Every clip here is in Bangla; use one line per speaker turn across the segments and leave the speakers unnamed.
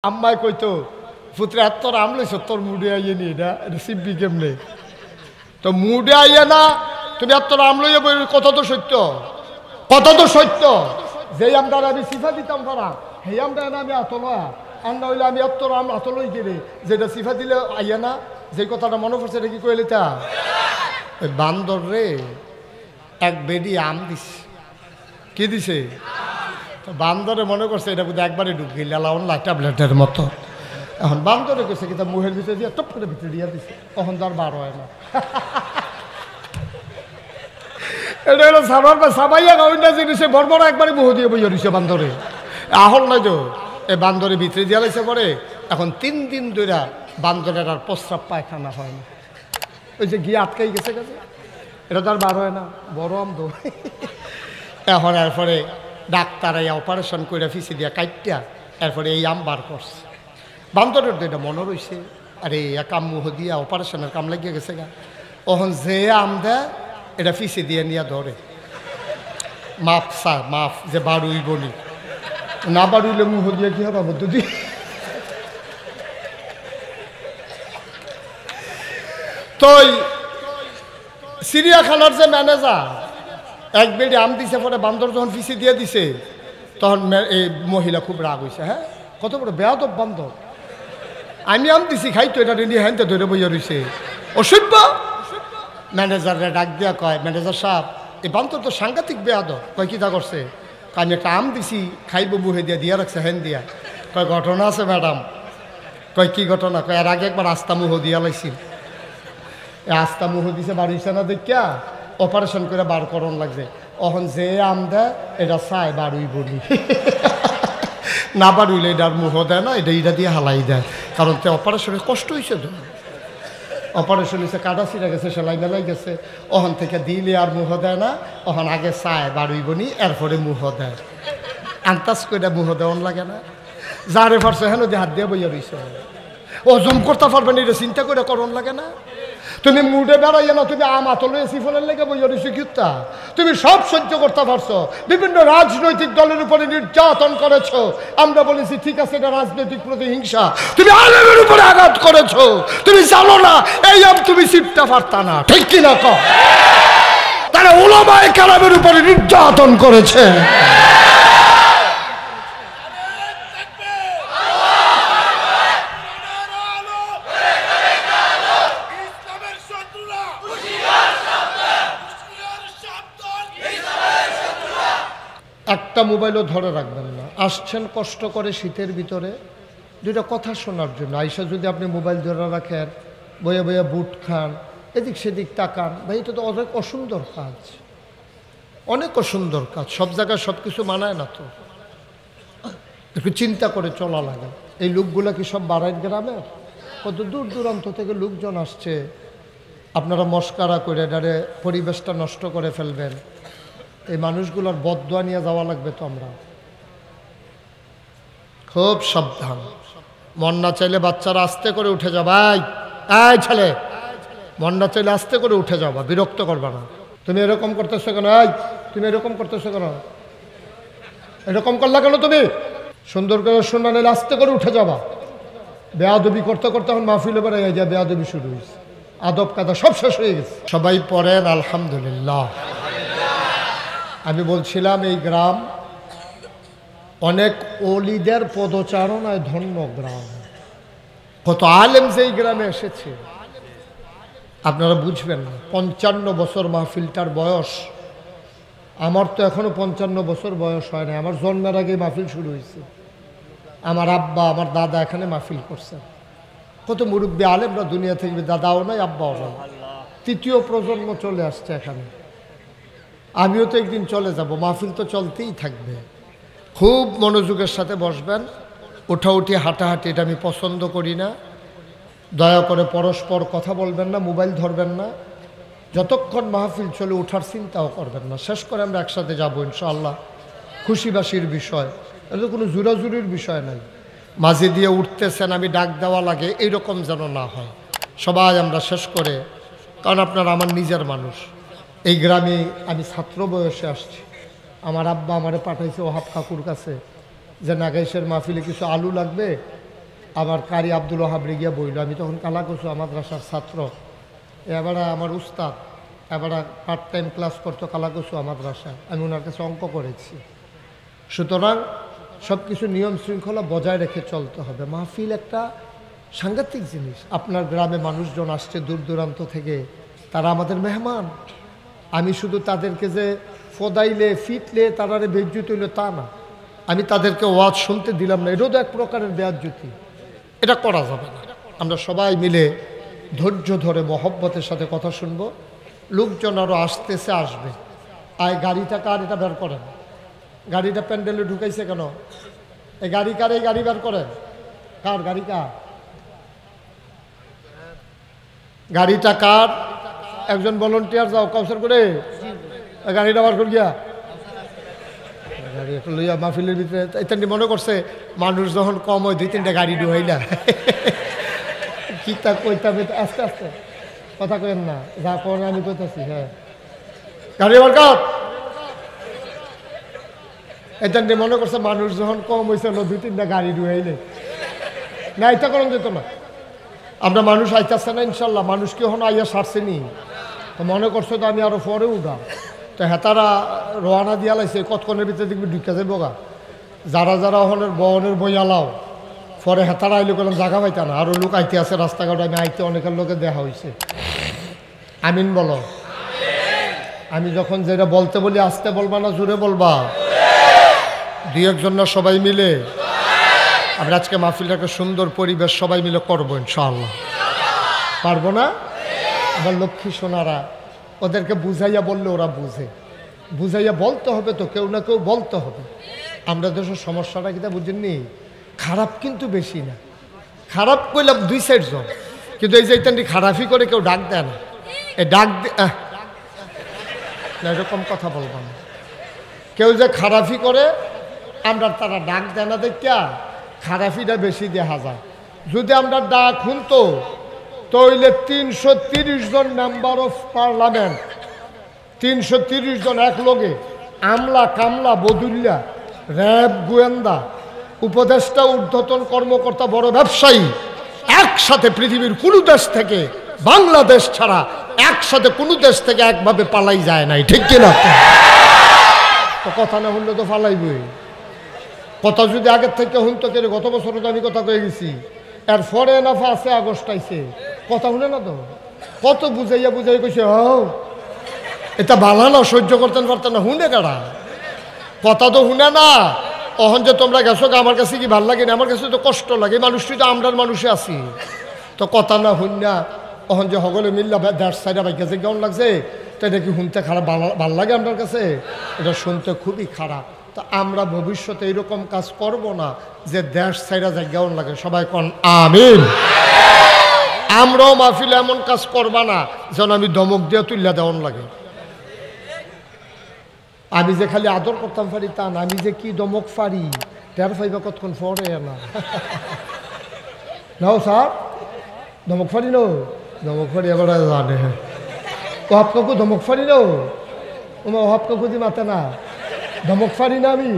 আম্মাই কইতো পুত্রে তোর আমলেছ তোর মুডে আইয়ে নি এটা সিব্বি কেমনে তো মুডে আইয়ে না তুমি তোর আমলইয়ে বই কথা তো সত্য যেই আমরা আমি সিফা দিতাম পারা সেই আমরা আমি আতলা আর না হইলে আমি তোর আম আতলই গেলে যেটা সিফা দিলে আইয়া না যে কথাটা মনে পড়ছে এটা কি কইলে তা ওই বান্দর রে এক বেডি আম দিস কি দিছে বান্দরে মনে করছে এটা বোধহয় একবারে ঢুকি লাউন লা ট্যাবলেটের মতো এখন বান্দরে কইছে কি তার মুখের ভিতরে দিয়ে টপ করে ভিতরে দিয়ে দিছে তখন তো আর বার হয় না এটা হলো সাবার বা সাবাইয়া গাউন্ডা জিনিসে বড় বড় একবারে মুহ দিয়ে বইয়া দিছে বান্দরে আহল নাই তো এই বান্দরে ভিতরে দিয়ে লাইছে পরে এখন 3 দিন ধরে বান্দরের আর প্রস্রাব পায়খানা হয় না ওই যে গিয়ে আটকাই গেছে এটা তো আর বার হয় না বড় আম তো এখন এরপরে ডাক্তার এই অপারেশন করে ফিসে দিয়া কাইটটা এরপরে এই আম বার করছে বান্দরের তো এটা মনে রয়েছে আরে এক আম মুহ দিয়া অপারেশনের কাম লাগিয়ে গেছে গা ওখন যে আম দেয় এটা ফিসে দিয়ে নিয়ে ধরে মাফ যে বাড়ুই বলি না বাড়ুইলে মুহ দিয়ে কি হবে মধ্য দিয়ে তো চিড়িয়াখানার যে ম্যানেজার এক বেডি আম দিছে পরে বান্দর যখন ফিসে দিয়ে দিছে তখন এই মহিলা খুব রাগ হয়েছে হ্যাঁ কত বড় বেয়াদব বান্দর আমি আম দিছি খাইতো এটা নিয়ে হ্যাঁ ধরে বইয়া রয়েছে অসভ্য ম্যানেজাররা ডাক দিয়া কয় ম্যানেজার সাহেব এই বান্দর তো সাংঘাতিক বেয়াদব কয় কি তা করছে আমি একটা আম দিছি খাইব মুহে দিয়া রাখছে হ্যান দিয়া কয় ঘটনা আছে ম্যাডাম কয় কি ঘটনা কয় এর আগে একবার আস্তা মুহ দিয়া লাইছিল আস্তা মুহ দিছে বাড়িছে না দেখিয়া অপারেশন করে বার করন লাগছে এখন যে আম দেয় এটা চায় বাড়ুই বলি না বাড়ুইলে এটার মুহ দেয় না এটা দিয়ে হালাই দেয় কারণ তো অপারেশনে কষ্ট হয়েছে তো অপারেশন হয়েছে কাটা ছিঁড়ে গেছে সেলাই মেলাই গেছে ওখান থেকে দিলে আর মুহ দেয় না ওখান আগে চায় বাড়ুই বনি এরপরে মুহ দেয় আন্তাজ করে মুহ দেওয়ান লাগে না যারে পারছে হেন দিয়ে হাত দিয়ে বইয়া রইছে ওজন করতে পারবেন এটা চিন্তা করে করন লাগে না তুমি মুডে বেড়াইয়া না তুমি আম আতলে সিফলের লেগে বইয়া রইছে কিতা তুমি সব সহ্য করতে পারছো বিভিন্ন রাজনৈতিক দলের উপরে নির্যাতন করেছো আমরা বলেছি ঠিক আছে এটা রাজনৈতিক প্রতিহিংসা তুমি আলেমের উপরে আঘাত করেছো তুমি জানো না এই আম তুমি চিপটা পারতা না ঠিক কিনা কও তারা উলামায়ে কেরামের উপরে নির্যাতন করেছে একটা মোবাইলও ধরে রাখবেন না আসছেন কষ্ট করে শীতের ভিতরে দুইটা কথা শোনার জন্য আইসা যদি আপনি মোবাইল ধরে রাখেন বইয়া বইয়া বুট খান এদিক সেদিক তাকান ভাই এটা তো অনেক অসুন্দর কাজ অনেক অসুন্দর কাজ সব জায়গায় সব কিছু মানায় না তো একটু চিন্তা করে চলা লাগে এই লোকগুলা কি সব বাড়াইন গ্রামের কত দূর দূরান্ত থেকে লোকজন আসছে আপনারা মস্কারা করে ডারে পরিবেশটা নষ্ট করে ফেলবেন এই মানুষগুলোর বদদোয়া নিয়ে যাওয়া লাগবে তো আমরা খুব সাবধান মন না চাইলে বাচ্চারা আস্তে করে উঠে যাবা এই ছেলে মন না চাইলে আস্তে করে উঠে যাবা বিরক্ত করবা না তুমি এরকম করতেছো কেন তুমি এরকম করতেছো কেন এরকম করলা কেন তুমি সুন্দর করে শোনা নিলে আস্তে করে উঠে যাবা বেয়াদবি করতে করতে এখন মাহফিলে বেড়ে যা বেয়াদবি শুরু হয়েছে আদব কাদা সব শেষ হয়ে গেছে সবাই পড়েন আলহামদুলিল্লাহ আমি বলছিলাম এই গ্রাম অনেক ওলিদের পদচারণায় ধন্য গ্রাম কত আলেম যে এই গ্রামে এসেছে আপনারা বুঝবেন না 55 বছর মাহফিলটার বয়স আমার তো এখনো 55 বছর বয়স হয় না আমার জন্মের আগে মাহফিল শুরু হয়েছে আমার আব্বা আমার দাদা এখানে মাহফিল করছে কত মুরব্বী আলেমরা দুনিয়া থেকে দাদাও নাই আব্বাও নাই তৃতীয় প্রজন্ম চলে আসছে এখানে আমিও তো একদিন চলে যাব মাহফিল তো চলতেই থাকবে খুব মনোযোগের সাথে বসবেন উঠাউঠি হাঁটাহাঁটি এটা আমি পছন্দ করি না দয়া করে পরস্পর কথা বলবেন না মোবাইল ধরবেন না যতক্ষণ মাহফিল চলে ওঠার চিন্তাও করবেন না শেষ করে আমরা একসাথে যাবো ইনশাআল্লাহ খুশিবাসির বিষয় এটা কোনো জোরাজুরির বিষয় নাই মাঝে দিয়ে উঠতেছেন আমি ডাক দেওয়া লাগে এইরকম যেন না হয় সবাই আমরা শেষ করে কারণ আপনারা আমার নিজের মানুষ এই গ্রামে আমি ছাত্র বয়সে আসছি আমার আব্বা আমারে পাঠাইছে ওহাব কাকুর কাছে যে নাগাইশের মাহফিলে কিছু আলু লাগবে আমার কারি আব্দুল ওহাব গিয়া বইল, আমি তখন কালাকুসুয়া মাদ্রাসার ছাত্র, এবারে আমার উস্তাদ এবারে পার্ট টাইম ক্লাস করতো কালাকুসুয়া মাদ্রাসায়, আমি ওনার কাছে অঙ্ক করেছি। সুতরাং সব কিছু নিয়ম শৃঙ্খলা বজায় রেখে চলতে হবে। মাহফিল একটা সাংঘাতিক জিনিস। আপনার গ্রামে মানুষজন আসছে দূর দূরান্ত থেকে, তারা আমাদের মেহমান। আমি শুধু তাদেরকে যে ফদাইলে ফিটলে তারারে বেজ্জুত হইল তা না, আমি তাদেরকে ওয়াজ শুনতে দিলাম না, এটাও তো এক প্রকারের বেয়াজ্জুতি। এটা করা যাবে না। আমরা সবাই মিলে ধৈর্য ধরে মহব্বতের সাথে কথা শুনবো। লোকজন আরও আসতেছে, আসবে। আয় গাড়িটা কার, এটা বের করেন। গাড়িটা প্যান্ডেলে ঢুকাইছে কেন? এই গাড়ি কার? এই গাড়ি বের করেন। কার গাড়ি? কার গাড়িটা? কার? একজন ভলান্টিয়ার যাও কাউসার করে গাড়িটা বার করে গিয়া গাড়ি একটা লইয়া মাহফিলের ভিতরে। এটা মনে করছে মানুষ যখন কম হয় 2-3টা গাড়ি ঢুকাইলা কি তা কইতাম। আস্তে আস্তে কথা কেন না, যা করেন আমি কইতাছি। হ্যাঁ, গাড়ি বার কর। এটা মনে করছে মানুষ যখন কম হয়েছে 2-3টা গাড়ি ঢুকাইলে না, এটা করেন যেত না। আমরা মানুষ আইতেছে না ইনশাল্লাহ, মানুষ কি এখন আইয়া সারছে নি, তো মনে করছো তো আমি আরো পরে উঠা, তো হেতারা রোয়ানা দিয়া লাইছে কতক্ষণের ভিতরে দেখবি ঢুকে যাবো গা। যারা যারা হলের বহনের বই আলাও পরে হেতারা আইলে কোনো জায়গা পাইতা না, আরো লোক আইতে আছে রাস্তাঘাট। আমি আইতে অনেকের লোকে দেখা হয়েছে। আমিন বলো। আমি যখন যেটা বলতে বলি আসতে বলবা না জোরে বলবা? 2-1 না সবাই মিলে আমরা আজকে মাহফিলটা একটা সুন্দর পরিবেশ সবাই মিলে করবো ইনশাআল্লাহ। পারবো না? আমার লক্ষ্মী সোনারা, ওদেরকে বুঝাইয়া বললে ওরা বুঝে, বুঝাইয়া বলতে হবে তো, কেউ না কেউ বলতে হবে। আমরা দেশের সমস্যাটা কিনা বুঝেননি, খারাপ কিন্তু বেশি না। খারাপ করলাম 2 জন, কিন্তু এই যে ইত্যাদি খারাপই করে কেউ ডাক দেয় না। এই ডাক এরকম কথা বলবো না। কেউ যে খারাপই করে আমরা তারা ডাক দেয় না, দেখিয়া খারাপিটা বেশি দেখা যায়। যদি আমরা ডাক শুনতো তাহলে 330 জন মেম্বার অফ পার্লামেন্ট, 330 জন এক লগে, আমলা কামলা বদুল্লা, র্যাব গোয়েন্দা, উপদেষ্টা, ঊর্ধ্বতন কর্মকর্তা, বড় ব্যবসায়ী একসাথে পৃথিবীর কোনো দেশ থেকে, বাংলাদেশ ছাড়া একসাথে কোনো দেশ থেকে একভাবে পালাই যায় নাই, ঠিক কিনা? তো কথা না শুনলে তো পালাইবই। কথা যদি আগের থেকে শুনতো, কে গত বছর তো আমি কথা কয়ে গেছি, এর পরে না 5 আগস্ট আইছে, কথা শুনে না তো, কত বুঝাইয়া বুঝাই কইছে এটা ভালো না, সহ্য করতেন পারতেন না, শুনে কারা কথা তো শুনে না। অহন যে তোমরা গেছো, আমার কাছে কি ভাল লাগে না? আমার কাছে তো কষ্ট লাগে, মানুষটি তো আমরার মানুষে আছি, তো কথা না শুননা অহন যে সকলে মিল্লা 1.5 সাইডা বাইক গেছে কেমন লাগছে, তো এটা কি শুনতে খারাপ ভাল লাগে আপনার কাছে? এটা শুনতে খুবই খারাপ। তো আমরা ভবিষ্যতে এইরকম কাজ করব না যে 1.5 সাইডা যায় কেমন লাগে। সবাই কোন আমিন। আমরাও মাহফিলে এমন কাজ করবা না যেন আমি ধমক দিয়ে তুল্লা দেওয়ান লাগে। আমি যে খালি আদর করতাম পারি তা না, আমি যে কি দমক পারি টের পাইবা কতক্ষণ পরে না। নাও স্যার ধমক ফারি নো, ধমক ফারি এবার জানে ওহাব কাকু ধমক ফারি নো, ওমা ওহাব কাকু দি মাতে না ধমক ফারি না আমি,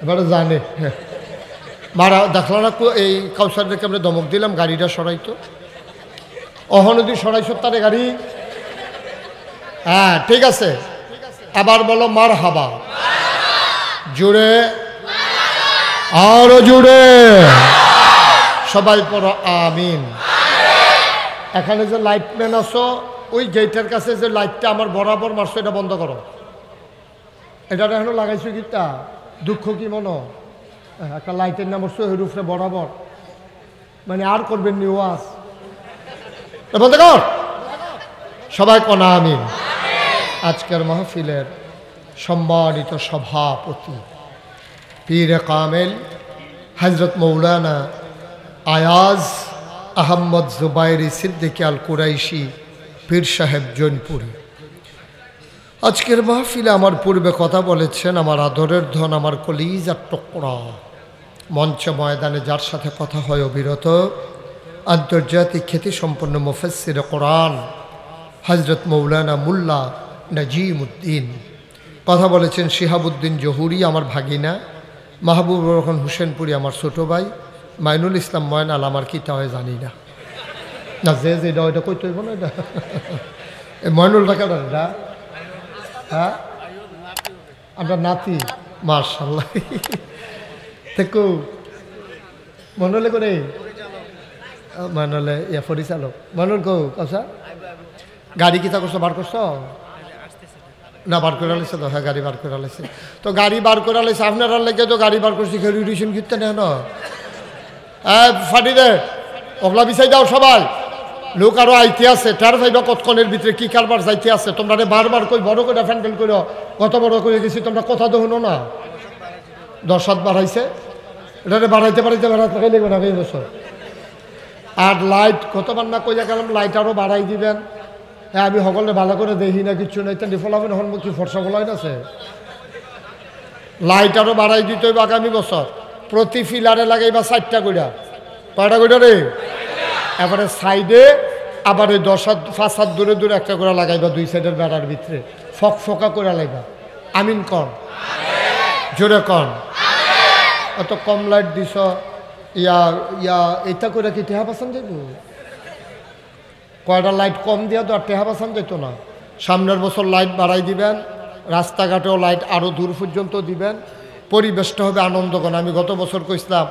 এবারে জানে। মারা দেখল না এই কাউসারদেরকে আমরা ধমক দিলাম, গাড়িটা সরাইতো, অহনদি সরাইছ তারে গাড়ি। হ্যাঁ ঠিক আছে, আবার বলো মার হাবা, জুড়ে আরো জুড়ে, সবাই পড়ো আমিন। এখানে যে লাইটম্যান আছো, ওই গেটের কাছে যে লাইটটা আমার বরাবর মারছো, এটা বন্ধ করো। এটা এখনো লাগাইছো কিটা, দুঃখ কি মনো, একটা লাইটের নাম হচ্ছে ওই রুফে বরাবর, মানে আর করবেন নি ওয়াজ, বন্ধ কর। সবাই কনা আমিন। আজকের মাহফিলের সম্মানিত সভাপতি পীরে কামেল হযরত মৌলানা আয়াজ আহমদ জুবাইরি সিদ্দিকী আল কুরাইশি পীর সাহেব জৈনপুরী, আজকের মাহফিলে আমার পূর্বে কথা বলেছেন আমার আদরের ধন, আমার কলিজার টুকরা, মঞ্চ ময়দানে যার সাথে কথা হয় অবিরত, আন্তর্জাতিক খ্যাতিসম্পন্ন মুফাসসির কোরআন হযরত মৌলানা মুল্লা নাজিম উদ্দিন। কথা বলেছেন শিহাবুদ্দিন জহুরি আমার ভাগিনা, মাহবুবুর রহমান হুসেনপুরি আমার ছোটো ভাই, মাইনুল ইসলাম ময়নাল আমার কিতা হয় জানি না, না যে যেটা ওইটা কই তৈব না এটা এই ময়নুলটা কেন এটা? হ্যাঁ আমরা নাতি মাশাআল্লাহ। দেখো মনলে করে মনলে ইয়া পরিচালক মনুল কৌ কসা গাড়ি কিতা করছো, বার করছো না? বার করে আলাইছে তো? হ্যাঁ গাড়ি বার করে আলাইছে তো। গাড়ি বার করে আলাইছে আপনারা লেগে তো গাড়ি বার করছি, খেয়ে রিডিশন কিনতে নেন ফাটি দে ওগলা বিছাই দাও সবাই। লোক আরো আইতে আছে, টার ভাইবা কতক্ষণের ভিতরে কি কারবার যাইতে আছে। তোমরা বারবার কই বড় করে ফ্যান্ডেল করো, কত বড় করে গেছি তোমরা কথা তো হলো না। 10 বাড়াইছে, এটা বাড়াইতে বাড়াইতে বাড়াইতে লাগবে না এই বছর। আর লাইট কতবার না কইয়া গেলাম লাইট আরও বাড়াই দিবেন। হ্যাঁ আমি সকলে ভালো করে দেখি না, কিচ্ছু নাই তেমনি ফলাফেন হনমুখী ফর্সা ফলাই আছে। লাইট আরও বাড়াই দিতে হইব আগামী বছর। প্রতি ফিলারে লাগাইবা 4টা কইরা, কয়টা কইরা রে? এবারে সাইডে আবার ওই 5 হাত দূরে দূরে একটা করে লাগাইবা, 2 সাইডের বেড়ার ভিতরে ফক ফকা করে লাগাইবা। আমিন কন, জোরে কন। অত কম লাইট দিছ ইয়া ইয়া এটা করে কি টেহা পাসান যাইব? কয়টা লাইট কম দিয়া তো আর টেহা পাসান যেত না। সামনের বছর লাইট বাড়াই দিবেন, রাস্তাঘাটেও লাইট আরও দূর পর্যন্ত দিবেন, পরিবেশটা হবে আনন্দঘন। আমি গত বছর কইছিলাম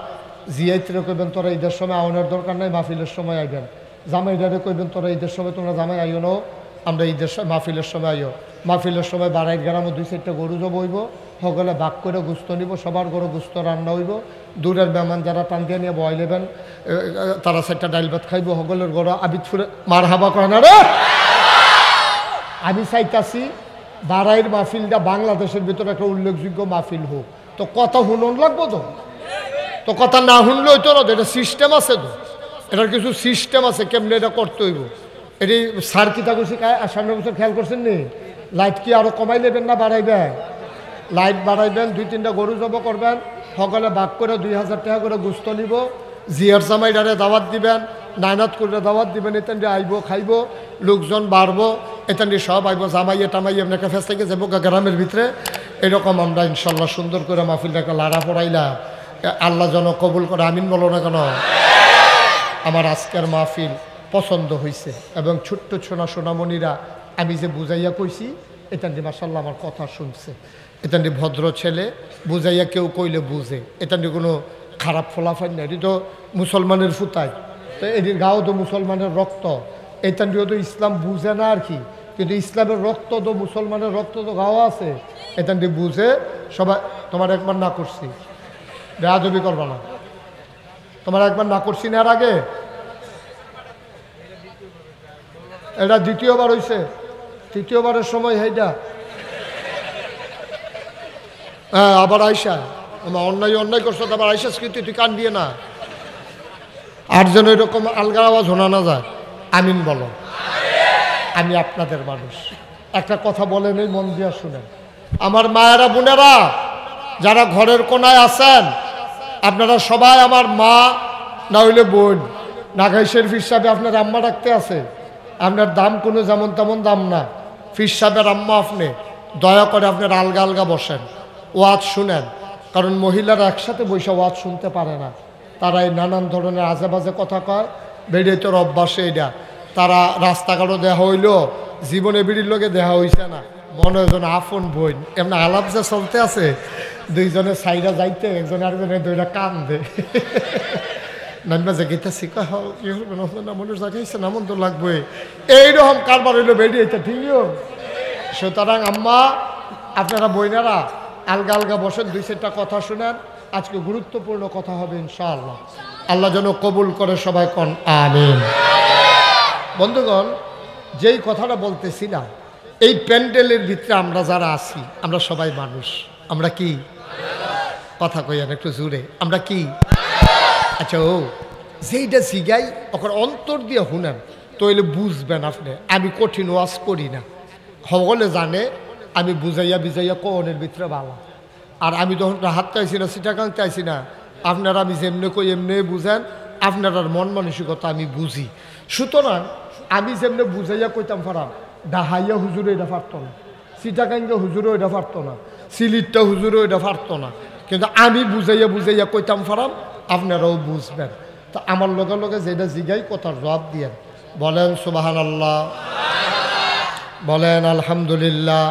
জিয়াইত্রে কইবেন তোরা ঈদের সময় আউনের দরকার নাই, মাহফিলের সময় আইবেন। জামাইদারে কইবেন তোরা ঈদের সময় তোমরা জামাই আইও না, আমরা ঈদের মাহফিলের সময় আইও। মাহফিলের সময় বাড়াই গ্রামে 2-4টা গরু জব হইব, সকলে বাক করে গুস্ত নিব, সবার গরু গুস্ত রান্না হইব। দূরের মেহমান যারা টান দিয়ে নিয়ে বয় নেবেন তারা 4টা ডাইল ভাত খাইব, সকলের গরু আবিদ ফুরে মার হাবা করে না রে। আমি চাইতাছি বাড়াইয়ের মাহফিলটা বাংলাদেশের ভিতরে একটা উল্লেখযোগ্য মাহফিল হোক। তো কথা শুনুন লাগবো তো, তো কথা না শুনলে হইতো না। এটা সিস্টেম আছে তো, এটার কিছু সিস্টেম আছে কেমনি এটা করতে হইব। এটি সার কিতা করছি সামনের বছর খেয়াল করছেন নি? লাইট কি আরো কমাই নেবেন না বাড়াইবেন? লাইট বাড়াইবেন, 2-3টা গরু জব করবেন, সকলে ভাগ করে 2000 টাকা করে গুস্ত নিব। জিয়ার জামাইডারে দাওয়াত দিবেন, নাইনাত করে দাওয়াত দিবেন, এতেন্ডে আইব খাইব, লোকজন বাড়বো, এতেন্ডে সব আইব, জামাইয়ে টামাইয়ে আপনাকে ফেস থেকে যাবো গ্রামের ভিতরে। এরকম আমরা ইনশাল্লাহ সুন্দর করে মাহফিলটাকে লাড়া পড়াইলাম। আল্লাহ যেন কবুল করে, আমিন বলো না কেন? আমার আজকের মাহফিল পছন্দ হয়েছে এবং ছোট্ট সোনামণিরা আমি যে বুঝাইয়া কইছি এটান্ডি মাশাল্লাহ আমার কথা শুনছে। এটান্ডি ভদ্র ছেলে, বুঝাইয়া কেউ কইলে বুঝে, এটান্ডি কোনো খারাপ ফলাফল নেই। এটি তো মুসলমানের ফুতাই, তো এটির গাও তো মুসলমানের রক্ত। এটান্ডিও তো ইসলাম বুঝে না আর কি, কিন্তু ইসলামের রক্ত তো মুসলমানের রক্ত তো গাও আছে, এটান্ডি বুঝে। সবাই তোমার একবার না করছি, বেয়াদবি করবা না, তোমার একবার না করছি না এর আগে, এটা দ্বিতীয়বার হয়েছে, তৃতীয়বারের সময় এইটা। হ্যাঁ আবার আইসা আমার অন্যায় করছো, আবার আইসা স্মৃতি তুই কান দিয়ে না। আর যেন এরকম আলগা আওয়াজ শোনা না যায়। আমিন বলো। আমি আপনাদের মানুষ, একটা কথা বলে নেই, মন দিয়া শুনেন। আমার মায়েরা বোনেরা যারা ঘরের কোনায় আছেন, আপনারা সবাই আমার মা না হইলে বোন। নাগাইশের ফির সাহেব আপনার আম্মা রাখতে আছে, আপনার দাম কোনো যেমন তেমন দাম না। ফির সাহেবের আম্মা আপনি দয়া করে আপনার আলগা আলগা বসেন, ওয়াজ শুনেন। কারণ মহিলারা একসাথে বসে ওয়াজ শুনতে পারে না, তারা এই নানান ধরনের আজে বাজে কথা কয়, বেরিয়ে তোর অভ্যাসে এটা। তারা রাস্তাঘাটও দেখা হইল, জীবনে বেরির লোকে দেখা হইছে না, মনে হয় যেন আপন বোন। এমনি আলাপ যে চলতে আছে, দুইজনে সাইডা যাইতে একজনে আরেকজনের দুইটা কান দে নামবা জায়গাটা শিখা হোক না, মনের জায়গাইছে নামন তো লাগবে। এইরকম কারবার হইলো বেরিয়ে ঠিকই। সুতরাং আম্মা আপনারা বইনারা আলগা আলগা বসেন, 2-4টা কথা শুনেন। আজকে গুরুত্বপূর্ণ কথা হবে ইনশাআল্লাহ, আল্লাহ যেন কবুল করে, সবাই কন আমিন। বন্ধুগণ, যেই কথাটা বলতেছিলাম, এই প্যান্ডেলের ভিতরে আমরা যারা আছি আমরা সবাই মানুষ। আমরা কি কথা কইয়ান একটু জোরে, আমরা কি? আচ্ছা ও যেইটা জিগাই ওখানে অন্তর দিয়ে শুনেন তইলে বুঝবেন আপনি। আমি কঠিন ওয়াজ করি না, সকলে জানে আমি বুঝাইয়া বিজাইয়া কনের ভিতরে বালা। আর আমি তখন হাতটা আইসি না, সিটাকাংতে আইসি না, আপনারা আমি যেমনি কই এমনি বুঝেন, আপনার মন মানসিকতা আমি বুঝি। সুতরাং আমি যেমনি বুঝাইয়া কইতাম পারাম, ডাহাইয়া হুজুরে এটা পারতো না, সিটাকাঙ্গা হুজুরও এটা পারতো না, সিলিটটা হুজুরও এটা পারতো না, কিন্তু আমি বুঝাইয়া কইতাম পারাম, আপনারাও বুঝবেন। তো আমার লগে লগে যেটা জিগাই কথার জবাব দিয়েন। বলেন সুবহানাল্লাহ, বলেন আলহামদুলিল্লাহ,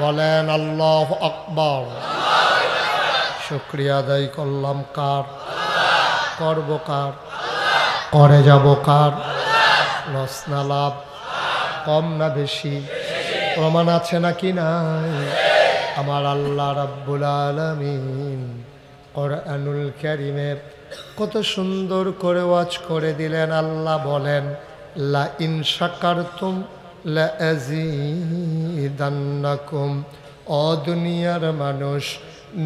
বলেন আল্লাহু আকবার। শুকরিয়া আদায় করলাম কার? করব কার? করে যাব কার? লস না লাভ, কম না বেশি, প্রমাণ আছে নাকি নাই? আমার আল্লাহ রাব্বুল আলামিন কোরআনুল কারীমের কত সুন্দর করে ওয়াজ করে দিলেন। আল্লাহ বলেন লা ইন শাকারতুম লা আযীদান্নাকুম। ও দুনিয়ার মানুষ,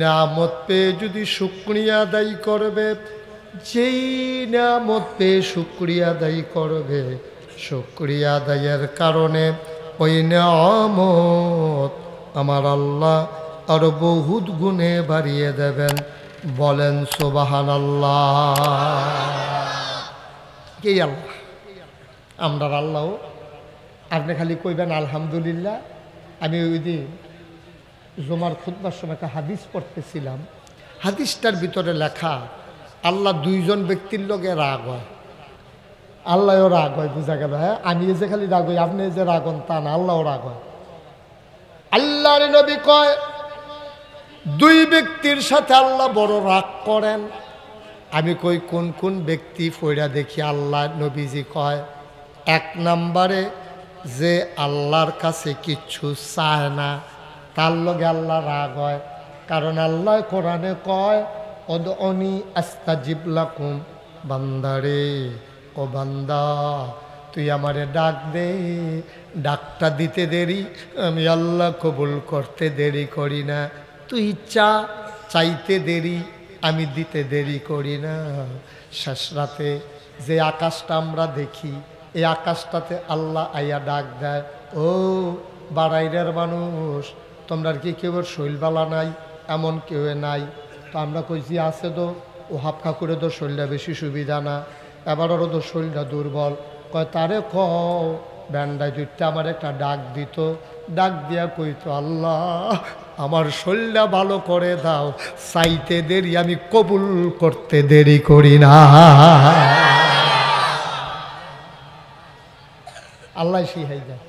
নিয়ামত পেয়ে যদি শুকরিয়া আদায় করবে, যেই নিয়ামত পেয়ে শুকরিয়া আদায় করবে, শুকরিয়া আদায়ের কারণে ওই নিয়ামত আমার আল্লাহ আরো বহুত গুণে বাড়িয়ে দেবেন। বলেন সুবহানাল্লাহ। কে আল্লাহ? আমরা আল্লাহ। আপনি খালি কইবেন আলহামদুলিল্লাহ। আমি ওই দিন জুমার খুতবার সময় একটা হাদিস পড়তেছিলাম। হাদিসটার ভিতরে লেখা আল্লাহ দুইজন ব্যক্তির লগে রাগ হয়। আল্লাহও রাগ হয়, বোঝা গেল। হ্যাঁ, আমি যে খালি রাগ হই, আপনি যে রাগ হন তা না, আল্লাহও রাগ হয়। আল্লাহর নবী কয় দুই ব্যক্তির সাথে আল্লাহ বড় রাগ করেন। আমি কই কোন কোন ব্যক্তি? ফইরা দেখি আল্লাহ নবীজি কয় এক নম্বরে যে আল্লাহর কাছে কিচ্ছু চায় না, তার লগে আল্লাহ রাগ হয়। কারণ আল্লাহ কোরআনে কয় উদউনি আস্তাজিব লাকুম। বান্দারে, ও বান্দা, তুই আমারে ডাক দে, ডাকটা দিতে দেরি, আমি আল্লাহ কবুল করতে দেরি করি না। তুই চাইতে দেরি, আমি দিতে দেরি করি না। শেষ রাতে যে আকাশটা আমরা দেখি, এই আকাশটাতে আল্লাহ আইয়া ডাক দেয়, ও বাড়াইরের মানুষ, তোমরা কি কেউ শৈলবালা নাই? এমন কেউ নাই। তো আমরা কইছি আছে তো, ও হাফখা করে তো শরীরটা বেশি সুবিধা না, এবার ওরও তো শরীরটা দুর্বল। কয় তারে কও ব্যান্ডায় দুইটা আমার একটা ডাক দিত, ডাক দিয়া কইতো আল্লাহ আমার শরীরটা ভালো করে দাও, চাইতে দেরি, আমি কবুল করতে দেরি করি না। আল্লাহ শিখাই দেয়।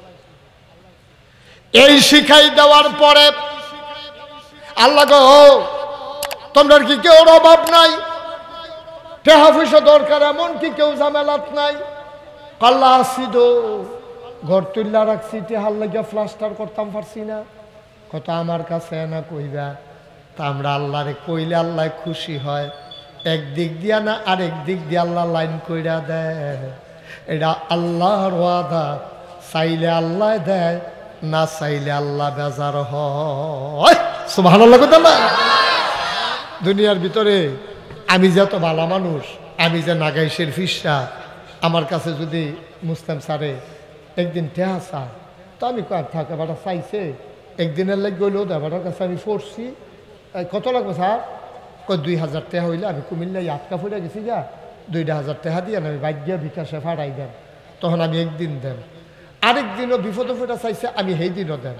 এই শিখাই দেওয়ার পরে আল্লাহ গো তোমরা কি কেউ অভাব নাই? টেহা পয়সা দরকার এমন কি কেউ ঝামেলাত নাই? আল্লাহ আসিদ ঘর তুল্লা রাখছি, টেহার লাগিয়া প্লাস্টার করতাম পারছি না। কত আমার কাছে না কইবা। তা আমরা আল্লাহরে কইলে আল্লাহ খুশি হয়। একদিক দিয়া না আরেক দিক দিয়ে আল্লাহ লাইন কইরা দেয়। এটা আল্লাহর ওয়াদা, চাইলে আল্লাহ দেয়, না চাইলে আল্লাহ বেজার হয়। সুবহানাল্লাহ। দুনিয়ার ভিতরে আমি যে এত ভালো মানুষ, আমি যে নাগাইশের ফিসা, আমার কাছে যদি মুসলিম স্যারে একদিন টেহা স্যার, তো আমি থাকে বেটা চাইছে একদিনের লাগ গইলেও বেটার কাছে আমি পড়ছি, কত লাগবে স্যার? 2000 টাকা হইলে আমি কুমিল্লায় আটকা ফুটে গেছি যা, 2000 টাকা দিয়ে আমি বাইক গিয়ে বিকাশে ফাড়াই দেন। তখন আমি একদিন দেন, আরেক দিনও বিপদ ফুটা চাইছে, আমি সেই দিনও দেন,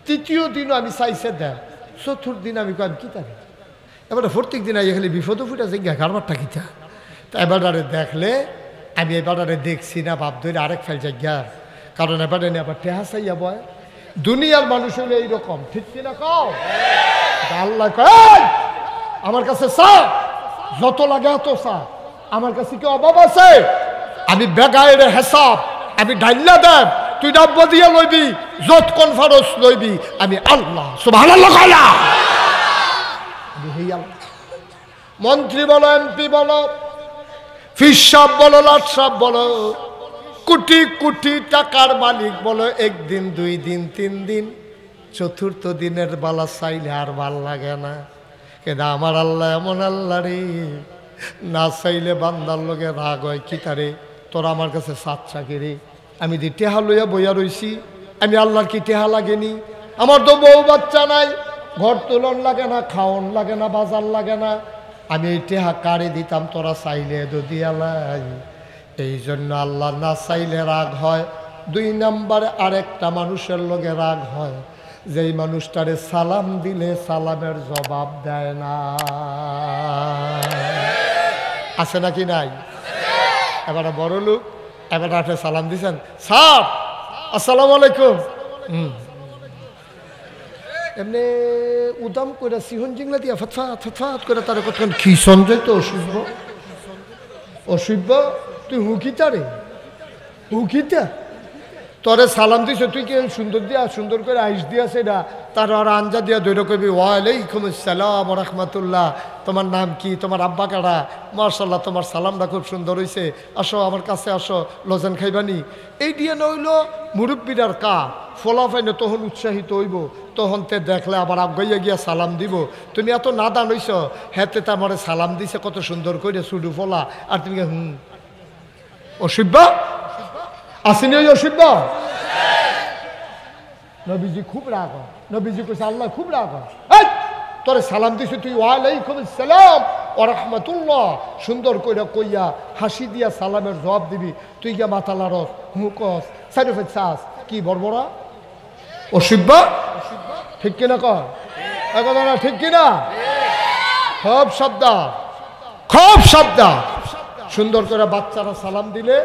তৃতীয় দিনও আমি চাইছে দেন, চতুর্থ দিন আমি কই আমি কী তারি। এবারে প্রত্যেক দিন আইয়া খালি বিপদ ফুটা যে কারবারটা কিতা। তা এবারে দেখলে আমি এবারে দেখছি না, বাপ ধরে আরেক ফেল জায়গা। কারণ এবারে আবার টেহা চাইয়া বয়। দুনিয়ার মানুষ হলে এইরকম, ঠিক কিনা কও? আল্লাহ কয় আমার কাছে চা, যত লাগে এত চা, আমার কাছে কি অভাব আছে? আমি বেগায়ের হেসাব, আমি ডাইল্লা দেব, তুই ডাব্য দিয়ে লইবি, যত কনফারেন্স লইবি, আমি আল্লাহ। সুবহানাল্লাহ। মন্ত্রী বলো, এমপি বলো, ফিস সাহেব বলো, লাট সাহেব বলো, কোটি কোটি টাকার মালিক বলো, একদিন, 2 দিন, 3 দিন, চতুর্থ দিনের বালা চাইলে আর ভাল লাগে না। কিন্তু আমার আল্লাহ এমন আল্লাহ রে, না চাইলে বান্দার লগে রাগ হয়। কি তারে তোরা আমার কাছে সাচ্চা রে? আমি দি টেহা লইয়া বইয়া রইছি, আমি আল্লাহর কি টেহা লাগেনি? আমার তো বউ বাচ্চা নাই, ঘর তোলন লাগে না, খাওয়ন লাগে না, বাজার লাগে না, আমি এই টেহা কারে দিতাম? তোরা চাইলে যদি আলাই। এই জন্য আল্লাহ না চাইলে রাগ হয়। 2 নম্বরে আরেকটা মানুষের লগে রাগ হয়, যেই মানুষটারে সালাম দিলে সালামের জবাব দেয় না। আছে নাকি নাই? এবার বড় লোক, এবার আপনি সালাম দিছেন, স্যার আসসালামু আলাইকুম। এমনি উদাম করে সিহন জিংলা দিয়া ফতফাত ফতফাত করে তার কতক্ষণ কি সঞ্জয় তো অসুব্য অসুব্য, তুই হুকিতা রে হুকিতা, তোরে সালাম দিছে তুই কি সুন্দর দিয়া সুন্দর করে আইস দিয়া সেটা তার আর আঞ্জা দিয়া দৈর কবি ওয়ালাইকুম আসসালাম রাহমাতুল্লাহ, তোমার নাম কি, তোমার আব্বা কারা, মাশাআল্লাহ তোমার সালামটা খুব সুন্দর হইছে, আসো আমার কাছে আসো, লজেন খাইবানি, এই দিয়ে নইল মুরব্বীরার কা ফলাফাইনে তখন উৎসাহিত হইব, তখন তে দেখলে আবার আগাইয়া গিয়া সালাম দিব। তুমি এত নাদান হইছ, হেতে তার সালাম দিছে কত সুন্দর করে সুডু ফলা, আর তুমি অসভ্য আসেনি ওই অসভ্য। নবীজি খুব রাগ হয়, নবীজি কইছে আল্লাহ খুব রাগ হয়, এই তোরে সালাম দিছে তুই ওয়ালাইকুম আসসালাম ওয়া রাহমাতুল্লাহ সুন্দর কইরা কইয়া হাসি দিয়া সালামের জবাব দিবি, তুই গিয়া মাথা লারস হুকস সাইডফেট চাস, কি বড়বড়া অসভ্য, ঠিক কিনা কর একদা না, ঠিক কিনা? খুব শব্দ খুব শব্দ। সুন্দর করে বাচ্চারা সালাম দিলে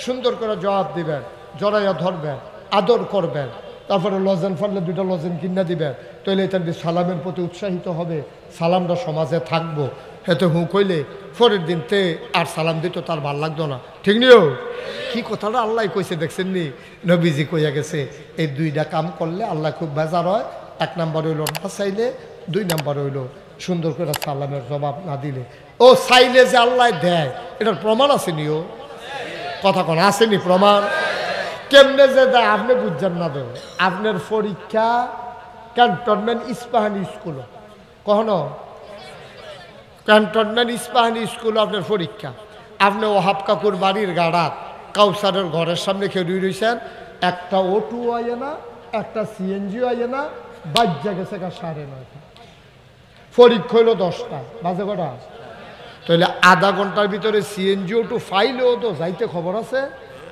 সুন্দর করে জবাব দিবেন, জড়াইয়া ধরবেন, আদর করবেন, তারপরে লজেন ফানলে দুইটা লজেন কিনা দিবেন, তাইলে তার সালামের প্রতি উৎসাহিত হবে, সালামটা সমাজে থাকবো। হেতে হু কইলে পরের দিন তে আর সালাম দিত তার ভাল লাগতো না, ঠিক নিও? কি কথাটা আল্লাহ কইছে দেখছেন নি? নবীজি কইয়া গেছে এই দুইটা কাম করলে আল্লাহ খুব বেজার হয়। এক নাম্বার হইল না চাইলে, দুই নাম্বার হইল সুন্দর করে সালামের জবাব না দিলে। ও চাইলে যে আল্লাহ দেয় এটার প্রমাণ আসেনি? ও কথা কোন আসেনি প্রমাণ? কেমনে যে দেয় আপনি বুঝছেন না। দেব আপনার পরীক্ষা ক্যান্টনমেন্ট ইস্পাহানি স্কুল, কখনো ক্যান্টনমেন্ট ইস্পাহানি স্কুল আপনার পরীক্ষা, আপনি ওহাব কাকুর বাড়ির গাড়াত কাউসারের ঘরের সামনে খেয়ে রয়েছেন, একটা অটো আইয়ে না, একটা সিএনজিও আইয়ে না, বাজ্যা গেছে 9:30, পরীক্ষা হইল 10টা, বাজে কটা? তাহলে আধা ঘন্টার ভিতরে সিএনজি অটো ফাইলেও তো যাইতে খবর আছে,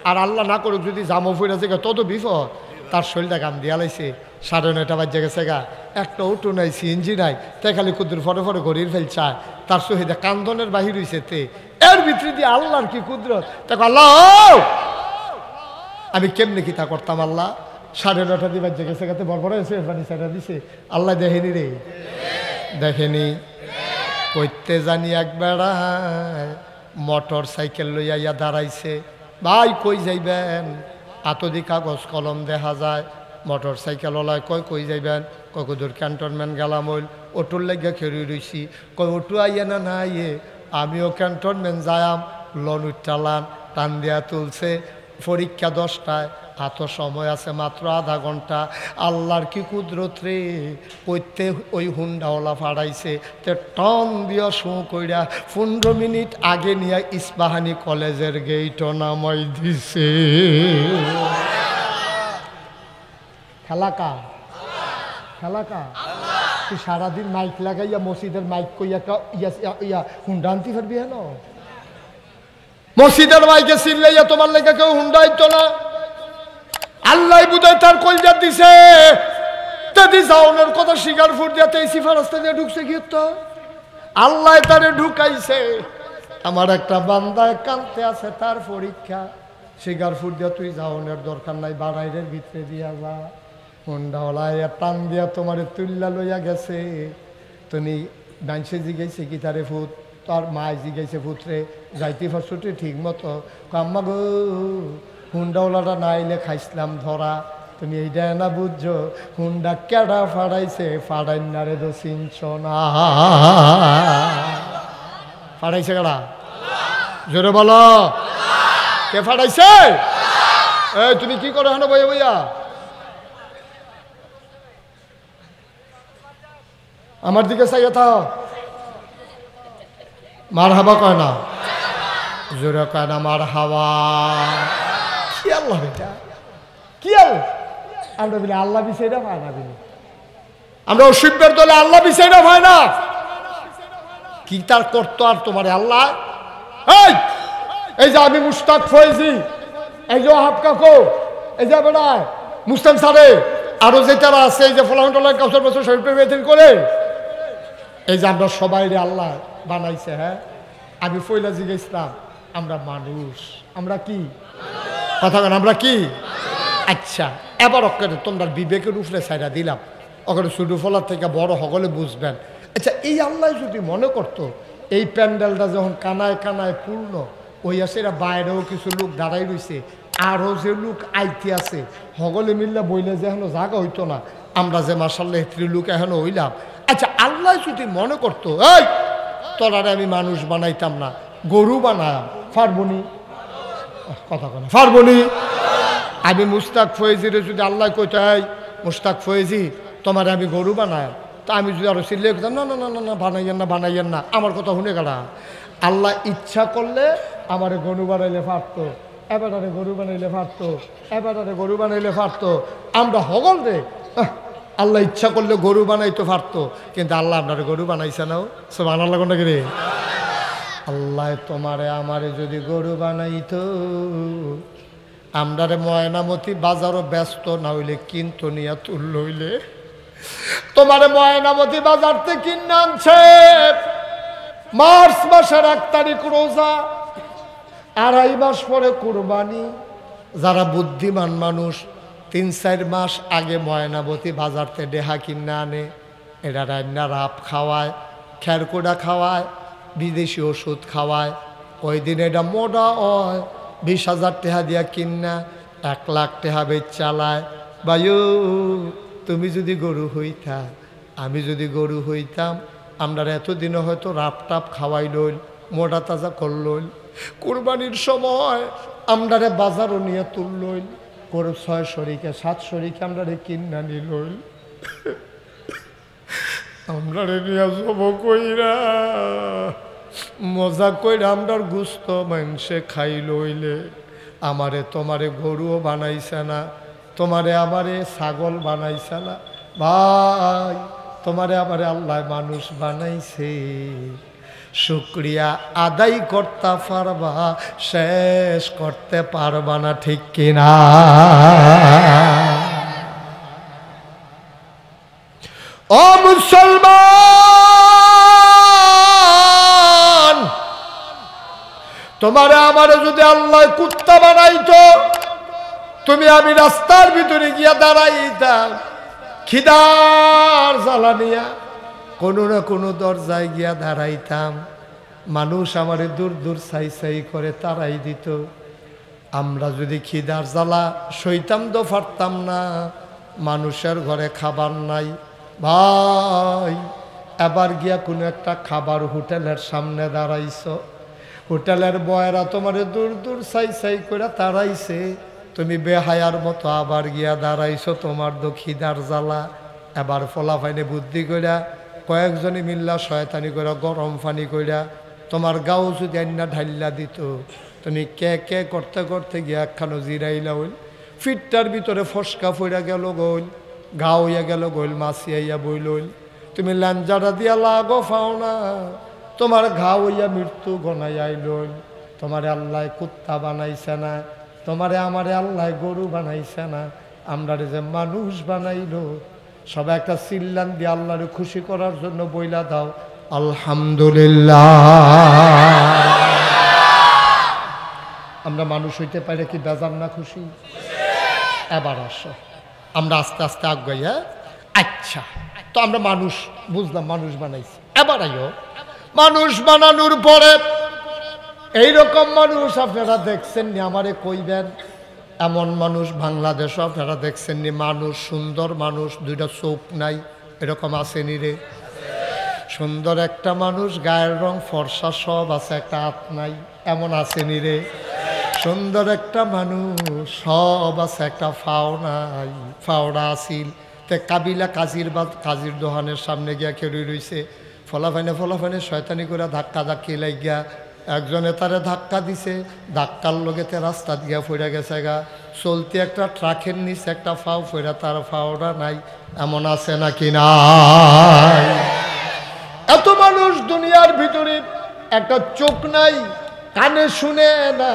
আর আল্লাহ না করুক যদি জামো ফিরে আছে তত বিপদ, তার শরীরটা গাম দিয়া লাইছে, 9:30 বাজ্যা গেছে গা, একটা অটো নাই, সিএনজি নাই, তাই খালি কুদ্দুর ফটো ফটো ঘড়ির ফেল চায়, তার শহীদে কান্দনের বাহির হয়েছে, তে এর ভিতরে দিয়ে আল্লাহর কি কুদরত। দেখো আল্লাহ আমি কেমনে কি তা করতাম, আল্লাহ 9:30 দিয়ে বাজ্যা গেছে গাতে বড় এসে পানি ছেড়া দিছে, আল্লাহ দেখেনি রে, দেখেনি। কইতে জানি একবেড়ায় মোটর সাইকেল লইয়া ইয়া দাঁড়াইছে, ভাই কই যাইবেন? আতদি কাগজ কলম দেখা যায়, মোটর সাইকেল ওলায় কয় কই যাইবেন? কয় দূর ক্যান্টনমেন্ট গেলাম, হইল অটোর লাগিয়া খেয়ে রইছি, কয় অটো আইয়া না না আইয়ে, আমিও ক্যান্টনমেন্ট যায়াম, লন উঠালাম, টান দিয়া তুলছে, পরীক্ষা 10টায়, এত সময় আছে মাত্র আধা ঘন্টা, আল্লাহর কি কুদরত রে, কইতে ওই হুন্ডাওয়ালা ফাড়াইছে, তে টন দিয়া শো কইরা 15 মিনিট আগে নিয়ে ইস্পাহানি কলেজের গেইট নামাই দিছে। খেলাকা খেলাকা তুই সারাদিন মাইক লাগাইয়া মসজিদের মাইক কইয়া ইয়া হুন্ডা আনতে পারবি? হেন মসজিদের মাইকে চিল্লাইয়া তোমার লেগে কেউ হুন্ডা আইতো না, আল্লাহ বুঝায় তার কলজা দিছে, তাদি যাওনের কথা শিকার ফুট দিয়াতে সিফা রাস্তা দিয়ে ঢুকছে, কি তো আল্লাহ তারে ঢুকাইছে। আমার একটা বান্দায় কানতে আছে, তার পরীক্ষা, শিকার ফুট দিয়া তুই যাওনের দরকার নাই, বাড়াইরের ভিতরে দিয়া যা, হুন্ডাওয়ালায় টান দিয়া তোমার তুল্লা লইয়া গেছে, তুমি ডান্সে জিগাইছে কি তারে ফুট, তার মায় জিগাইছে ফুটরে যাইতে পারছুটি ঠিক মতো, কাম্মা গো হুন্ডাওয়ালাটা না আইলে খাইছিলাম ধরা, তুমি এইটা না বুঝছো, হুন্ডা কেডা ফাড়াইছে, ফাড়াই না রে তো চিনছ না, ফাড়াইছে কেডা? জোরে বলো, কে ফাড়াইছে? এই তুমি কি করো হেন বইয়া বইয়া? আমার দিকে চাইয়া থাও, মার হাবা কয় না, জোরে কয় না মার হাওয়া। কি আল্লাহ এটা, কি আমরা বলি আল্লাহ বিষয়টা পায় না, বলি আমরা অসভ্যের দলে আল্লাহ বিষয়টা হয় না, কি তার করতো আর তোমার আল্লাহ? এই যে আমি মুস্তাক ফয়েজি, এই যে হাফ কাকো, এই যে বেড়ায় মুস্তান সারে, আরো যে তারা আছে, এই যে ফলাহন টলার কাউসার বছর শরীফ মেয়েদিন করে, এই যে আমরা সবাই রে আল্লাহ বানাইছে। হ্যাঁ আমি পয়লা জিজ্ঞেসলাম আমরা মানুষ, আমরা কি কথা কেন, আমরা কি? আচ্ছা এবার ওকে তোমরা বিবেকের উপরে ছাইরা দিলাম, ওখানে ছোটো ফলার থেকে বড় সকলে বুঝবেন। আচ্ছা এই আল্লাহ যদি মনে করতো এই প্যান্ডেলটা যখন কানায় কানায় পূর্ণ ওই আছে, এরা বাইরেও কিছু লোক দাঁড়াই রয়েছে, আরও যে লোক আইতে আছে সকলে মিললে বইলে যে এখনো জায়গা হইতো না, আমরা যে মার্শাল্লাহ এত্রি লোক এখনো হইলাম। আচ্ছা আল্লাহ যদি মনে করতো এই তোরারে আমি মানুষ বানাইতাম না, গরু বানাম, পারবনি? কথা কেন পারবনি? আমি মুস্তাক ফয়েজিরে যদি আল্লাহ কইতো এই মুস্তাক ফয়েজি তোমার আমি গরু বানাই, তা আমি যদি আরো সিলে না না না না না বানাইয়েন না বানাইয়েন না, আমার কথা শুনে গেলা। আল্লাহ ইচ্ছা করলে আমারে গরু বানাইলে পারতো, এবারে গরু বানাইলে পারতো, এবারে গরু বানাইলে পারতো। আমরা হগল রে আল্লাহ ইচ্ছা করলে গরু বানাইতে পারতো, কিন্তু আল্লাহ আপনার গরু বানাইছে নাও সব আনার লাগো নাকি রে? আল্লাহ তোমারে আমারে যদি গরু বানাইতো আমরারে ময়নামতি বাজারও ব্যস্ত না হইলে কিন্তু নিয়া তুল হইলে তোমারে ময়নামতি বাজার থেকে কিনে আনছে মার্চ মাসের 1 তারিখ রোজা, 2.5 মাস পরে কুরবানি। যারা বুদ্ধিমান মানুষ 3-4 মাস আগে ময়নামতি বাজারতে ডেহা কিনে আনে, এরা রান্না রাপ খাওয়ায়, খেরকুড়া খাওয়ায়, বিদেশি ওষুধ খাওয়ায়, ওই দিন এটা মোটা হয় 20,000 টাকা দিয়া কিনা 1 লাখ টাকা বেচ চালায়। বায়ু তুমি যদি গরু হইতা, আমি যদি গরু হইতাম, আমরা এতদিনে হয়তো রাপ টাপ খাওয়াই লইল, মোটা তাজা করলইল, কুরবানির সময় আমরারে বাজারও নিয়ে তুললইল, গরু 6 শরিকে 7 শরিকে আমরারে কিনা নিলইল, আমরারে নিয়ে যাব কইরা মজা কইরা আমরার গুস্ত মাংসে খাই লইলে আমারে তোমারে গরুও বানাইছে না, তোমারে আমারে ছাগল বানাইছে না ভাই, তোমারে আমারে আল্লাহ মানুষ বানাইছে। শুকরিয়া আদায় করতে পারবা, শেষ করতে পারবা না, ঠিক কিনা? ও মুসলমান, তোমারে আমারে যদি আল্লাহ কুত্তা বানাইতো, তুমি আমি রাস্তার ভিতরে গিয়া দাঁড়াইতাম, খিদার জ্বালা নিয়া কোনো না কোনো দরজায় গিয়া দাঁড়াইতাম, মানুষ আমারে দূর দূর সাই সাই করে তাড়াই দিত। আমরা যদি খিদার জ্বালা সইতাম তো পারতাম না, মানুষের ঘরে খাবার নাই ভাই, এবার গিয়া কোনো একটা খাবার হোটেলের সামনে দাঁড়াইছ, হোটেলের বয়েরা তোমারে দূর দূর সাই সাই করে তাড়াইছে, তুমি বেহায়ার মতো আবার গিয়া দাঁড়াইছো, তোমার তো খিদার জ্বালা। এবার ফলাফাইনে বুদ্ধি কইরা কয়েকজনে মিল্লা শয়তানি করে গরম পানি কইরা তোমার গাও যদি আন্না ঢাইল্লা দিত, তুমি কে কে করতে করতে গিয়া একখানো জিরাইলা হইল, ফিটটার ভিতরে ফসকা ফইরা গেল গইল, ঘা হইয়া গেল গইল, মাছিয়াইয়া বইল হইল, তুমি ল্যাঞ্জাটা দিয়া লাগো পাও না, তোমার ঘা হইয়া মৃত্যু গনাই আইল। তোমারে আল্লাহ কুত্তা বানাইছে না, তোমারে আমারে আল্লাহ গরু বানাইছে না, আমরারে যে মানুষ বানাইলো। সবাই একটা চিল্লান দিয়ে আল্লাহরে খুশি করার জন্য বইলা দাও আলহামদুলিল্লাহ। আমরা মানুষ হইতে পারে কি বেজার না খুশি? এবার আসো আমরা আস্তে আস্তে আগাই। আচ্ছা তো আমরা মানুষ বুঝলাম, মানুষ বানাইছি, এবার আইও মানুষ বানানোর পরে এইরকম মানুষ আপনারা দেখছেন নি? আমারে কইবেন এমন মানুষ বাংলাদেশ আপনারা দেখছেন নি? মানুষ সুন্দর মানুষ, 2টা চোখ নাই, এরকম আসেনি রে? সুন্দর একটা মানুষ, গায়ের রং ফর্সা সব আছে, একটা হাত নাই, এমন আসেনি রে? সুন্দর একটা মানুষ সব আছে, একটা ফাও নাই, ফাওড়া আসিল। তে কাবিলা কাজির দোকানের সামনে গিয়া খেলুই রইছে, ফলাফাইনে শয়তানি করে ধাক্কা ধাক্কি লাগিয়া একজনে তারে ধাক্কা দিছে, ধাক্কার লগেতে রাস্তা দিয়া ফইরা গেছে গা। চলতি একটা ট্রাকের নিচে একটা ফাও ফইরা, তার ফাওড়া নাই, এমন আছে নাকি নাই? এত মানুষ দুনিয়ার ভিতরে, একটা চোখ নাই, কানে শুনে না,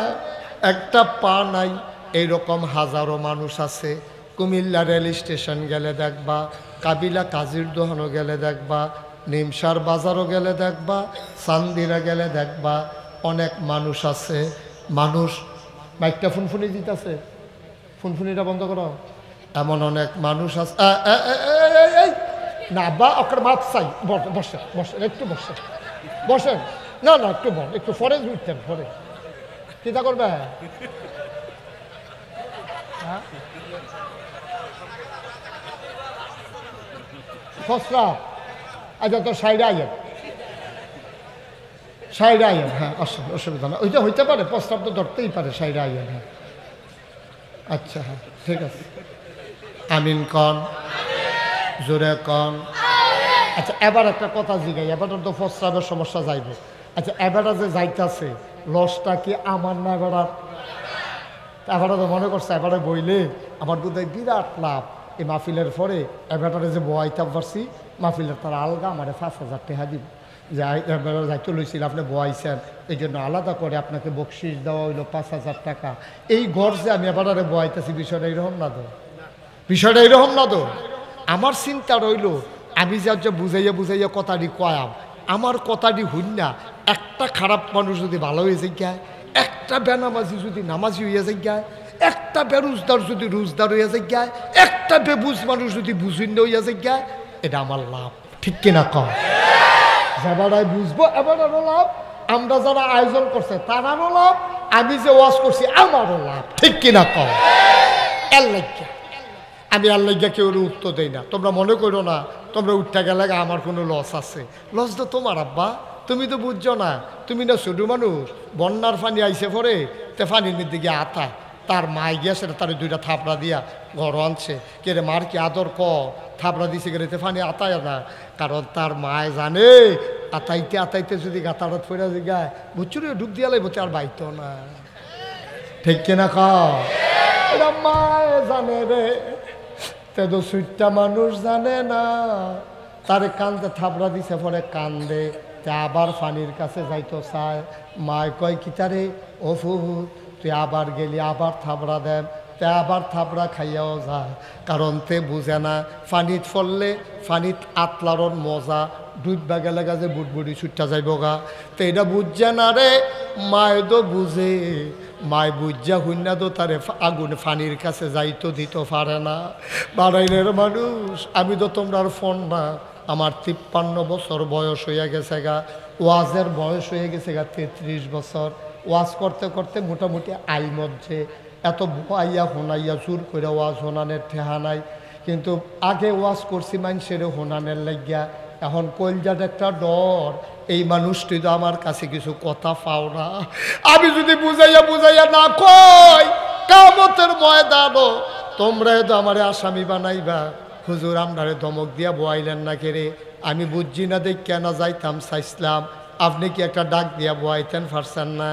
একটা পা নাই, এইরকম হাজারো মানুষ আছে। কুমিল্লা রেল স্টেশন গেলে দেখবা, কাবিলা কাজির দোহানো গেলে দেখবা, নিমসার বাজারও গেলে দেখবা, চান্দিরা গেলে দেখবা অনেক মানুষ আছে। মানুষ মাইকটা ফুনফুনি দিতেছে, ফুনফুনিটা বন্ধ করো। এমন অনেক মানুষ আছে। না বা ওকে মাপ চাই, বসে বসেন, একটু বসেন, বসেন। না না একটু বল, একটু ফরে উঠতেন, ফরে চিন্তা করবে। ফসরা আচ্ছা, তো সাইডে আইয়েন, সাইডে আইয়েন। হ্যাঁ অসুবিধা না, ওইটা হইতে পারে, প্রস্তাব তো ধরতেই পারে, সাইডে আইয়েন। হ্যাঁ আচ্ছা, হ্যাঁ ঠিক আছে। আমিন কন, জোরে কন। আচ্ছা এবার একটা কথা জিগাই, এবার তো প্রস্রাবের সমস্যা যাইবে। আচ্ছা এবারটা যে যাইতেছে, লসটা কি আমার না এবার? এবারটা তো মনে করছে এবারে বইলে আমার বোধহয় বিরাট লাভ। এই মাহফিলের পরে এবারটারে যে বয়াইতাম পারছি, মাহফিলের তারা আলগা আমার 5,000 টাকা দিব। যাই এবার যাইতে লইছিল, আপনি বয়াইছেন, এই জন্য আলাদা করে আপনাকে বকশিস দেওয়া হইলো 5,000 টাকা। এই ঘর যে আমি এবারে বয়াইতেছি, বিষয়টা এইরকম না তো, বিষয়টা এইরকম না তো। আমার চিন্তা রইল, আমি যে বুঝাইয়া বুঝাইয়া কথাটি কয়াম, আমার কথাটি হইন না একটা খারাপ মানুষ যদি ভালো হয়ে যায়, একটা বেনামাজি যদি নামাজি হইয়া যায়, একটা বেরোজদার যদি রোজদার হইয়া যায়, একটা বেবুজ মানুষ যদি বুঝিন্য হইয়া যায়, এটা আমার লাভ। ঠিক কিনা কম? যাবারাই বুঝবো এবারও লাভ, আমরা যারা আয়োজন করছে তারারও লাভ, আমি যে ওয়াজ করছি আমারও লাভ। ঠিক কিনা কম? আমি আল্লাহ কেউ উত্তর দেই না। তোমরা মনে করো না তোমরা উঠতে গেলে আমার কোনো লস আছে। লস তো তোমার আব্বা, তুমি তো বুঝছো না। তুমি না ছোট মানুষ, বন্যার পানি আইসে পরে তে পানির দিকে আতা, তার মায় গিয়া সেটা তার 2টা থাপড়া দিয়া ঘর আনছে। কে রে মার কি আদর ক, থাপড়া দিছে কে তে পানি আতায় না, কারণ তার মায় জানে আতাইতে আতাইতে যদি গাতারত ফেরা যায় বুঝছো রে, ডুব দিয়া লাগবো, আর বাইতো না। ঠিক কিনা ক? এটা মায় জানে রে, তে তো সুইটটা মানুষ জানে না। তারে কান্দে থাপড়া দিছে পরে কান্দে, তে আবার পানির কাছে যাইতো চায়। মায় কয় কি তারে, ও ফুহু তুই আবার গেলি, আবার থাপড়া দেন, তে আবার থাপড়া খাইয়াও যায়। কারণ তে বুঝে না পানিত ফললে পানিত আতলারন মজা, ডুববা গেলে গাছে বুটবুড়ি ছুটটা যাইব গা। তো এটা বুঝছে না রে, মায় তো বুঝে। মায় বুঝা হুন্না তো তারে আগুন পানির কাছে যাইতো দিতে পারে না। বাড়াইলের মানুষ আমি তো তোমরা আর ফোন না, আমার 53 বছর বয়স হইয়া গেছে গা, ওয়াজের বয়স হয়ে গেছে গা 33 বছর। ওয়াজ করতে করতে মোটামুটি আই মধ্যে এত আইয়া হোনাইয়া জোর করে ওয়াজ হোনানের ঠেহা নাই। কিন্তু আগে ওয়াজ করছি মানুষের হোনানের লাগিয়া, এখন কলজার একটা ডর, এই মানুষটি তো আমার কাছে কিছু কথা পাও না। আমি যদি বুঝাইয়া বুঝাইয়া না কই, কিয়ামতের ময়দানও তোমরা তো আমারে আসামি বানাইবা। হুজুর আমরারে ধমক দিয়া বয়াইলেন না কেরে, আমি বুঝছি না দেখ কেন যাইতাম চাইছিলাম, আপনি কি একটা ডাক দিয়া বয়াইতেন পারছেন না?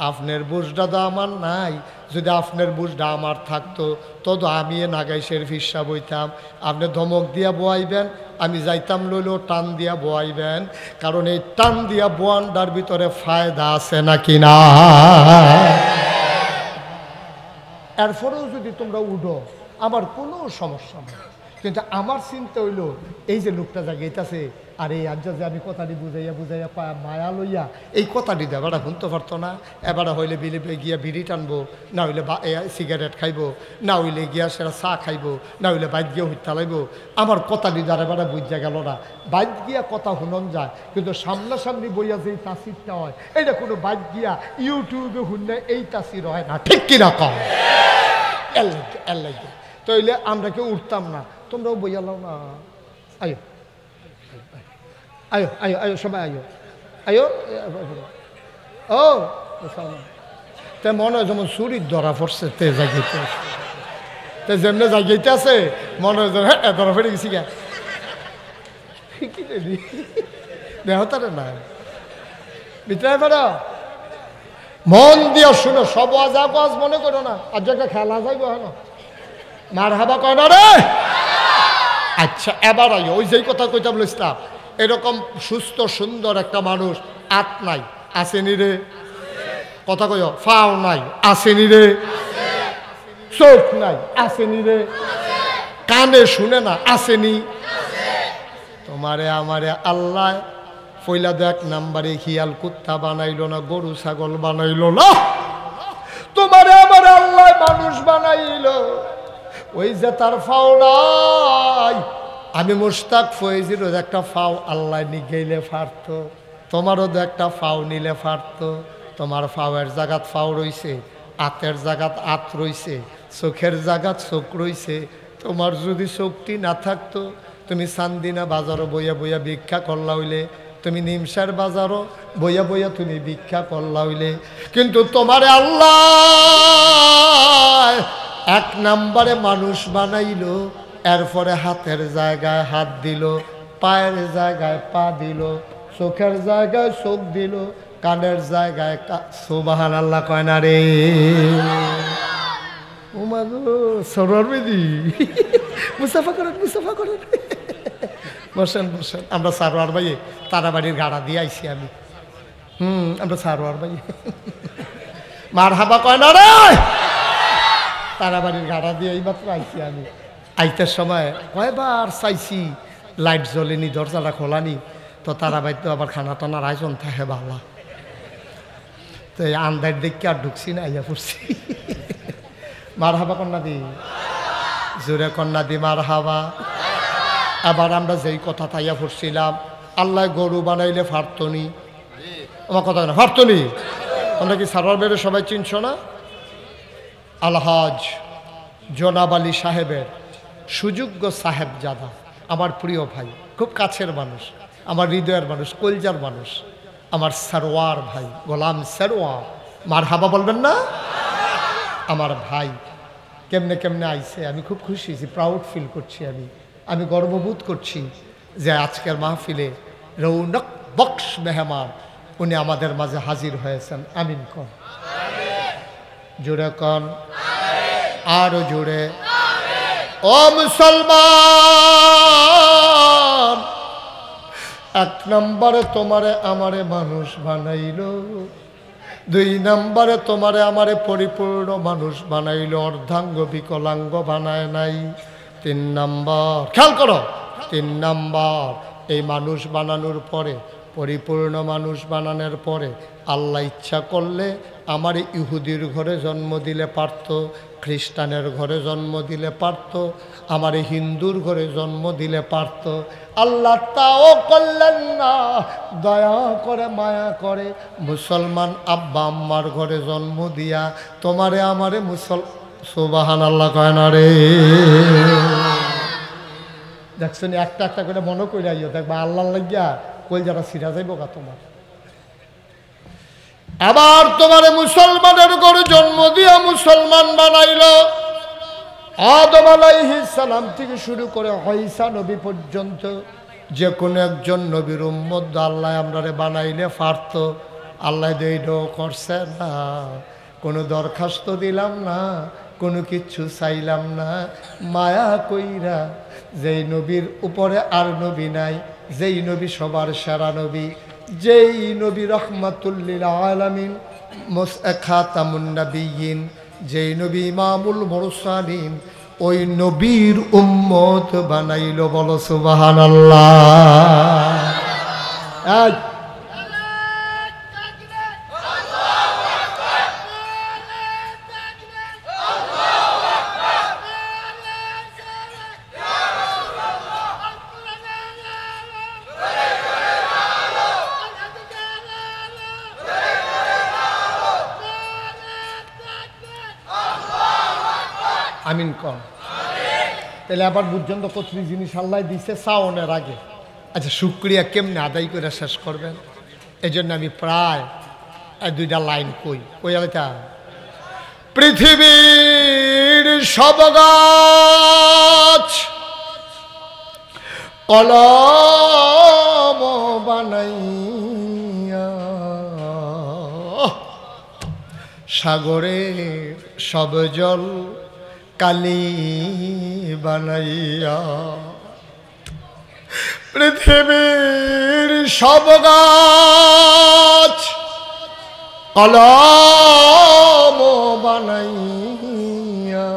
আপনার বুঝটা তো আমার নাই, যদি আপনার বুঝটা আমার থাকতো তো আমি নাগাইশের ফিসা বইতাম। আপনি ধমক দিয়া বয়াইবেন, আমি যাইতাম লইলেও টান দিয়া বয়াইবেন, কারণ এই টান দিয়া বোয়ানটার ভিতরে ফায়দা আছে নাকি না? এরপরেও যদি তোমরা উঠো আমার কোনো সমস্যা নেই, কিন্তু আমার চিন্তা হইল এই যে লোকটা জাগাইতেছে, আর এই আজ যে আমি কথাটি বুঝাইয়া বুঝাইয়া মায়া লইয়া এই কথাটি এবারে শুনতে পারতো না। এবারে হইলে বিলে গিয়া বিড়ি টানবো, না হইলে সিগারেট খাইবো, না হইলে গিয়া সেটা চা খাইবো, না হইলে বাইক গিয়া হইতে লাইব। আমার কথাটি যার এবারে বুঝা গেল না। বাইক গিয়া কথা শুনন যায়, কিন্তু সামনাসামনি বইয়া যে তাসিরটা হয়, এটা কোনো বাইক গিয়া ইউটিউবে শুনলে এই তাসির হয় না। ঠিক কিনা কম? এর লাগে তাইলে আমরা কেউ উঠতাম না, তোমরাও বইয়া লাও না। আয়ো আয়ো আয়ো আয়ো সবাই আয়ো আয়ো। ও তে মনে হয় যেমন চুরির ধরা পড়ছে, তে জায়গাতে তে যেমনি জায়গাতে আছে মনে হয় যেন হ্যাঁ ধরা পড়ে গেছি গা। কি দেহ তারে না ভিতরে পারো, মন দিয়া শুনো, সব আজ মনে করো না। আজ একটা খেলা যাইব হ্যাঁ মার হাবা কয় না রে। আচ্ছা এবার আইও, ওই যেই কথা কইতাম ইসলাম, এরকম সুস্থ সুন্দর একটা মানুষ আত নাই আসেনি রে, কথা কয় ফাও নাই আসেনি রে, চোখ নাই আসেনি রে, কানে শুনে না আসেনি। তো তোমারে আমারে আল্লাহ পয়লা তো 1 নম্বরে হিয়াল কুত্তা বানাইলো না, গরু ছাগল বানাইলো না, তোমারে আমারে আল্লাহ মানুষ বানাইলো। ওই যে তার ফাও নাই, আমি মুশতাক ফয়েজিরও একটা ফাও আল্লাহ নিগেইলে পারত, তোমারও তো একটা ফাও নিলে পারত। তোমার ফাওয়ের জায়গাত ফাও রইছে, আতের জায়গাত আত রইছে, চোখের জায়গাত চোখ রইছে। তোমার যদি শক্তি না থাকতো, তুমি চান্দিনা বাজারও বইয়া বইয়া ভিক্ষা করলা হইলে, তুমি নিমসার বাজারও বইয়া বইয়া তুমি ভিক্ষা করলা হইলে। কিন্তু তোমারে আল্লাহ 1 নম্বরে মানুষ বানাইলো, এরপরে হাতের জায়গায় হাত দিল, পায়ের জায়গায় পা দিল, চোখের জায়গায় চোখ দিল, কানের জায়গায় সুবহানাল্লাহ কয় না রে? ও মা গো, সরোয়ার বেদি, মুসাফা করেন, মুসাফা করেন। বসেন বসেন, আমরা সারোয়ার ভাই তারাবাড়ির গাড়া দিয়ে আইছি আমি। আমরা সারোয়ার ভাই মারহাবা কয় না রে? তারাবাড়ির গাড়া দিয়ে এইমাত্র আইছি আমি। আইতের সময় কয়বার চাইছি, লাইট জ্বলেনি, দরজাটা খোলানি, তো তারাবাড়ি তো আবার খানা টানার আয়োজন থাকে বাবা। তো এই আন্দার দেখে আর ঢুকছি না, আইয়া পড়ছি। মারহাবা কন্যা দি, জোরে কন্যা দি মারহাবা। আবার আমরা যেই কথা তাইয়া পড়ছিলাম, আল্লাহ গরু বানাইলে ফারতনি, আমার কথা না ফারতনি। তোমরা কি সারোয়ার বেড়ে সবাই চিনছ না? আলহাজ জনাব আলী সাহেবের সুযোগ্য সাহেবজাদা, আমার প্রিয় ভাই, খুব কাছের মানুষ, আমার হৃদয়ের মানুষ, কলজার মানুষ, আমার সারোয়ার ভাই, গোলাম সারোয়ার। মারহাবা বলবেন না? আমার ভাই কেমনে কেমনে আইছে, আমি খুব খুশি হয়েছি, প্রাউড ফিল করছি, আমি গর্ববোধ করছি যে আজকের মাহফিলে রৌনক বক্স মেহমান উনি আমাদের মাঝে হাজির হয়েছেন। আমিন কন, জোরে কন, আরো জোরে। ও মুসলমান, 1 নম্বরে তোমারে আমারে মানুষ বানাইলো, 2 নম্বরে তোমারে আমারে পরিপূর্ণ মানুষ বানাইলো, অর্ধাঙ্গ বিকলাঙ্গ বানায় নাই। 3 নম্বর, খেয়াল করো, 3 নম্বর, এই মানুষ বানানোর পরে, পরিপূর্ণ মানুষ বানানোর পরে আল্লাহ ইচ্ছা করলে আমার ইহুদির ঘরে জন্ম দিলে পারত, খ্রিস্টানের ঘরে জন্ম দিলে পারত, আমার হিন্দুর ঘরে জন্ম দিলে পারত। আল্লাহ তাও করলেন না, দয়া করে মায়া করে মুসলমান আব্বা আম্মার ঘরে জন্ম দিয়া তোমারে আমারে সুবহানাল্লাহ কয় না রে? দেখছেন, একটা একটা করে মনে করে আইও, দেখবা আল্লাহ লাগিয়া কই যারা সিরা যাইব গা তোমার। আবার তোমারে মুসলমানের ঘরে জন্ম দিয়া মুসলমান বানাইল। আদম আলাইহিস সালাম থেকে শুরু করে ঈসা নবী পর্যন্ত যে কোনো একজন নবীর উম্মত আল্লাহ আমরারে বানাইলে পারত। আল্লাহ এইটাও করছে না, কোনো দরখাস্ত দিলাম না, কোনো কিচ্ছু চাইলাম না, মায়া কইরা যেই নবীর উপরে আর নবী নাই, যেই নবী সবার সেরা নবী, যেই নবী রহমাতুল লিল আলামিন, খাতামুন নবিয়্যিন, যেই নবী ইমামুল মুরসালিন, ওই নবীর উম্মত বানাইলো। বলো সুবহানাল্লাহ। আমিন কম। তাহলে আবার বুঝছেন তো কত জিনিস আল্লাহ দিছে সাওনের আগে। আচ্ছা, শুকরিয়া কেমনে আদায় করে শেষ করবেন? এই জন্য আমি প্রায় 2টা লাইন কই আলতা। পৃথিবীর সব গাছ কলম বানাইয়া, সাগরের সব জল কালি বানাইয়া, পৃথিবীর সব গাছ কলম বানাইয়া,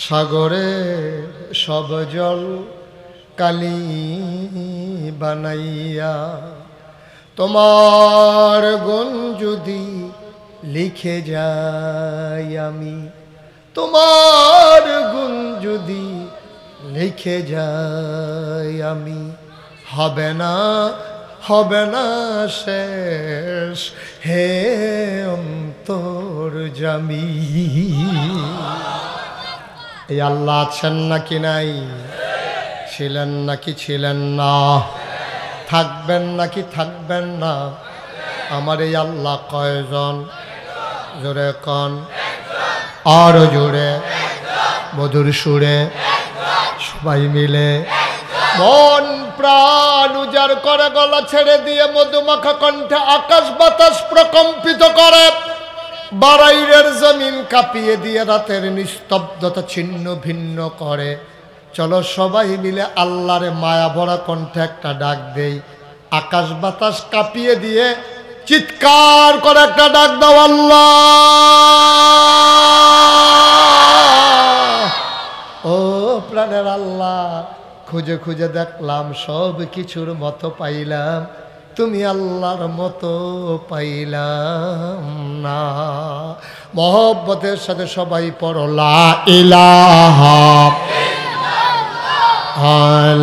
সাগরের সব জল কালি বানাইয়া। তোমার গুণ যদি লিখে যাই আমি, তোমার গুণ যদি লিখে যাই আমি, হবে না শেষ হে অন্তর জামি। এই আল্লাহ আছেন নাকি নাই? ছিলেন নাকি ছিলেন না? থাকবেন নাকি থাকবেন না? আমার এই আল্লাহ কয়জন? জোরে কন, আর জোরে, মধুর সুরে সবাই মিলে মন প্রাণ উজাড় করে গলা ছেড়ে দিয়ে মধুমাখা কণ্ঠে আকাশ বাতাস প্রকম্পিত করে, বারাইরের জমিন কাঁপিয়ে দিয়ে রাতের নিস্তব্ধতা ছিন্ন ভিন্ন করে। চলো সবাই মিলে আল্লাহরে মায়া ভরা কণ্ঠে একটা ডাক দেই। আকাশ বাতাস কাঁপিয়ে দিয়ে চিৎকার করে একটা ডাক দাও, আল্লাহ। ও প্রাণের আল্লাহ, খুঁজে খুঁজে দেখলাম সব কিছুর মতো পাইলাম, তুমি আল্লাহর মতো পাইলাম না। মহব্বতের সাথে সবাই পড়ো লা ইলাহা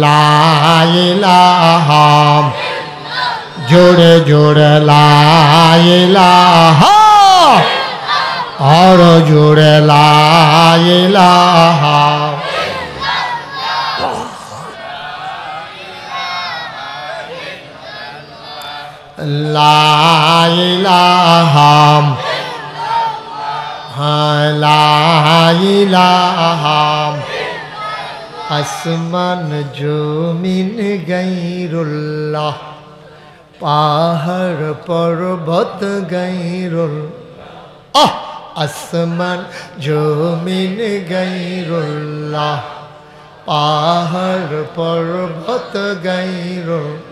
লা ইলাহা, জোরে জোরে লা ইলাহা, আর জোরে লা ইলাহা। লা ইলাহা লা ইলাহা, আসমান জমিন গায়রুল্লাহ, পাহাড় পর্বত গায়রুল্লাহ, আসমান জমিন গায়রুল্লাহ, পাহাড় পর্বত গায়রুল্লাহ।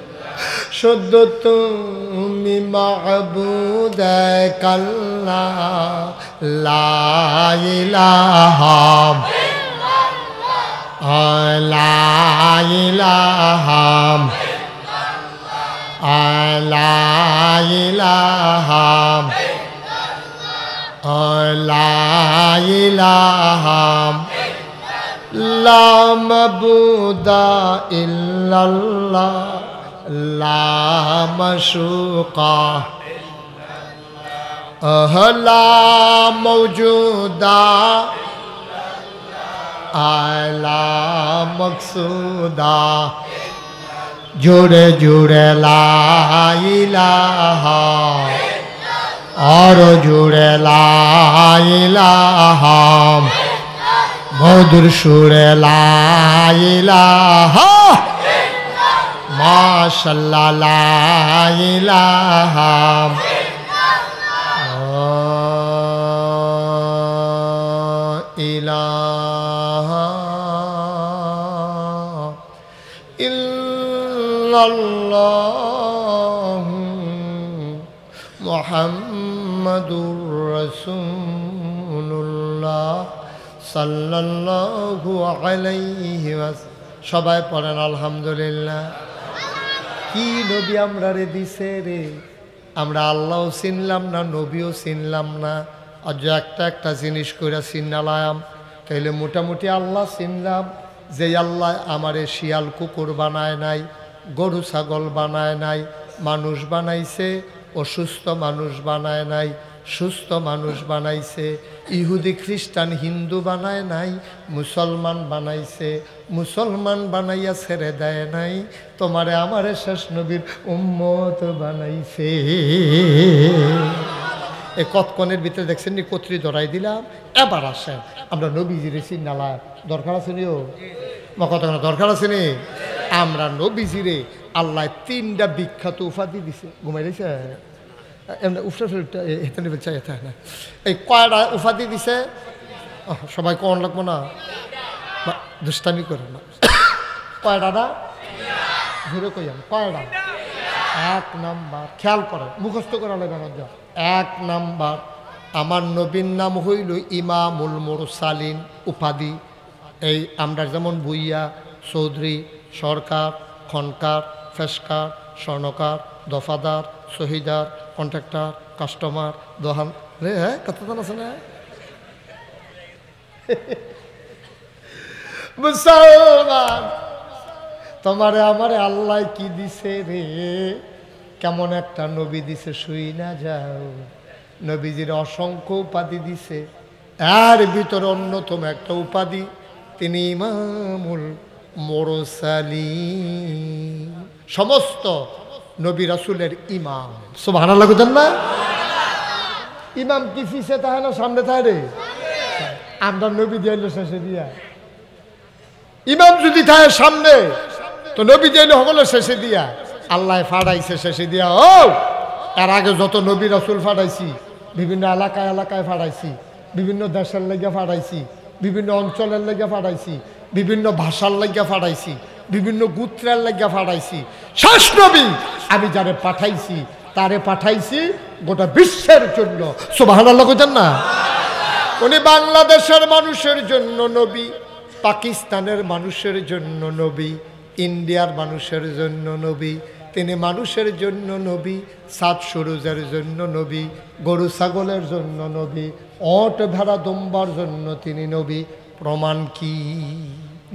শুদ্ধ তুমি মাবুদ কাল্লাহ, লা ইলাহা লা ইলাহা লা ইলাহা লা ইলাহা, লা মাবুদা ইল্লাল্লাহ, লা মাশুকা লা মওজুদা লা মকসুদা। জোরে জোরে লা ইলাহা, আর জোরে লা ইলাহা, মধুর সুরে লা ইলাহা, মাশাআল্লাহ লা ইলাহা ইলাহা ইল্লাল্লাহ মুহাম্মাদুর রাসূলুল্লাহ সাল্লাল্লাহু আলাইহি ওয়াসাল্লাম। সবাই পড়েন আলহামদুলিল্লাহ। কি নবী আমরা রে দিছে রে, আমরা আল্লাহও চিনলাম না, নবীও চিনলাম না। আজ একটা জিনিস করে চিনালাম, তাইলে মোটামুটি আল্লাহ চিনলাম। যে আল্লাহ আমারে শিয়াল কুকুর বানায় নাই, গরু ছাগল বানায় নাই, মানুষ বানাইছে, অসুস্থ মানুষ বানায় নাই, সুস্থ মানুষ বানাইছে। ইহুদি খ্রিস্টান হিন্দু বানায় নাই, মুসলমান বানাইছে। মুসলমান বানাইয়া ছেড়ে দেয় নাই, তোমারে আমারে শেষ নবীর উম্মত বানাইছে। এই কতক্ষণের ভিতরে দেখছেন নি কতরি ধরাই দিলাম। এবার আসেন আমরা নবীজিরে চিনালাম, দরকার আছে নিও কতক্ষণ দরকার আছে নি। আমরা নবীজিরে আল্লাহ 3টা বিখ্যাত উপাধি দিছে। ঘুমাই দিছে এই কয়টা উপাধি দিছে সবাই কন লাগবো না, দুষ্টামি করে না। কয়টা না ঘুরে কইয়াম কয়টা? 1 নাম্বার, খেয়াল করে মুখস্থ করা লাগবে না। 1 নাম্বার, আমার নবীর নাম হইল ইমামুল মুরসালিন উপাধি। এই আমরা যেমন ভুইয়া, চৌধুরী, সরকার, খনকার, ফেসকার, স্বর্ণকার, দফাদার, শহীদার, কন্ট্রাক্টর, কাস্টমার, দোহান রে, হ্যাঁ কত আছে না মুসলমান। তোমারে আমারে আল্লাহ কি দিছে রে, কেমন একটা নবী দিছে শুই না যাও। নবীজির অসংখ্য উপাধি দিছে, এর ভিতরে অন্যতম একটা উপাধি তিনি ইমামুল মুরসালিন, সমস্ত নবী রাসূলের ইমাম। সুবহানাল্লাহ বুঝেন না? ইমাম কি পিছে থাকে না সামনে থাকে রে? আমরা নবী দিয়ে শেষে দিয়া, ইমাম যদি থাকে সামনে তো নবী দিয়ে হলো শেষে দিয়া। আল্লাহ ফাড়াইছে শেষে দিয়া। ও এর আগে যত নবী রাসূল ফাড়াইছি, বিভিন্ন এলাকায় এলাকায় ফাড়াইছি, বিভিন্ন দেশের লেগে ফাড়াইছি, বিভিন্ন অঞ্চলের লেগে ফাড়াইছি, বিভিন্ন ভাষার লেগে ফাড়াইছি, বিভিন্ন গোত্রের লেগে ফাড়াইছি। শেষ নবী আমি যারে পাঠাইছি তারে পাঠাইছি গোটা বিশ্বের জন্য। সুবহানাল্লাহ কইতেন না? উনি বাংলাদেশের মানুষের জন্য নবী, পাকিস্তানের মানুষের জন্য নবী, ইন্ডিয়ার মানুষের জন্য নবী, তিনি মানুষের জন্য নবী, সাত সুরুজের জন্য নবী, গরু ছাগলের জন্য নবী, ওট ভেড়া দুম্বার জন্য তিনি নবী। প্রমাণ কি?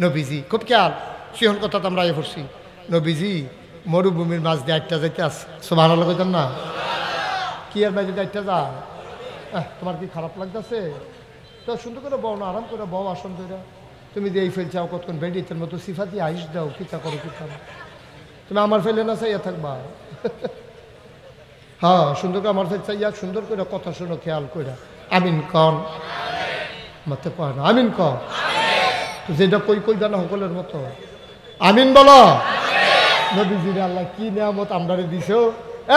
নবীজি খুব খেয়াল, সিহন কথা তো আমরা পড়ছি, নবীজি মরুভূমির মাঝ দিয়ে একটা যাইতে আছে। সুবহানাল্লাহ কইতেন না? কি আর মাঝে একটা যা, তোমার কি খারাপ লাগতেছে? তো সুন্দর করে বও না, আরাম করে বও, আসন ধরে। তুমি যে এই ফেল চাও কতক্ষণ বেডিতের মতো সিফাতি আইস দাও, কিতা করো কিতা, তুমি আমার ফেলে না চাইয়া থাকবা। হ্যাঁ সুন্দর করে আমার ফেল চাইয়া সুন্দর করে কথা শোনো, খেয়াল করে। আমিন কন, মতে কয় না আমিন কন, যেটা কই কই জানা সকলের মতো আমিন বলো। নবীজির আল্লাহ কি নিয়ামত আমরারে দিছো।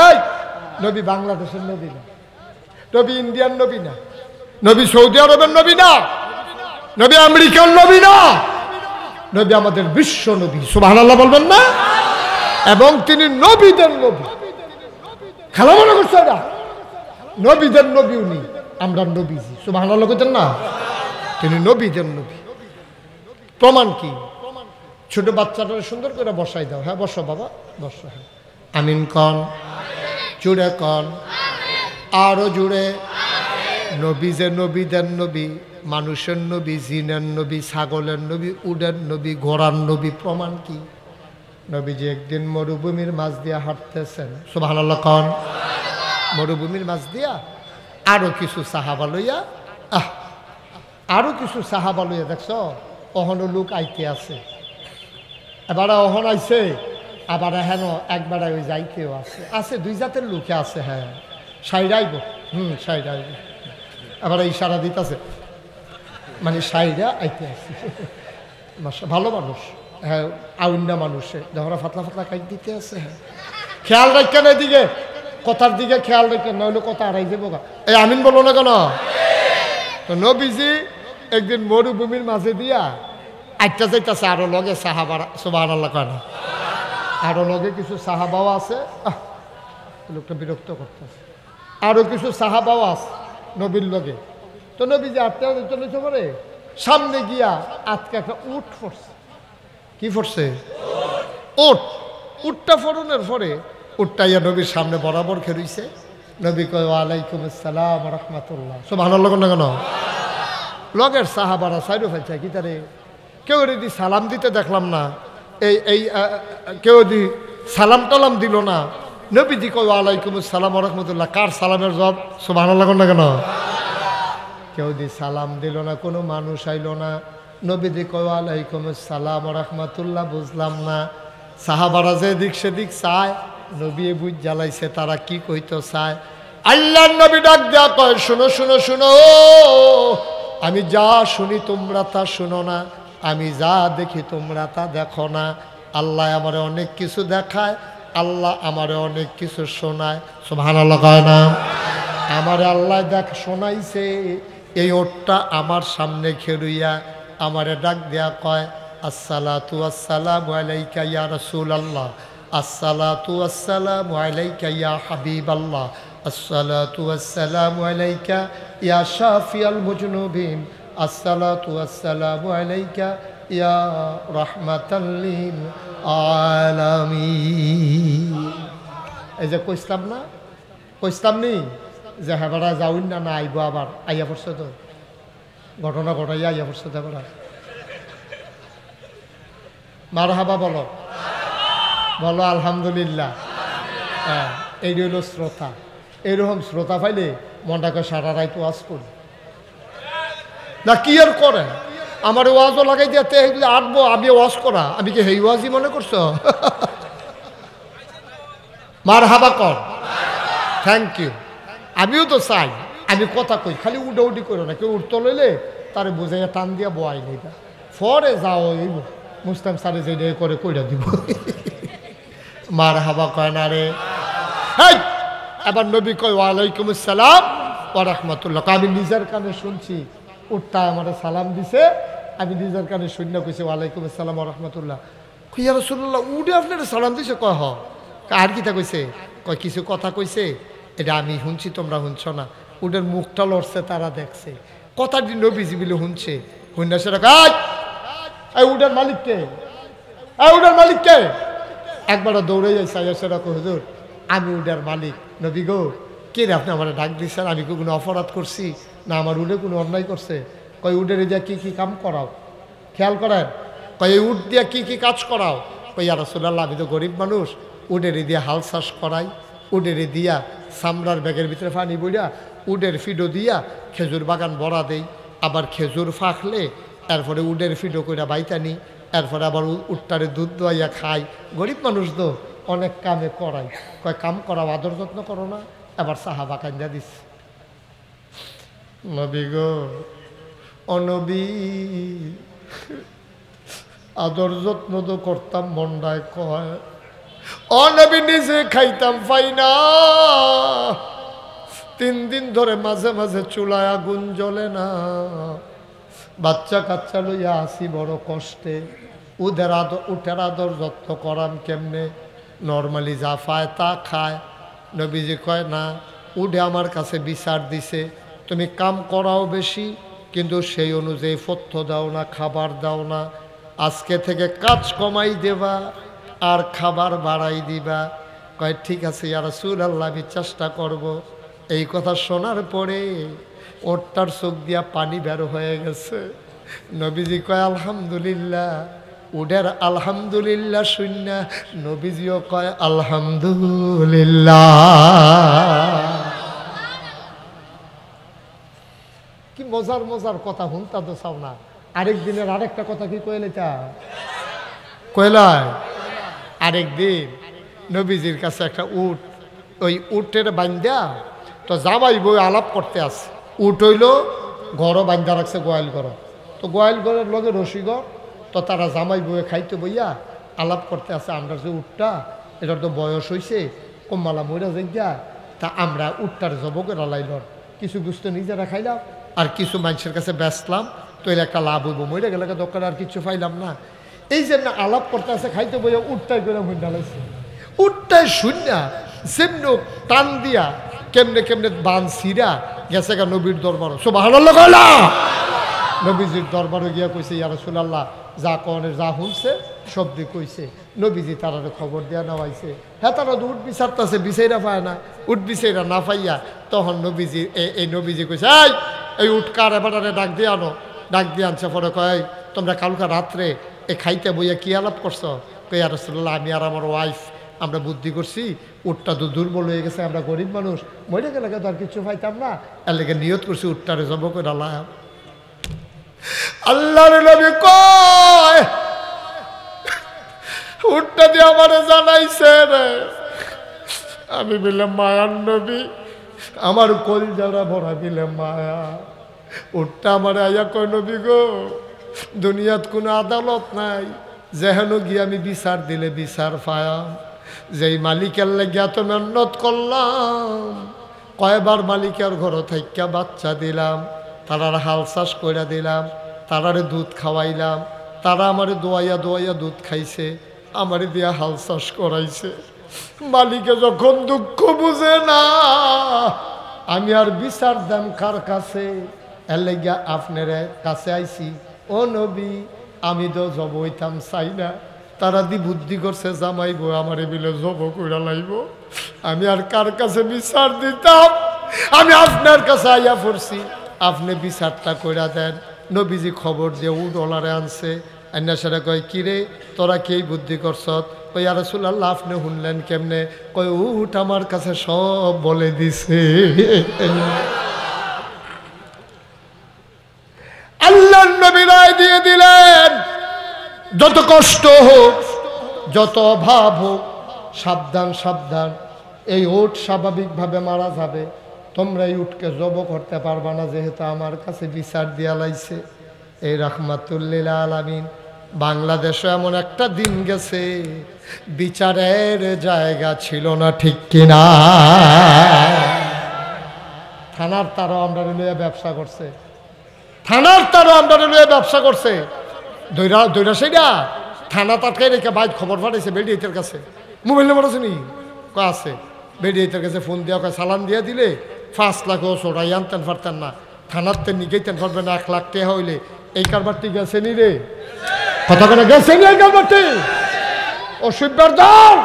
এই নবী বাংলাদেশের নবী না, নবী ইন্ডিয়ান নবী না, নবী সৌদি আরবের নবী না, নবী আমেরিকার নবী না, নবী আমাদের বিশ্ব নবী। সুবহানাল্লাহ বলবেন না? এবং তিনি নবীদের নবী, খেলা মনে করছে না, নবীদের নবী উনি, আমরা নবীজি। সুবহানাল্লাহ কইতেন না? তিনি নবীদের নবী। প্রমাণ কি? ছোট বাচ্চাটা সুন্দর করে বসাই দাও। হ্যাঁ বসো বাবা, বসো। হ্যাঁ আমিন কন, জুড়ে কন, আরো জুড়ে। নবী যে নবীদের নবী, মানুষের নবী, জিনের নবী, ছাগলের নবী, উডের নবী, ঘোড়ার নবী। প্রমাণ কি? নবীজি একদিন মরুভূমির মাঝ দিয়া হাঁটতেছেন। সুবহানাল্লাহ কন। মরুভূমির মাঝ দিয়া আরো কিছু সাহাবা লইয়া, আরো কিছু সাহাবা লইয়া, দেখছ অহনো লোক আইতে আছে, এবার অহন আইছে, আবার হেন একবার ওই যাইতেও আছে, আছে দুই জাতের লোকে আছে। হ্যাঁ সাইরাইব, সাইরাইব, আবার ইশারা দিতেছে, মানে সাইরা আইতে আছে। ভালো মানুষ, হ্যাঁ আউন্না মানুষে যখন ফাতলা ফাতলা কাইট দিতে আছে। হ্যাঁ খেয়াল রাখেন, এদিকে কথার দিকে খেয়াল রাখেন, নইলে কথা হারাই যাবো। এই আমিন বলো না কেন? তো নবীজি একদিন মরুভূমির মাঝে দিয়া আইটা যাইতেছে, আরো লগে সাহাবারা। সুবহানাল্লাহ কয় না? আরো লগে কিছু সাহাবাও আছে, লোকটা বিরক্ত করতেছে। আরো কিছু সাহাবাও আছে নবীর লগে। তো নবীজি আটটা চলেছে পরে সামনে গিয়া আজকে একটা উট ফরছে। কি ফরছে? উট। উটটা ফরনের পরে উটটা ইয়া নবীর সামনে বরাবর খেলছে। নবী কয় ওয়ালাইকুম আসসালাম ওয়া রাহমাতুল্লাহ। সুবহানাল্লাহ কেন? লগের সাহাবারা সাইডো ফেলছে কি তারে, কেউ যদি সালাম দিতে দেখলাম না, এই কেউ যদি সালাম টালাম দিল না। নবীজি কয় ওয়ালাইকুম আসসালাম ওয়া রাহমাতুল্লাহ। কার সালামের জবাব? সুবহানাল্লাহ কেন? কেউ যদি সালাম দিল না, কোনো মানুষ আইল না, নবীজি কয় ওয়ালাইকুম আসসালাম ওয়া রাহমাতুল্লাহ। বুঝলাম না। সাহাবারা যে দিক সেদিক চায়, নবী বুঝ জ্বালাইছে তারা কি কইতো চায়। আল্লাহর নবী ডাক দেয়া কয়, শুনো শুনো শুনো, আমি যা শুনি তোমরা তা শুনো না, আমি যা দেখি তোমরা তা দেখো না। আল্লাহ আমারে অনেক কিছু দেখায়, আল্লাহ আমারে অনেক কিছু শোনায়। সুবহানাল্লাহ কয় না? আমারে আল্লাহ দেখ শোনাইছে। এই ওটটা আমার সামনে খেলুইয়া আমারে ডাক দেয়া কয়, আসসালাতু আসসালামু আলাইকা ইয়া রাসূলুল্লাহ, আসসালাতু আসসালামু আলাইকা ইয়া হাবিবাল্লাহ, আসসালাতু আসসালামু আলাইকা ইয়া শাফিয়াল মুজনুবিন, আসসালাতু আসসালামু আলাইকা ইয়া রাহমাতাল লিল আলামিন। এই যে কইসলাম না, কইসলাম নি যে হেবারা যাউন না, না আইব, আবার আইয়া পড়ছে তো, ঘটনা ঘটাইয়া আইয়া পড়ছে তো হেবারা। মারহাবা বলো, বলো আলহামদুলিল্লাহ। হ্যাঁ, এই হইল শ্রোতা। এইরকম শ্রোতা পাইলে মনটাকে সারা রাইত ওয়াজ করি না, কি আর করে আমার ওয়াজও লাগাই দিয়ে আটবো, আমি ওয়াজ করা, আমি কি হেই ওয়াজই মনে করছো? মারহাবা কর, থ্যাংক ইউ। আমিও তো চাই, আমি কথা কই, খালি উডাউডি করো না, কেউ উঠতে লইলে তারে বুঝাইয়া টান দিয়া বয় নেই, ফরে যাও এইব মুস্তাম সারে যে করে কইরা দিব। মারহাবা কয় না রে। এবার নবী কয় ওয়ালাইকুম আসসালাম ওয়া রাহমাতুল্লাহ। আমি নিজের কানে শুনছি, উঠটা আমার সালাম দিছে, আমি নিজের কানে শূন্য কইছি ওয়ালাইকুম আসসালাম ওয়া রাহমাতুল্লাহ। কইয়া রাসূলুল্লাহ উঠে আপনারা সালাম দিছে? কয় হ। আর কিতা কইছে? কয় কিছু কথা কইছে, এটা আমি শুনছি, তোমরা শুনছ না। উডের মুখটা লড়ছে, তারা দেখছে কথাটি নবীজি বলে শুনছে। শুননা সেটা এই উডের মালিককে, এই উডের মালিককে একবার দৌড়ে যাই সাইয়া সেটা হুজুর আমি উডের মালিক। নবী গো কে রে আপনি আমার ডাক দিচ্ছেন? আমি কোনো অপরাধ করছি না আমার উডে কোনো অন্যায় করছে? কয় উডের দিয়া কি কি কাম করাও, খেয়াল করেন। কয় এই উড দিয়া কি কি কাজ করাও? কই ইয়া রাসূলুল্লাহ আমি তো গরিব মানুষ, উডের দিয়া হাল চাষ করাই, উডের দিয়া সামরার ব্যাগের ভিতরে পানি বইয়া উডের ফিডো দিয়া খেজুর বাগান বড়া দেই, আবার খেজুর ফাঁকলে এরপরে উডের ফিডো কইরা বাইতানি, এরপরে আবার উটটারে দুধ দোয়াইয়া খাই। গরিব মানুষ তো অনেক কামে করাই। কয় কাম করাও, আদর যত্ন করো না? এবার সাহাবা কান্দা দিস। নবী গো অনবী আদর যত্ন তো করতাম, মন্ডায় কয় অনবী নিজে খাইতাম পাই না। 3 দিন ধরে মাঝে মাঝে চুলায় আগুন জ্বলে না, বাচ্চা কাচ্চা লইয়া আসি বড় কষ্টে। উঠের আদর যত্ন করাম কেমনে? নর্মালি যা পায় তা খায়। নবীজি কয় না, উঠে আমার কাছে বিচার দিছে, তুমি কাম করাও বেশি কিন্তু সেই অনুযায়ী পথ্য দাও না, খাবার দাও না। আজকে থেকে কাজ কমাই দেবা আর খাবার বাড়াই দিবা। কয় ঠিক আছে ইয়া রাসূলুল্লাহ আমি চেষ্টা করব। এই কথা শোনার পরে ওরটার চোখ দিয়া পানি বের হয়ে গেছে। নবীজি কয় আলহামদুলিল্লাহ। উডের আলহামদুলিল্লাহ শূন্য নবীজিও কয় আলহামদুলিল্লাহ। কি মজার মজার কথা হুনতা তো চাও না। আরেক দিনের আরেকটা কথা কি কইলেটা কইলায়। আরেকদিন নবীজির কাছে একটা উট, ওই উটের বান্দা তো জামাই বই আলাপ করতে আসে। উট হইল ঘরও বান্ধা রাখছে গোয়াল ঘর, তো গোয়াল ঘরের লগে রসিঘর, তো তারা জামাই বইয়ে খাইতে বইয়া আলাপ করতে আসে। আমরা যে উটটা এটার তো বয়স হয়েছে, কম্মালা মইরা যাইয়া, তা আমরা উটটার জবকের লাইল কিছু গুস্ত নিজেরা খাইলাম আর কিছু মানুষের কাছে বেচলাম, তো এর একটা লাভ হইব। মইরা গেলে দোকান আর কিছু পাইলাম না। এই যে না আলাপ করতে আসে খাইতে বইয়া উটটাই করে মইরা লাইছে। উটটাই শূন্য যেমন টান দিয়া কেমনে কেমনে বান সিরা গেছে গা নবীর দরবার। সুবহানাল্লাহ কইলা। নবীজির দরবারে গিয়া কইছে ইয়া রাসূলুল্লাহ যা কনের যা শুনছে সব দিয়ে কইছে। নবীজি তারারে খবর দেওয়া নেওয়াইছে। হ্যাঁ তারা তো উঠ বিচারতেছে, বিচাইরা পায় না। উঠ বিচাইরা না পাইয়া তখন নবীজি এই নবীজি কইছে এই উঠ কার এবারে ডাক দিয়ে আনো। ডাক দিয়ে আনছে। পরে কয় তোমরা কালকা রাত্রে এ খাইতে বইয়া কি আলাপ করছো? কই ইয়া রাসূলুল্লাহ আমি আর আমার ওয়াইফ আমরা বুদ্ধি করছি উটটা তো দুর্বল হয়ে গেছে, আমরা গরিব মানুষ, মরে গেলে তো আর কিছু পাইতাম না, এর লেগে নিয়ত করছি উটটারে জব করে আল্লাহ। আল্লাহর নবী কয় উটটা দিয়ে আমারে জানাইছে রে। আমি বললাম মায়ার নবী, আমার কলজারা ভরা দিলে মায়া। উটটা আমার আয়া কয় নবী গো দুনিয়াত কোনো আদালত নাই, যেহেন গিয়ে আমি বিচার দিলে বিচার পায়াম। যেই মালিকের লাগে এত মেহনত করলাম, কয়বার মালিকের ঘর থাইকা বাচ্চা দিলাম, তারার হাল চাষ করে দিলাম, তারারে দুধ খাওয়াইলাম, তারা আমারে দোয়াইয়া দোয়াইয়া দুধ খাইছে, আমারে দিয়া হাল চাষ করাইছে। মালিকে যখন দুঃখ বুঝে না আমি আর বিচার দাম কার কাছে, এর লেগিয়া আপনার কাছে আইছি। ও নবী আমি তো জব হইতাম চাই না, তারা দি বুদ্ধি করছে জামাইব আমারে মিলে জব কইরা লাইব। আমি আর কার কাছে বিচার দিতাম? আমি আপনার কাছে আইয়া পড়ছি, আপনি বিচারটা কইরা দেন। নবীজি খবর দিয়ে ডলারে আনছে, আন্না সেটা কয় কিরে তোরা কে বুদ্ধি করছ? কই ইয়া রাসূলুল্লাহ আপনি শুনলেন কেমনে? কয় উট আমার কাছে সব বলে দিছে। আল্লাহর নবী রায় দিয়ে দিলেন, যত কষ্ট হোক যত অভাব হোক সাবধান সাবধান, এই উট স্বাভাবিকভাবে মারা যাবে, তোমরা এই উটকে জব করতে পারবা না, যেহেতু আমার কাছে বিচার দিয়া লাইছে। এই রাহমাতুল্লিল আলামিন বাংলাদেশে এমন একটা দিন গেছে বিচারের জায়গা ছিল না, ঠিক কিনা? থানার তারও আমরা লইয়া ব্যবসা করছে, থানার তারও আমরা লইয়া ব্যবসা করছে। দৈরা সেইটা থানা তাটকাই রেখে বাইক খবর পাঠাইছে বেডিয়েতের কাছে। মোবাইল নাম্বার আছে নি? কয় আছে। বেডিয়েতের কাছে ফোন দেওয়া, কয় চালান দিয়ে দিলে 5 লাখ ও ছোড়াই আনতেন পারতেন না, থানার তে নিকেইতেন পারবে না, 1 লাখ টাকা হইলে। এই কারবারটি গেছে নি রে? কথা কেন গেছে নি এই কারবারটি? অসুবিধার দল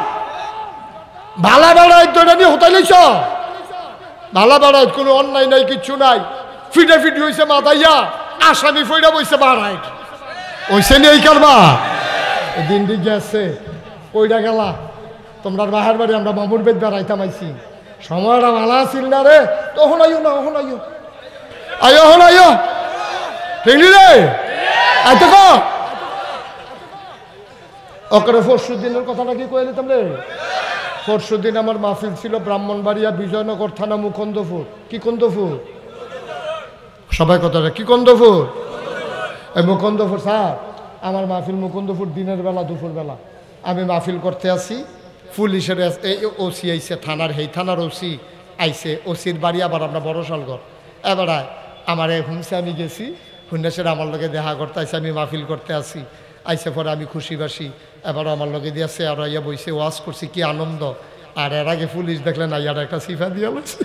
ভালা বেড়াই তোরা নিয়ে হতাই লইছ। ভালা বেড়াই কোনো অন্যায় নাই, কিচ্ছু নাই, ফিটে ফিটি হয়েছে মাথাইয়া, আসামি ফইরা বইছে বাড়াই ওইসে নি এই কারবার। দিন দিক গেছে কইরা গেলা তোমরা বাহার বাড়ি, আমরা মামুর বেদ বেড়াইতাম আইছি, সময়টা ভালো আছিল না রে। তখন আইও না, এখন আইও, আইও হন আইও, ঠিক রে? আইতো ক ওকে পরশু দিনের কথাটা কি কয়ে নিতাম রে? পরশু দিন আমার মাহফিল ছিল ব্রাহ্মণবাড়িয়া বিজয়নগর থানা মুকুন্দপুর। কি কুন্দপুর? সবাই কথাটা কি কুন্দপুর? এই মুকুন্দপুর স্যার, আমার মাহফিল মুকুন্দপুর দিনের বেলা দুপুর বেলা। আমি মাহফিল করতে আসি, পুলিশের ওসি আইসে, থানার হেই থানার ওসি আইসে, ওসির বাড়ি আবার আমরা বড় সালগর। এবার আমার হুমসে আমি গেছি, হুন্ডাসের আমার লগে দেখা করতে আইসে, আমি মাহফিল করতে আসি। আইসে পরে আমি খুশি বাসি, এবার আমার লগে দিয়েছে, আর ইয়া বইসে ওয়াজ করছি, কি আনন্দ। আর এর আগে পুলিশ দেখলে না, ইয়ার একটা সিফা দিয়ে বলছে।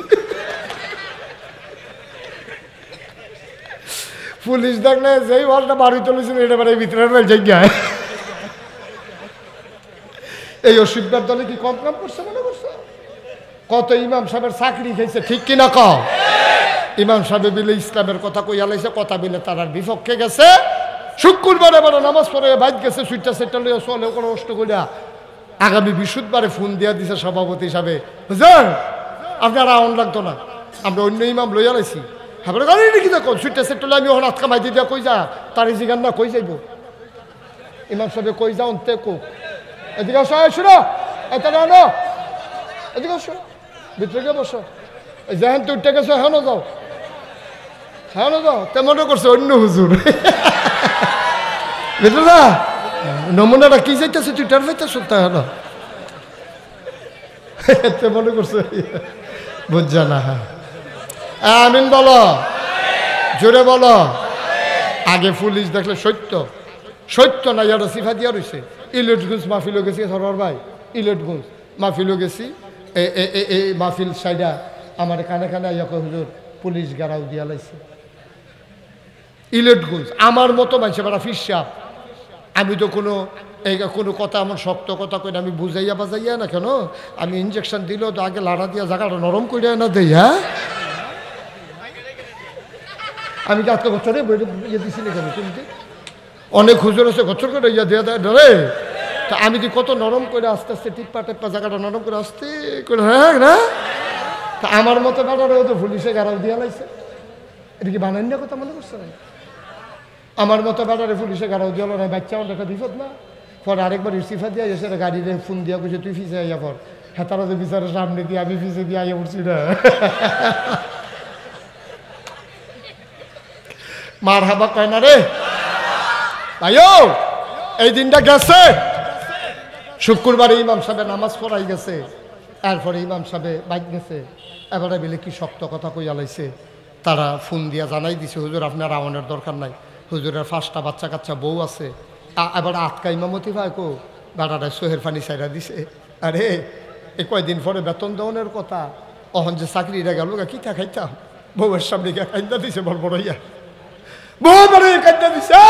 পুলিশ দেখলে যেই ওয়ালটা বাড়ি চলেছিল এটা বাড়ির ভিতরে জায়গায়। এই অসুবিধার দলে কি কম কাম করছে মনে করছে? কত ইমাম সাহেবের চাকরি খাইছে, ঠিক কিনা কম? ইমাম সাহেব বিলে ইসলামের কথা কইয়া লাইছে, কথা বিলে তার বিপক্ষে গেছে। শুক্রবারে বড় নামাজ পড়ে বাইক গেছে, সুইটা সেটা লইয়া চলে কোনো কষ্ট করিয়া। আগামী বৃহস্পতিবারে ফোন দিয়া দিছে সভাপতি হিসাবে, বুঝলেন আপনার আউন লাগতো না, আমরা অন্য ইমাম লইয়া লাইছি। হ্যাঁ গাড়ি নাকি দেখো সুইটা সেটা আমি ওখানে হাত কামাইতে দিয়া কই যা, তার জিগান না কই যাইব। ইমাম সাহেব কই যাও তে কোক, এদিকে আসো, শুনো এটা না, এদিকে আসো, ভিতরে গিয়ে বসো। যেহেন তুই উঠে গেছো, হ্যাঁ যাও, হ্যাঁ যাও। তে মনে করছে অন্য হুজুর, বুঝলো না? নমুনাটা কি যাইতেছে, তুই টার পাইতেছ, তা হলো তে মনে করছে, বুঝছা না? হ্যাঁ আমিন বলো, জোরে বলো। আগে পুলিশ দেখলে সত্য, সত্য না ইয়াটা সিফা দিয়া রয়েছে। ইলেটগঞ্জ মাহফিলও গেছি সরোয়ার ভাই, ইলেটগঞ্জ মাহফিলও গেছি। এই মাহফিল সাইডা আমার কানে কানে ইয়াকে হুজুর পুলিশ গাড়াও দিয়া লাইছে। ইলেটগঞ্জ আমার মতো মানুষ বেড়া ফিসাব। আমি তো কোনো কথা আমার শক্ত কথা কই না, আমি বুঝাইয়া বাজাইয়া না কেন, আমি ইঞ্জেকশন দিলেও তো আগে লাড়া দিয়া জায়গাটা নরম করে না দেই। হ্যাঁ আমি কি আজকে গছরে ইয়ে দিছি না কেন? তুমি অনেক হুজুর আছে গছর করে ইয়া দেওয়া দেয় ধরে, তা আমি কি কত নরম করে আস্তে আস্তে টিপ্পা টেপ্পা জায়গাটা নরম করে আস্তে করে, হ্যাঁ না? তা আমার মতো ব্যাটারেও তো পুলিশে গাড়াও দিয়া লাইছে। এটা কি বানান না কথা মনে করছে না? আমার মতো ব্যাটারে পুলিশে গাড়াও দিয়া না, বাচ্চা আমার একটা বিপদ না। পরে আরেকবার ইস্তিফা দিয়া গেছে, গাড়িতে ফোন দিয়া কইছে তুই ফিসে আইয়া পর। হ্যাঁ তারা যে বিচারের সামনে দিয়ে আমি ফিসে দিয়ে আইয়া পড়ছি না। মার হাবা কয় না রে ভাইও। এই দিনটা গেছে, শুক্রবারে ইমাম সাহেব নামাজ পড়াই গেছে, এরপরে ইমাম সাহেব বাইক গেছে। এবারে বলে কি শক্ত কথা কইয়া লাইছে। তারা ফোন দিয়া জানাই দিছে হুজুর আপনার রাওয়ানের দরকার নাই, হুজুরের 5টা বাচ্চা কাচ্চা বউ আছে। এবার আটকা ইমামতি ভাই কো বেটাটা সোহের পানি সাইরা দিছে। আরে এ কয়দিন পরে বেতন দেওয়ানের কথা, অহন যে চাকরিটা গেল কি তা খাইতাম, বউয়ের সামনে গিয়ে কান্দা দিছে বড় বড় ইয়া, বউ বড় কান্দা দিছে।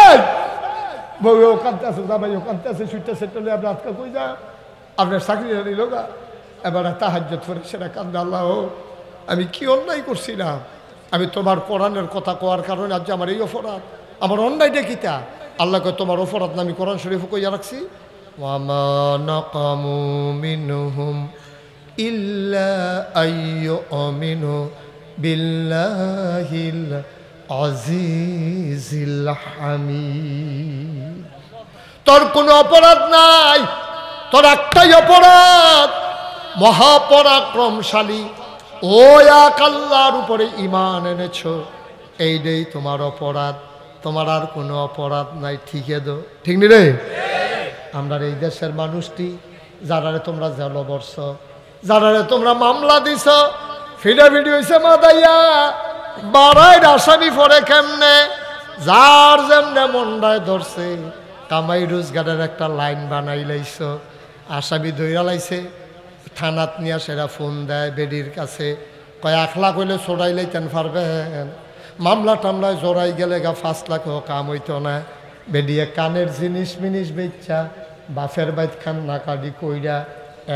বউ কাঁদতে আছে, জামাইও কাঁদতে আছে, সুইটা সেটলে আপনি আজকাল কই যা আপনার চাকরি নিল গা। এবার তাহাজ্জুদ পড়ে সেটা কান্দে, আল্লাহ আমি কি অন্যায় করছিলাম, আমি তোমার কোরআনের কথা কোয়ার কারণে আজ আমার এই অপরাধ, আমার অন্যায়টা কিতা? আল্লাহকে তোমার অপরাধ না আমি কোরআন শরীফ কইয়া রাখছি। ওয়ামা নাকামু মিনহুম ইল্লা আইয়ুমিনু বিল্লাহিল আজিজিল হামিদ। তোর কোনো অপরাধ নাই, তোর একটাই অপরাধ, মহাপরাক্রমশালী ও এক আল্লাহর উপরে ঈমান এনেছ, এইটাই তোমার অপরাধ, তোমার আর কোনো অপরাধ নাই। ঠিক দো ঠিক নি রে? আমরা এই দেশের মানুষটি যারারে তোমরা জেল বর্ষ, যারারে তোমরা মামলা দিছ, ফিডাফিডি হয়েছে মাদাইয়া বাড়াই আসামি পড়ে কেমনে, যার যেমনে মন্ডায় ধরছে কামাই রোজগারের একটা লাইন বানাই লাইছ, আসামি ধইরা লাইছে, থানাত নিয়ে সেরা ফোন দেয় বেডির কাছে, কয় 1 লাখ হইলে চড়াই লাইতেন পারবেন, মামলা টামলায় জড়াই গেলে গা 5 লাখও কাম হইতো না। বেডিয়ে কানের জিনিস মিনিস বেচ্ছা বাফের বাইত খান নাকাডি কইরা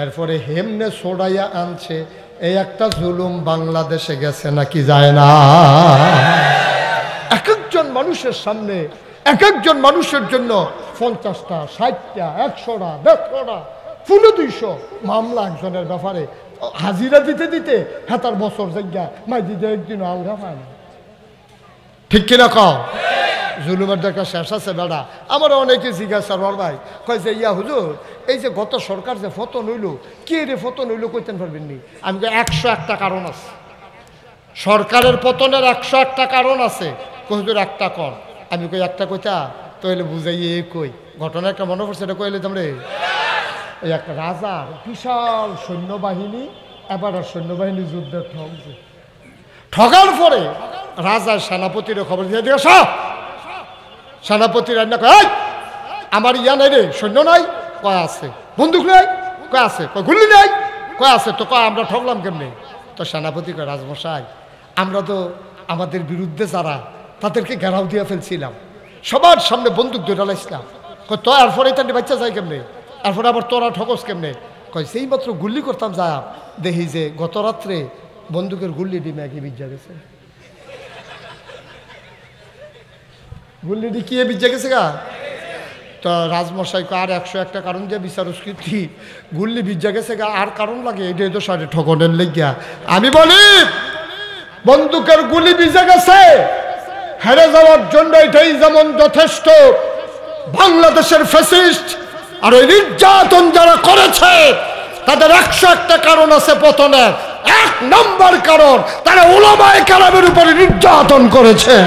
এরপরে হেমনে চড়াইয়া আনছে। এই একটা জুলুম বাংলাদেশে গেছে নাকি যায় না? এক একজন মানুষের সামনে, এক একজন মানুষের জন্য 50টা 60টা 100টা 150টা 200 মামলা একজনের ব্যাপারে। হাজিরা দিতে দিতে হাতার বছর জায়গা মাই দিতে একদিন আলগা পায় না। ঠিক কিনা কও? জুলুমের দেখা শেষ আছে বেড়া। আমার অনেকে জিজ্ঞাসা রর ভাই কয় যে ইয়া হুজুর এই যে গত সরকার যে ফতন হইল, কে রে ফতন হইল কইতেন পারবেন নি? আমি 101টা কারণ আছে সরকারের পতনের, 101টা কারণ আছে। হুজুর একটা কর। আমি কই একটা কইতা তাহলে বুঝাই কই ঘটনা একটা মনে পড়ছে, এটা কইলে তোমরে ওই একটা রাজার বিশাল সৈন্যবাহিনী, এবার সৈন্যবাহিনী যুদ্ধে ঠকছে। ঠগার পরে রাজার সেনাপতির খবর দিয়ে দিয়েছ, সেনাপতি রান্না কয় আমার ইয়া নাই রে, সৈন্য নাই, কয় আছে, বন্দুক নাই, কয় আছে, কয় গুলি নাই, কয় আছে, তো কয় আমরা ঠকলাম কেমনে? তো সেনাপতি কয় রাজমশাই আমরা তো আমাদের বিরুদ্ধে যারা তাদেরকে ঘেরাও দিয়ে ফেলছিলাম, সবার সামনে বন্দুক ধরে লাইছিলাম, কয় তো এরপরে তাদের বাচ্চা যায় কেমনে, এরপরে আবার তোরা ঠকস কেমনে? কয় সেই মাত্র গুল্লি করতাম যা দেখি যে গত রাত্রে বন্দুকের গুল্লি ডিমে একই বিজ্জা গেছে। গুল্লিটি কি বিজ্জা গেছে গা? তো রাজমশাই আর 101টা কারণ দিয়ে বিচার স্বীকৃতি গুল্লি বিজ্জা গেছে গা, আর কারণ লাগে এটাই তো সাড়ে ঠকনের লেগিয়া। আমি বলি বন্দুকের গুলি বিজে গেছে, হেরে যাওয়ার জন্য এটাই যেমন যথেষ্ট। বাংলাদেশের ফ্যাসিস্ট আর ওই নির্যাতন যারা করেছে তাদের 101টা কারণ আছে পতনের। 1 নম্বর কারণ তারা উলামায়ে কেরামের উপরে নির্যাতন করেছে।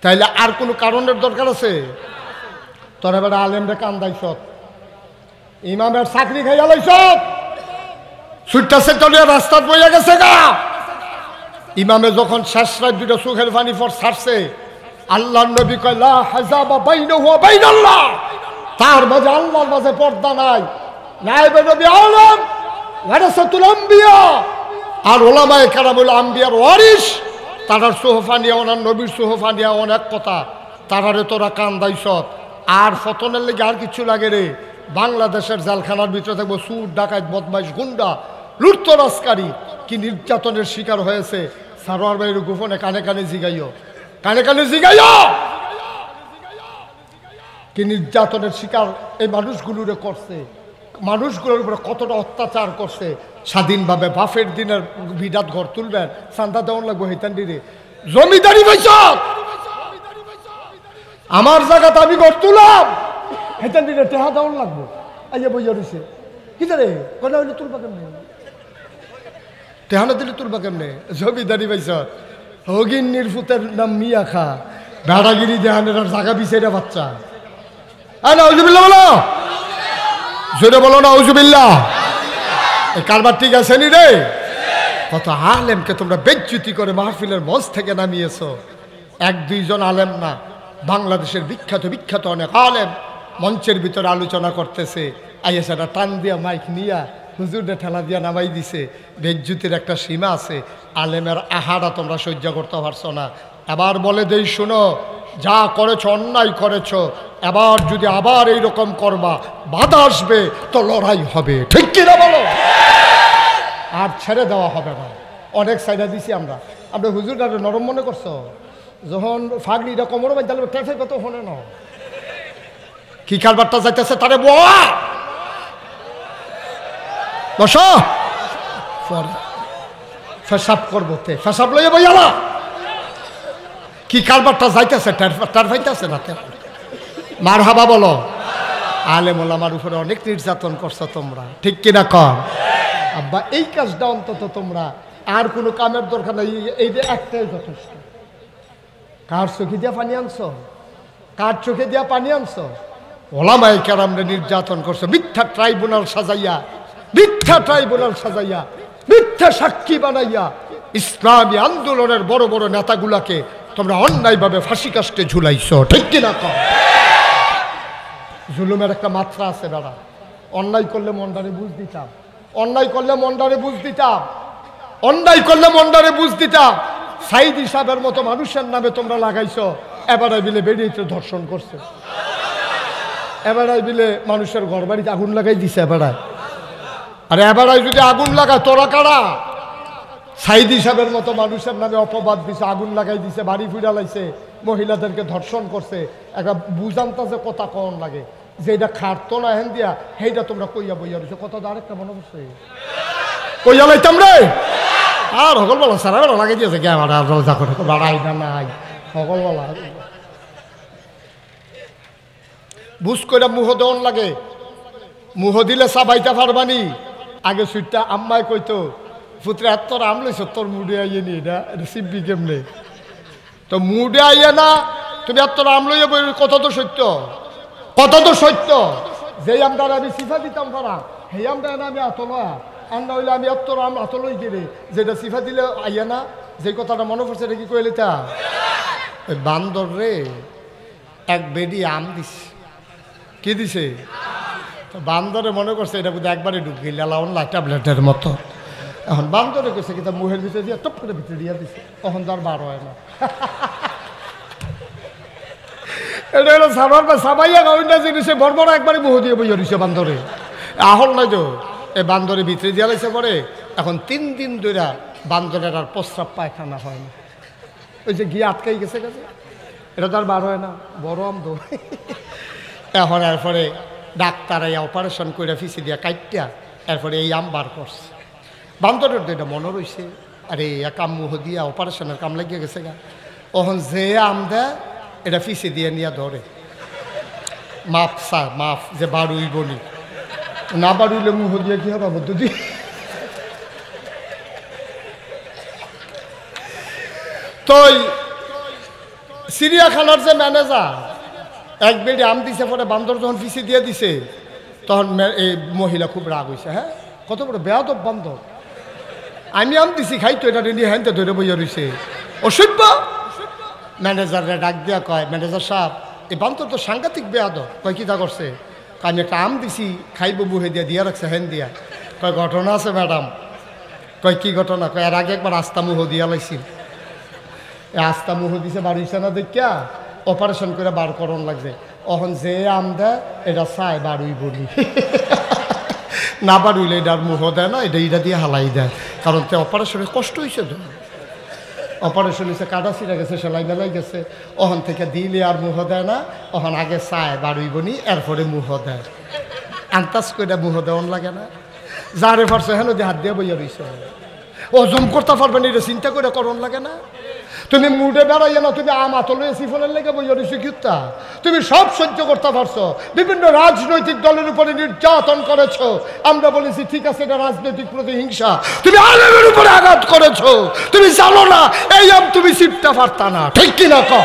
তাইলে আর কোনো কারণের দরকার আছে? তোর এবার আলেমরে কান্দাইছ, ইমামের চাকরি খাইয়া লাইছ, সুইটটা সেটলিয়া রাস্তা বইয়া গেছে গা। ইমামে যখন শেষ রাত 2টা চোখের পানি পর ছাড়ছে, আল্লাহর নবী কয় লা হাজাবা বাইনাহু ওয়া বাইনাল্লাহ, তার মাঝে আল্লাহর মাঝে পর্দা নাই। নায়েবে নবী আলম ওয়ারাসাতুল আম্বিয়া, আর উলামায়ে কেরাম হলো আম্বিয়ার ওয়ারিস, তারার সোহফা নিয়ে ওনার নবীর সোহফা নিয়ে অনেক কথা, তারারে তোরা কান্দাইছ। আর ফতনের লেগে আর কিছু লাগে রে? বাংলাদেশের জেলখানার ভিতরে থাকবো চুর ডাকাত বদমাইশ গুন্ডা লুটতরাজকারী কি নির্যাতনের শিকার হয়েছে। সারোয়ার ভাইয়ের গোপনে কানে কানে জিগাইও, কানে কানে জিগাইও কি নির্যাতনের শিকার এই মানুষগুলোরে করছে, মানুষগুলোর উপরে কতটা অত্যাচার করছে। স্বাধীনভাবে বাফের দিনের বিরাট ঘর তুলবেন, চান্দা দেওয়ান লাগবো হেতান্ডিরে, জমিদারি পাইছ আমার জায়গাতে আমি ঘর তুলাম, হেতান্ডিরে টেহা দেওয়ান লাগবো। আইয়া বইয়া রয়েছে কি জানে কটা হইলে তুলবা কেমনে, টেহানা দিলে তুলবা কেমনে? জমিদারি পাইছ। হগিন্নির ফুতের নাম মিয়া খা, ভেড়াগিরি দেহানের জায়গা বিচাইরা বাচ্চা। নাউজুবিল্লাহ বলো, জোরে বলো নাউজুবিল্লাহ। এই কারবার ঠিক আছে নি রে? কত আলেমকে তোমরা বেজ্জতি করে মাহফিলের মঞ্চ থেকে নামিয়েছ। 1-2 জন আলেম না, বাংলাদেশের বিখ্যাত বিখ্যাত অনেক আলেম মঞ্চের ভিতরে আলোচনা করতেছে, আইএসাটা টান দিয়া মাইক নিয়া হুজুরটা ঠেলা দিয়া নামাই দিছে। বেজ্জুতির একটা সীমা আছে, আলেমের আহারা তোমরা সহ্য করতে পারছো না। এবার বলে দেই শোনো, যা করেছ অন্যায় করেছ, এবার যদি আবার এইরকম করবা বাধা আসবে তো লড়াই হবে, ঠিক কিনা বলো? আর ছেড়ে দেওয়া হবে না। অনেক সাইডা দিছি আমরা। আমরা হুজুরটা নরম মনে করছো? যখন ফাগড়িটা কোমরে বাঁধতে হবে টেফে কত হনে না কি কারবারটা যাইতেছে তারে বসো ফেসাব করবো তে ফেসাব লইয়া বইয়ালা কি কারবারটা যাইতেছে টার ফাইতেছে না মার হাবা বলো। আলেম ওলামার উপরে অনেক নির্যাতন করছো তোমরা, ঠিক কিনা কম? আব্বা এই কাজটা অন্তত তোমরা আর কোনো কামের দরকার নাই, এই যে একটাই যথেষ্ট। কার চোখে দিয়া পানি আনছো? কার চোখে দিয়া পানি আনছো? ওলামায়ে কেরামরে নির্যাতন করছো, মিথ্যা ট্রাইব্যুনাল সাজাইয়া, মিথ্যা ট্রাইব্যুনাল সাজাইয়া, মিথ্যা সাক্ষী বানাইয়া ইসলামী আন্দোলনের বড় বড় নেতাগুলাকে তোমরা অন্যায়ভাবে ফাঁসি কাস্টে ঝুলাইছো, ঠিক কিনা কম? জুলুমের একটা মাত্রা আছে দাদা। অন্যায় করলে মন্ডারে বুঝ দিতাম, অন্যায় করলে মন্ডারে বুঝ দিতাম, অন্যায় করলে মন্ডারে বুঝ দিতাম। সাইদি সাহেবের মতো মানুষের নামে তোমরা লাগাইছো, এবারে বিলে বেরিয়েছে ধর্ষণ করছে, এবারে বিলে মানুষের ঘর বাড়িতে আগুন লাগাই দিছে এবারে। আরে এবারে যদি আগুন লাগায় তোরা কারা? সাইদি সাহেবের মতো মানুষের নামে অপবাদ দিছে, আগুন লাগাই দিছে, বাড়ি ফিরা লাইছে, মহিলাদেরকে ধর্ষণ করছে। একটা বুঝানতা যে কথা কন লাগে, যে এটা খাটতো না হেন দিয়া সেইটা তোমরা কইয়া বইয়া রয়েছে। কথা আরেকটা মনে করছে কইয়া লাইতাম রে। আর সকলবেলা সারা বেলা লাগাই দিয়েছে গে আমার রোজা করে বাড়াই না নাই সকলবেলা বুঝ করে মুহ দেওয়ান লাগে। মুহ দিলে চাবাইতে পারবানি। আগে সুইটটা আম্মাই কইতো পুত্রে তোর আম লইছ, তোর মুডে আইয়ে নি এটা সিব্বি কেমনে? তো মুডে আইয়ে না, তুমি তোর আম লইয়া বই। কত তো সত্য, কত তো সত্য। যেই আমরা আমি সিফা দিতাম পারা, সেই আমরা আমি আতলা আর না হইলে আমি তোর আম আতলই গেলে যেটা সিফা দিলে আইয়া না। যে কথাটা মনে পড়ছে এটা কি কইলে তা বান্দর রে এক বেডি আম দিছে। কি দিছে? বান্দরে মনে করছে এটা বুঝে একবারে ঢুকিয়ে লাউন ট্যাবলেটের মতো। এখন বান্দরে কইছে কি তা মুহের ভিতরে দিয়ে টপ করে ভিতরে দিয়া দিছে, তখন তো আর বার হয় না। এটা হলো সাবার বা সাবাইয়া গাউন্ডা জিনিসে বড় বড় একবারে মুহ দিয়ে বইয়া দিছে বান্দরে। আহল নাই তো এই বান্দরে ভিতরে দিয়া লাইছে পরে। এখন 3 দিন ধরে বান্দরের আর প্রস্রাব পায়খানা হয় না, ওই যে গিয়ে আটকাই গেছে গেছে, এটা তো আর বার হয় না। বড় আম তো এখন এরপরে ডাক্তার এই অপারেশন করে ফিসি দিয়া কাইটিয়া এরপরে এই আম বার করছে। বান্দরের তো এটা মনে রয়েছে, আরে এক আম মুহ দিয়া অপারেশনের কাম লাগিয়ে গেছে গা। ওখন যে আম দেয় এটা ফিসি দিয়ে নিয়ে ধরে, মাফ সা মাফ যে বাড়ুই বলি না, বাড়ুইলে মুহ দিয়ে কি হবে বুদ্ধি। তো চিড়িয়াখানার যে ম্যানেজার এক বেডে আম দিছে, পরে বান্দর যখন ফিসি দিয়ে দিছে তখন এই মহিলা খুব রাগ হয়েছে। হ্যাঁ, কত বড় বেয়াদব বান্দর, আমি আম দিছি খাইতো এটা নিয়ে হ্যানতে ধরে বইয়া রয়েছে অসভ্য। ম্যানেজাররা ডাক দিয়া কয়, ম্যানেজার সাহেব এই বান্দর তো সাংঘাতিক বেয়াদব। কয় কি তা করছে? আমি একটা আম দিছি খাইব বুহে দিয়া দিয়া রাখছে হ্যান দিয়া। কয় ঘটনা আছে ম্যাডাম। কয় কি ঘটনা? কয় এর আগে একবার আস্তা মুহ দিয়া লাইছিল, আস্তা মুহ দিছে বাড়িছে না দেখিয়া অপারেশন করে বার করন লাগছে। অহন যে আম দেয় এটা চায় বাড়ুই বলি, না বাড়ুইলে এটার মুহ দেয় না, এটা দিয়ে হালাই দেয়। কারণ তে অপারেশনে কষ্ট হয়েছে তো, অপারেশন হয়েছে, কাটা ছিঁড়ে গেছে, সেলাই মেলাই গেছে। ওখান থেকে দিলে আর মুহ দেয় না, ওখান আগে চায় বাড়ুই বনি এরপরে মুহ দেয়। আন্তাজ করে মুহ দেওয়ান লাগে না। যারে পারছে হেন যে হাত দিয়ে বইয়া রয়েছে, ওজন করতে পারবেন এটা চিন্তা করে করণ লাগে না। তুমি মুডে বেড়াইয়া না, তুমি আম আতলে সিফলের লেগে বইয়া রয়েছে কিতা। তুমি সব সহ্য করতে পারছো, বিভিন্ন রাজনৈতিক দলের উপরে নির্যাতন করেছো, আমরা বলেছি ঠিক আছে এটা রাজনৈতিক প্রতিহিংসা। তুমি আলেমের উপরে আঘাত করেছো, তুমি জানো না এই আম তুমি চিপতে পারতা না, ঠিক কিনা কও?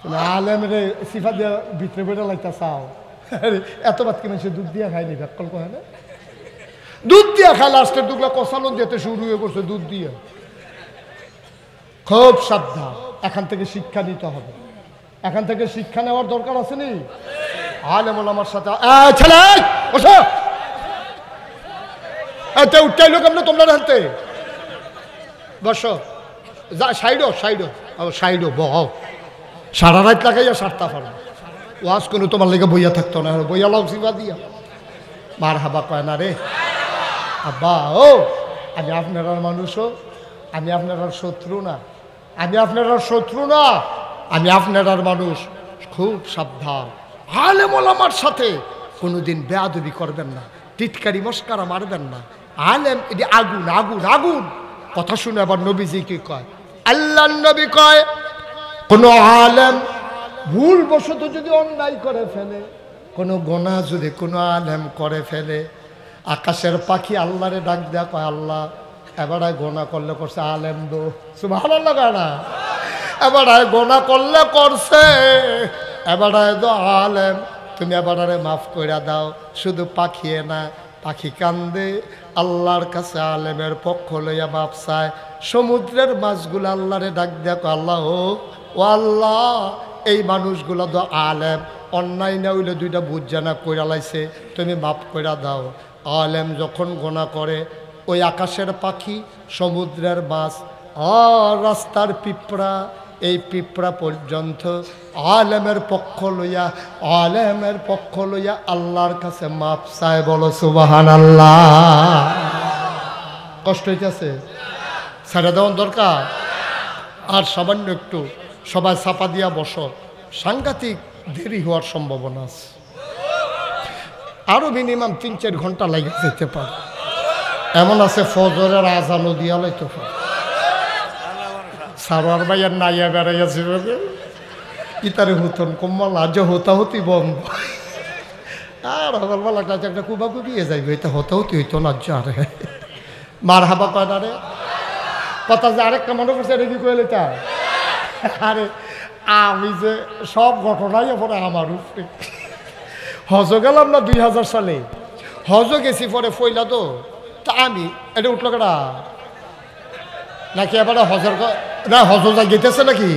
তুমি আলেমের সিফা দিয়ে ভিতরে বেড়ে লাইতা চাও, এত বাদ কি মানুষের দুধ দিয়া খায়নি, ব্যাকল কয় না? দুধ দিয়া খায়, লাস্টের দুগলা কষালন দিতে শুরু হয়ে করছে দুধ দিয়ে। খুব সাবধান, এখান থেকে শিক্ষা নিতে হবে। এখান থেকে শিক্ষা নেওয়ার দরকার আছে নি? আলেম ওলামার সাথে ছেলে বসো, উঠটাইলো কেমন তোমরা হাতে বসো, যা সাইডো সাইডো সাইডো বহ, সারা রাত লাগাইয়া সারতা পারো। ওয়াজ কোনো তোমার লেগে বইয়া থাকতো না, বইয়া লাও সিবা দিয়া মার হাবা কয় না রে আব্বা। ও আমি আপনার মানুষও, আমি আপনার শত্রু না, আমি আপনার শত্রু না, আমি আপনার মানুষ। খুব সাবধান, আলেম ওলামার সাথে কোনোদিন বেয়াদবি করবেন না, টিটকারি মস্কারা মারবেন না। আলেম এটি আগুন আগুন আগুন। কথা শুনে আবার নবীজি কি কয়, আল্লাহ নবী কয় কোন আলেম ভুলবশত যদি অন্যায় করে ফেলে, কোনো গোনা যদি কোনো আলেম করে ফেলে, আকাশের পাখি আল্লাহরে ডাক দেয়া কয় আল্লাহ এবারে গোনা করলে করছে আলেম দো, সুবহানাল্লাহ কয় না, এবারে গোনা করলে করছে, এবারে দো আলেম তুমি এবারে মাফ করে দাও। শুধু পাখিয়ে না, পাখি কান্দে আল্লাহর কাছে আলেমের পক্ষ লইয়া মাপ চায়। সমুদ্রের মাছগুলো আল্লাহরে ডাক দেয়া কয় আল্লাহ ও আল্লাহ এই মানুষগুলো তো আলেম, অন্যায় না হইলে দুইটা বুঝ জানা কইরা লাইছে, তুমি মাফ কইরা দাও। আলেম যখন গোনা করে, ওই আকাশের পাখি, সমুদ্রের মাছ আর রাস্তার পিঁপড়া, এই পিঁপড়া পর্যন্ত আলেমের পক্ষ লইয়া, আলেমের পক্ষ লইয়া আল্লাহর কাছে মাপ চায়। বলো সুবহানাল্লাহ। কষ্ট হইতেছে, ছেড়ে দেওয়ার দরকার। আর সামান্য একটু সবাই চাপা দিয়া বসো, সাংঘাতিক দেরি হওয়ার সম্ভাবনা আছে, আরো মিনিমাম 3-4 ঘন্টা লাগে যেতে পারে। এমন আছে ফজরের আজানও দিয়া লাইতে পারে। সারোয়ার ভাইয়ার নাইয়া বেড়াইয়াছে ইতারে হুতন কম্মাল আজ হতা হতি বন্ধ। আর সকালবেলা একটা কুবা কুবিয়ে যাইবে, এটা হতা হতি হইতো না আরে মার হাবা কয় না রে কথা। যে আরেকটা মনে করছে এটা কি কইলে তা, আরে আমি যে সব ঘটনাই পরে আমার উপরে। হজ গেলাম না 2000 সালে, হজ গেছি পরে ফইলা তো, তা আমি এটা উঠলো কেটা নাকি এবারে হজের না হজ যা গেতেছে নাকি,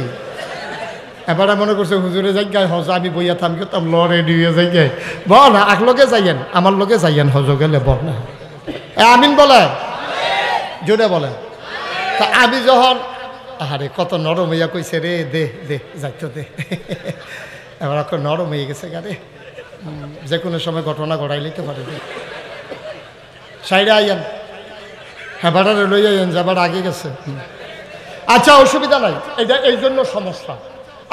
এবারে মনে করছে হুজুরে যাই গায়ে হজ, আমি বইয়া থাম করতাম ল রেডি হয়ে যাই গায়ে ব না আক লগে যাইয়েন, আমার লগে যাইয়েন হজ গেলে বল না আমিন বলে জোরে বলে। তা আমি যখন আরে কত নরম হইয়া কইছে রে দে দে যাইতো দে, এবার নরম হয়ে গেছে গারে, যে কোনো সময় ঘটনা ঘটাই লিতে পারে। সাইডে আইয়েন, হ্যাঁ বাটারে লই আইয়েন, যাবার আগে গেছে। আচ্ছা অসুবিধা নাই, এটা এই জন্য সমস্যা।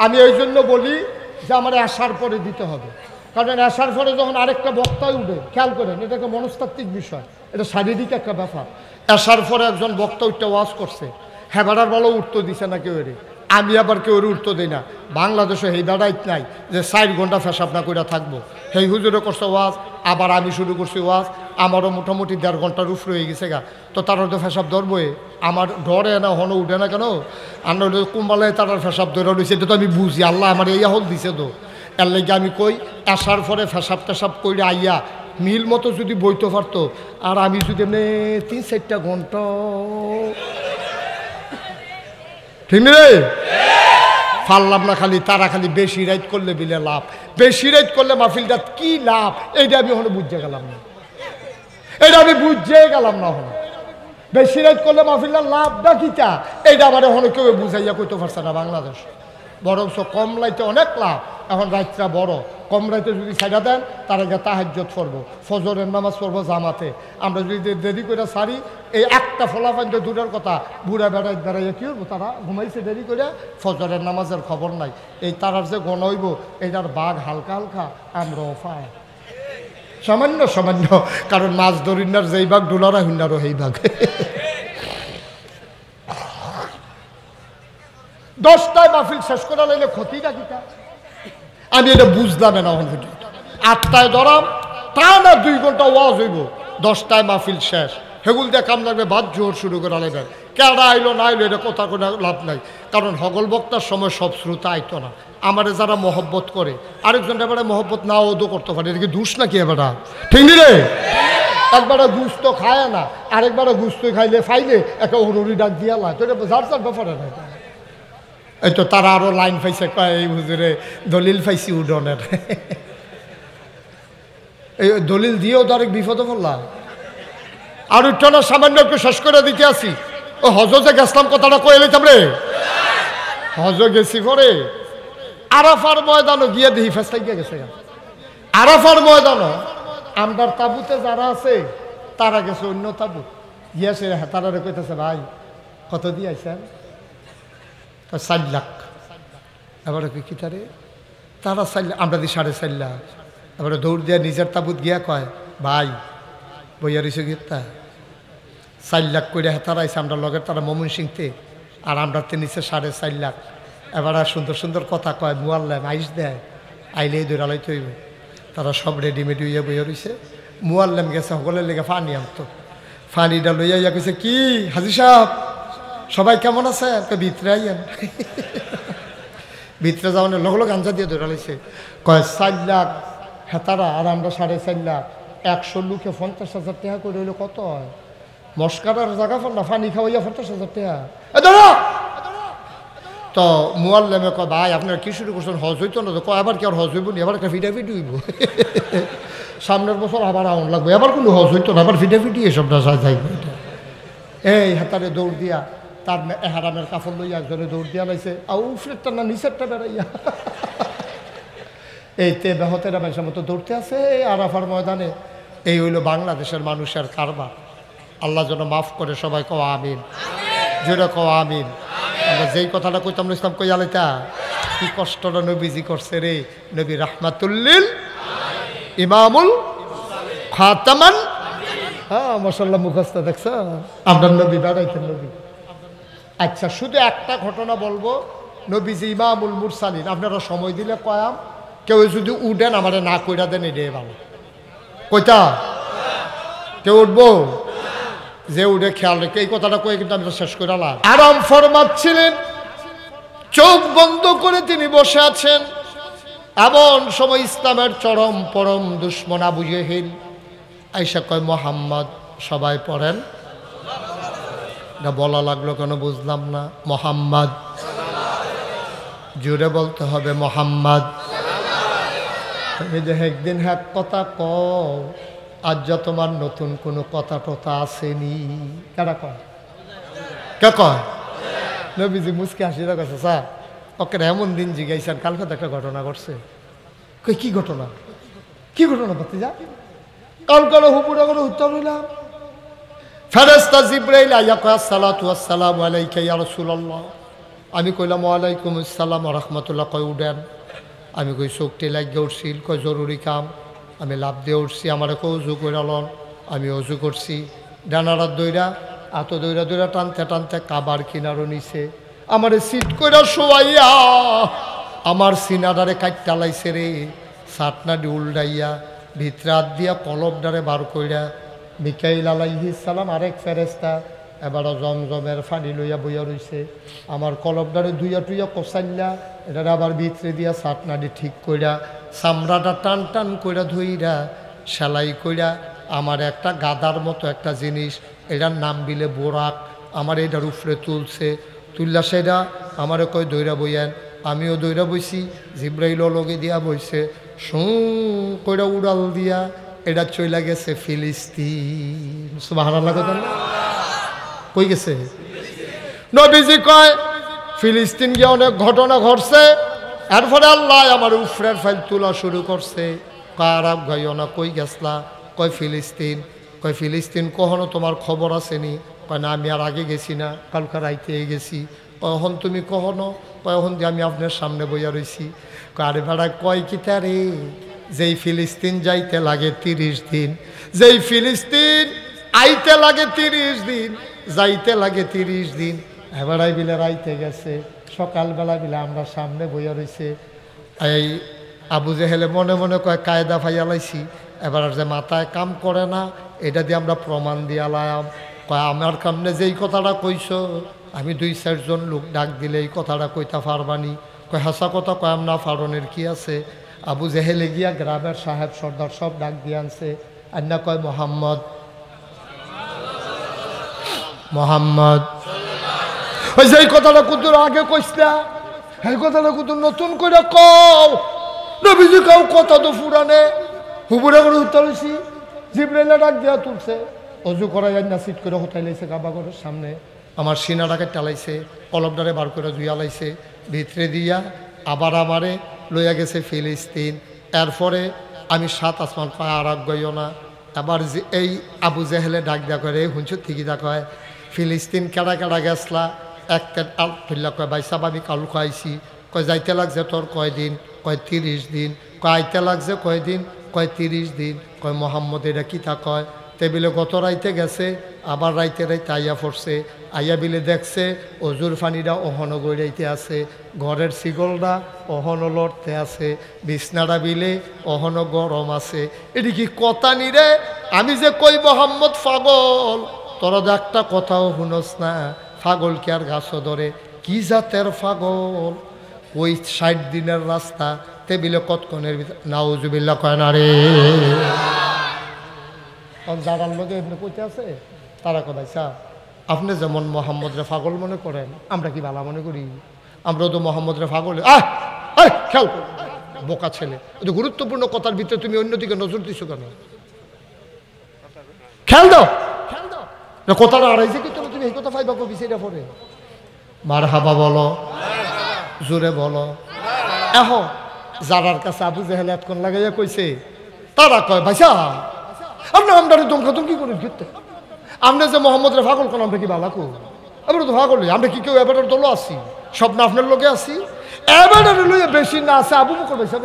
আমি ওই জন্য বলি যে আমার আসার পরে দিতে হবে, কারণ আসার পরে যখন আরেকটা বক্তায় উঠে, খেয়াল করেন এটা একটা মনস্তাত্ত্বিক বিষয়, এটা শারীরিক একটা ব্যাপার। আসার পরে একজন বক্তা উঠতে ওয়াজ করছে, হ্যাঁ বেড়ার বলো উঠতে দিছে না কেউ, এরে আমি আবার কেউ উঠতে দিই না। বাংলাদেশে এই দাঁড়াইত নাই যে 4 ঘন্টা ফেসাব না করে থাকবো। সেই হুজুরে করছে ওয়াজ, আবার আমি শুরু করছি ওয়াজ, আমারও মোটামুটি 1.5 ঘন্টার উপরে হয়ে গেছে গা। তো তারা তো ফেসাব ধরবোই, আমার ডরে না হনো উঠে না কেন, আমরা কুম্বালায় তারার ফেসাব ধরে রয়েছে, এটা তো আমি বুঝি, আল্লাহ আমার এই হল দিছে তো। এর লেগে আমি কই আসার পরে ফেসাব টেসাব করে আইয়া মিল মতো যদি বইতে পারতো, আর আমি যদি এমনি 3-4টা ঘন্টা ঠিক রে পারলাম না। খালি তারা খালি বেশি রাইট করলে বিলে লাভ, বেশি রাইট করলে মাহফিলটা কি লাভ, এইটা আমি হলো বুঝতে গেলাম না, এটা আমি বুঝতে গেলাম না। হলো বেশি রাইট করলে মাহফিলটার লাভটা কিটা, এইটা আমার হলো কেউ বুঝাইয়া কইতে পারছে না বাংলাদেশ। বরঞ্চ কম লাইতে অনেক লাভ। এখন রাইতটা বড়, কম রাইতে যদি ছাইড়া দেন তারা গিয়ে তাহাজ্জুদ পড়বো, ফজরের নামাজ পড়বো জামাতে। আমরা যদি দেরি করে সারি, এই একটা ফলাফাইতে দূরের কথা, বুড়া বেড়াই বেড়াইয়া কী হবো, তারা ঘুমাইছে দেরি করে, ফজরের নামাজের খবর নাই। এই তারার যে গণ হইব এইটার বাঘ হালকা হালকা আমরাও পাই সামান্য সামান্য, কারণ মাছ ধরিনার যেই বাঘ ডোলারা হুন্নারও সেই বাঘ। 10টায় মাহফিল শেষ করা লাইলে ক্ষতিটা কিটা, আমি এটা বুঝলাম না। 8টায় ধরাম, তা না 2 ঘন্টা ওয়াজ হইব, 10টায় মাহফিল শেষ, হেগুল দিয়ে কাম লাগবে, বাদ জোর শুরু করে লাগবে। কেডা আইলো না আইলো এটা কথা কোনো লাভ নাই, কারণ হগল বক্তার সময় সব শ্রোতা আইতো না। আমারে যারা মহব্বত করে, আরেকজন এবারে মহব্বত নাও ওদো করতে পারে, এটা কি দোষ নাকি এবারটা, ঠিক নি রে? একবারে গুস্ত খায় না, আরেকবারে গুস্ত খাইলে ফাইলে একটা হরুরি ডাক দিয়া লাই, তো এটা যার যার ব্যাপারে নাই। এই তো তারা আরো লাইন পাইছে, কয় এই হুজুরে দলিল পাইছি উডনের। এই দলিল দিয়েও তো আরেক বিপদে পড়লাম। আর একটু না সামান্য একটু শেষ করে দিতে আসি। ও হজ যে গেছিলাম কথাটা কয়ে এলাম রে, হজ গেছি পরে আরাফার ময়দানও গিয়ে দেখি ফেসলাই গিয়ে গেছে। আরাফার ময়দানও আমরার তাবুতে যারা আছে তারা গেছে অন্য তাবুত গিয়েছে। হ্যাঁ তারা কইতেছে ভাই কত দিয়ে আইসেন? 4 লাখ। এবারে কি তারে তারা 4 লাখ, আমরা দিই 4.5 লাখ। এবারে দৌড় দিয়ে নিজের তাবুত গিয়া কয় ভাই বইয়া রইছে গীতা 4 লাখ করে হেতারা আইসে আমরা লগের তারা মমন সিংতে, আর আমরা তে নিচে 4.5 লাখ। এবার সুন্দর সুন্দর কথা কয়, মুয়াল্লাম আইস দেয়, আইলে দৌড়ালাই তৈব। তারা সব রেডিমেড হইয়া বইয়া রইছে। মুয়াল্লাম গেছে সকলের লেগে পানি আনতো, পানিটা লইয়া ইয়া কইছে কি হাজি সাহেব সবাই কেমন আছে? ভিতরে আইয়েন। ভিতরে যাওয়ানোর লগ লগ আঞ্জা দিয়ে দৌড়ালাইছে। কয় 4 লাখ হেতারা আর আমরা 4.5 লাখ, 100 লোকে 50,000 টাকা করে হইলে কত হয়? মস্কারার জায়গা ফোন না পানি খাওয়াইয়া 50,000 টাকা। তো মুয়াল্লামে কয় ভাই আপনার কি শুরু করছেন? হজ হইতো না তো? কয় আবার কি আর হজ হইব নি? আবার একটা ফিটাফিটি হইব। সামনের বছর আবার আউন লাগবে, আবার কোনো হজ হইতো না, আবার ফিটাফিটি এসব না যাইব। এই হাতারে দৌড় দিয়া তার এহারামের কাপড় লইয়া একজনে দৌড় দিয়া লাইছে, উফরেরটা না নিচেরটা বেড়াইয়া। এই তে বেহতেরা মানুষের মতো দৌড়তে আছে আরাফার ময়দানে। এই হইল বাংলাদেশের মানুষের কারবার। আল্লাহ যেন মাফ করে, সবাই কও আমিন, জোরে কও আমিন। আমরা যেই কথাটা কইতাম ইসলাম কই আলাইতা, কি কষ্টটা নবীজি করছে রে। নবী রাহমাতুল্লিল ইমামুল খাতামান, হ্যাঁ মাশাআল্লাহ মুখস্থ দেখছ। আমরা নবী বেড়াইতেন নবী। আচ্ছা শুধু একটা ঘটনা বলবো, নবীজি ইমামুল মুরসালিন। আপনারা সময় দিলে কয়াম, কেউ যদি উঠেন আমারে না কইরা দেন এটাই ভালো। কইতা কেউ উঠবো? যে উঠে খেয়াল রেখে এই কথাটা কয়ে কিন্তু আমি তো শেষ করে আলাম। আরাম ফরমাচ্ছিলেন, চোখ বন্ধ করে তিনি বসে আছেন। এমন সময় ইসলামের চরম পরম দুশ্মন আবু জেহেল আইসা কয় মোহাম্মদ। সবাই পড়েন না, বলা লাগলো কেন বুঝলাম না। মোহাম্মদ, জোরে বলতে হবে মোহাম্মদ। তুমি যে একদিন এক কথা কও, আজ যা তোমার নতুন কোনো কথা টথা আসেনি। কেডা কয়? কে কয়? নবীজি মুসকে হাসিরা কাছে স্যার ওকে এমন দিন জিগাইছেন, কালকে তো একটা ঘটনা ঘটছে। কই কি ঘটনা? কি ঘটনা বলতে যা? কালকালো হুপুরা করে উত্তর হইলাম, ফেরেশতা জিবরাইল আইয়া কয় আসসালাতু ওয়াসসালামু আলাইকা ইয়া রাসূলুল্লাহ। আমি কইলাম ওয়ালাইকুম আসসালাম ওয়া রাহমাতুল্লাহ। কয় উঠেন। আমি কই চোখটি লাগিয়ে উঠছিল। কয় জরুরি কাম। আমি লাভ দিয়ে উঠছি, আমার অজু করে লন। আমি অজু করছি, ডানারাত দইরা এত দইরা দইরা টানতে টানতে কাবার কিনারও নিছে। আমার সিট কইরা শোয়াইয়া আমার সিনাডারে কাটটা লাইছে রে। সাতনাডি উল্ডাইয়া ভিতরে হাত দিয়া কলবডারে বার কইরা মিকাইল আলাইহিস সালাম আরেক ফেরেশতা এবার জমজমের ফানি লইয়া বইয়া রইছে। আমার কলবডারে দুইয়া টুইয়া কষাইলা এটারে আবার ভিতরে দিয়া সাতনাডি ঠিক কইরা চামড়াটা টান টান কইরা ধইরা সেলাই কইরা আমার একটা গাদার মতো একটা জিনিস, এটার নাম বিলে বোরাক, আমার এটার উপরে তুলছে। তুললা সেটা আমারে কয় দইরা বইয়েন। আমিও দইরা বইছি, জিব্রাইলও লগে দিয়া বইছে। শু কইরা উড়াল দিয়া এটা চইলা গেছে ফিলিস্তিন। সুবহানাল্লাহ। কই গেছে? নবীজি কয় ফিলিস্তিন গিয়ে অনেক ঘটনা ঘটছে। এরপরে আল্লাহ আমার উফরের ফাইল তোলা শুরু করছে। কয় আরব গাইও না, কই গেছলা? কয় ফিলিস্তিন। কয় ফিলিস্তিন কখনো তোমার খবর আসেনি? কয় না আমি আর আগে গেছি না, কালকে রাইতে গেছি। কখন তুমি কখনো? কখন দিয়ে আমি আপনার সামনে বইয়া রইছি। কয় আরে বেড়া কয় কি তারে, যেই ফিলিস্তিন যাইতে লাগে 30 দিন, যেই ফিলিস্তিন আইতে লাগে 30 দিন, যাইতে লাগে 30 দিন। এবারাই বিলে রাইতে গেছে, সকালবেলা বিলে আমরা সামনে বইয়া রইছে। এই আবু জেহেলে মনে মনে কয় কায়দা ফাইয়া লাইছি, এবার যে মাথায় কাম করে না, এটা দিয়ে আমরা প্রমাণ দিয়া লাম। কয় আমার কামনে যেই কথাটা কইছ, আমি 2-4 জন লোক ডাক দিলে এই কথাটা কইতা পারবানি? কয় হাসা কথা। কয় আমনা ফারনের কি আছে? আবু জেহেলে গিয়া গ্রামের সাহেব সর্দার সব ডাক দিয়ে আনছে। আন্না কয় মোহাম্মদ, মোহাম্মদ। ওই যে কথাটা কুতুর আগে কইসলা, এই কথাটা কিন্তু নতুন করে কও নবীজি কাউ কথা তো ফুরানে হুবুরা করে উত্তরছি জিব্রাইল ডাক দিয়া তুলছে অজু করাই না সিট করে হোটাই লাইছে কাবা ঘরের সামনে আমার সিনাটাকে টালাইছে কলবডারে বার করে ধুইয়া লাইছে ভিতরে দিয়া আবার আমারে লইয়া গেছে ফিলিস্তিন এরপরে আমি 7 আসমান পায়ে আর গইও না আবার যে এই আবু জেহেলে ডাক দেয়া করে হুঁচু ঠিকই দেখ হয় ফিলিস্তিন কেডা কেডা গেছলা একটা আল ফিল্লা কয় ভাই সাহেব আমি কালু খাইছি কয় যাইতে লাগছে তোর কয়দিন কয় 30 দিন কয় আইতে লাগছে কয়দিন কয় 30 দিন কয় মোহাম্মদ এটা কিতা কয় টেবিলে গত রাইতে গেছে আবার রাইতে রাইতে আইয়া পড়ছে আইয়া বিলে দেখছে অজুর পানিটা অহন গড়াইতে আছে ঘরের শিগলটা অহন লড়তে আছে বিছনাটা বিলে অহন গরম আছে এটি কি কথা নিরে আমি যে কই মোহাম্মদ পাগল তোরা তো একটা কথাও শুনস না পাগল কি আর গাছও ধরে কি জাতের পাগল ওই 60 দিনের রাস্তা টেবিলে কতক্ষণের ভিতরে নাউজুবিল্লাহ কয় না রে যারার লোকে এমনি কইতে আছে তারা কয় স্যার আপনি যেমন মোহাম্মদরে পাগল মনে করেন আমরা কি ভালো মনে করি আমরাও তো মোহাম্মদরে পাগল খেয়াল বোকা ছেলে কিন্তু গুরুত্বপূর্ণ কথার ভিতরে তুমি অন্যদিকে নজর দিছো কেন খেয়াল দাও কথাটা আড়াইছে কি তুমি এই কথা পাইবা কবি সেটা পরে মার হাবা বলো জোরে বলো এখন যারার কাছে আবু জেহেল এতক্ষণ লাগাইয়া কইছে তারা কয় ভাইসা আপনি আমদানি দমকি করেন ফিরতে আপনি যে মোহাম্মদরে পাগল কোন আমরা কি বালা কো আমরা তো পাগল আমরা কি কেউ এবারের দলও আছি সব না আপনার লোকে আছি এবারের লইয়া বেশি না আছে আবু বকর ভাইসা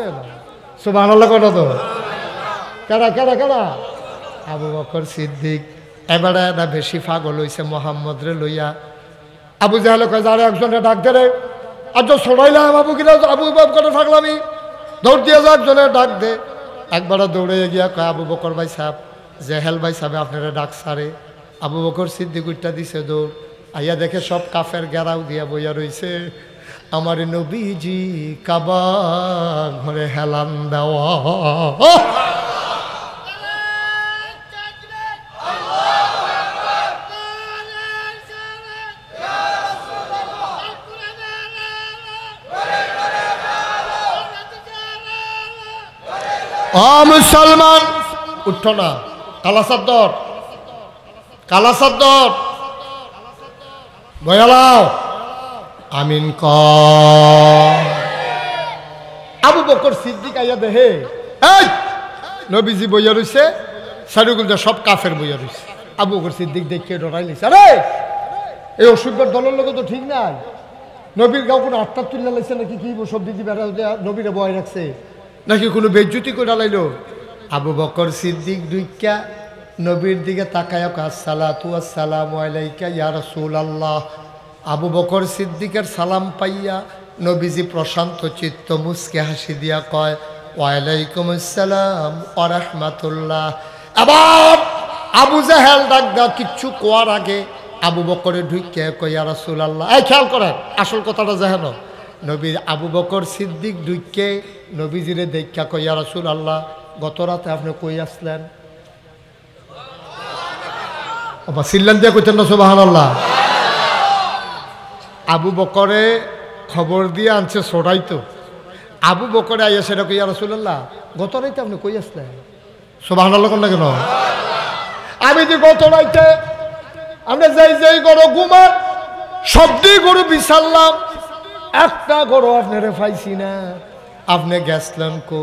সুবহানাল্লাহ কথা তো কারা কারা কারা আবু বকর সিদ্দিক এবারে না বেশি পাগল হইছে মোহাম্মদরে লইয়া আবু জাহেল কয় যারা একজনে ডাক দে রে আজ ছড়াইলাম আবু কিনা আবু বকর থাকলামই দৌড় দিয়ে যা একজনে ডাক দে একবার দৌড়ে গিয়া কয় আবু বকর ভাই সাহেব জেহেল ভাই সাহেব আপনারা ডাক সারে আবু বকর সিদ্দিক উঠটা দিছে দৌড় আইয়া দেখে সব কাফের গেরাও দিয়া বইয়া রইছে আমার নবীজি কাবা ঘরে হেলান দেওয়া মুসলমান উঠো না কালা সাদ্দর বয়ালাও আমিন ক আবু বকর সিদ্দিক আইয়া দেহে নবীজি বইয়া রইছে সারিগুলটা সব কাফের বইয়া রইছে আবু বকর সিদ্দিক দেখে ডরাই লিছে আরে এই অসুখের দলের লোক তো ঠিক নাই নবীর গাঁও কোনো আটটা তুলে লাইছে নাকি কি সব দিদি বেড়া নবীরে বয় রাখছে নাকি কোনো বেজ্জুতি করে লাইল আবু বকর সিদ্দিক দুইকা নবীর দিকে তাকায় আসসালাতু আসসালামু আলাইকা ইয়া রাসূলুল্লাহ আবু বকর সিদ্দিকের সালাম পাইয়া নবীজি প্রশান্ত চিত্ত মুস্কে হাসি দিয়া কয় ওয়ালাইকুম আসসালাম ওয়া রাহমাতুল্লাহ আবার আবু জাহেল ডাক দা কিচ্ছু কোয়ার আগে আবু বকরে ঢুকে কয় ইয়া রাসূলুল্লাহ এই খেয়াল করেন আসল কথাটা জাহেন নবী আবু বকর সিদ্দিক ঢুকে নবীজিরে দেখা কয় ইয়া রাসূলুল্লাহ গত রাতে আপনি কই আসলেন সিল্লান দিয়া কইতেন না সুবহানাল্লাহ আবু বকরে খবর দিয়ে আনছে ছড়াইতো আবু বকরে আইয়া সেটা কই ইয়া রাসূলুল্লাহ গত রাতে আপনি কই আসলেন সুবহানাল্লাহ কোন না কেন আমি যে গত রাতে আমরা যাই গরু ঘুমান সবদি গরু বিছাললাম একটা গরু আপনারে পাইছি না আপনি গেছলেন কো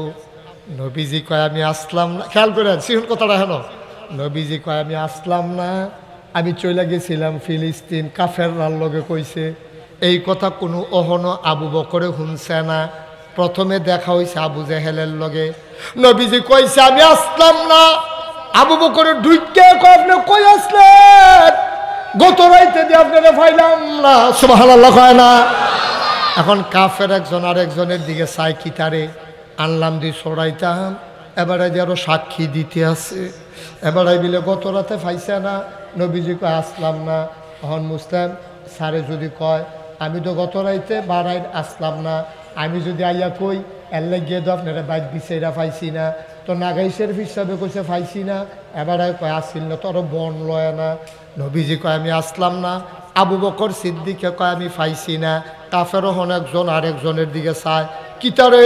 নবীজি কয় আমি আসলাম না খেয়াল করে সিহুন কথাটা হেন নবীজি কয় আমি আসলাম না আমি চলে গেছিলাম ফিলিস্তিন কাফেররার লগে কইছে এই কথা কোনো অহনো আবু বকরে শুনছে না প্রথমে দেখা হয়েছে আবু জেহেলের লগে নবীজি কইছে আমি আসলাম না আবু বকরে ঢুকে কয় আপনি কই আসলেন গত রাইতে দিয়ে আপনারা পাইলাম না সুবহানাল্লাহ কয় না এখন কাফের একজন আরেকজনের দিকে চাই কি তারে আনলাম দিয়ে ছড়াইতাম এবারে যে আরো সাক্ষী দিতে আছে এবারে বিলে গত রাতে পাইছে না নবীজি কয় আসলাম না এখন মুসলিম স্যারে যদি কয় আমি তো গত রাইতে বাড়াই আসলাম না আমি যদি আইয়া কই এর লাগিয়ে তো আপনারা বাইক বিচাইরা পাইছি না তো নাগাইশের হিসাবে কইছে পাইছি না এবারে কয় আসিল না তোর বন লয় না নবীজি কয় আমি আসলাম না আবু বকর সিদ্দিকে কয় আমি পাইছি না কাফেরও হন একজন আরেকজনের দিকে চায় কিতারে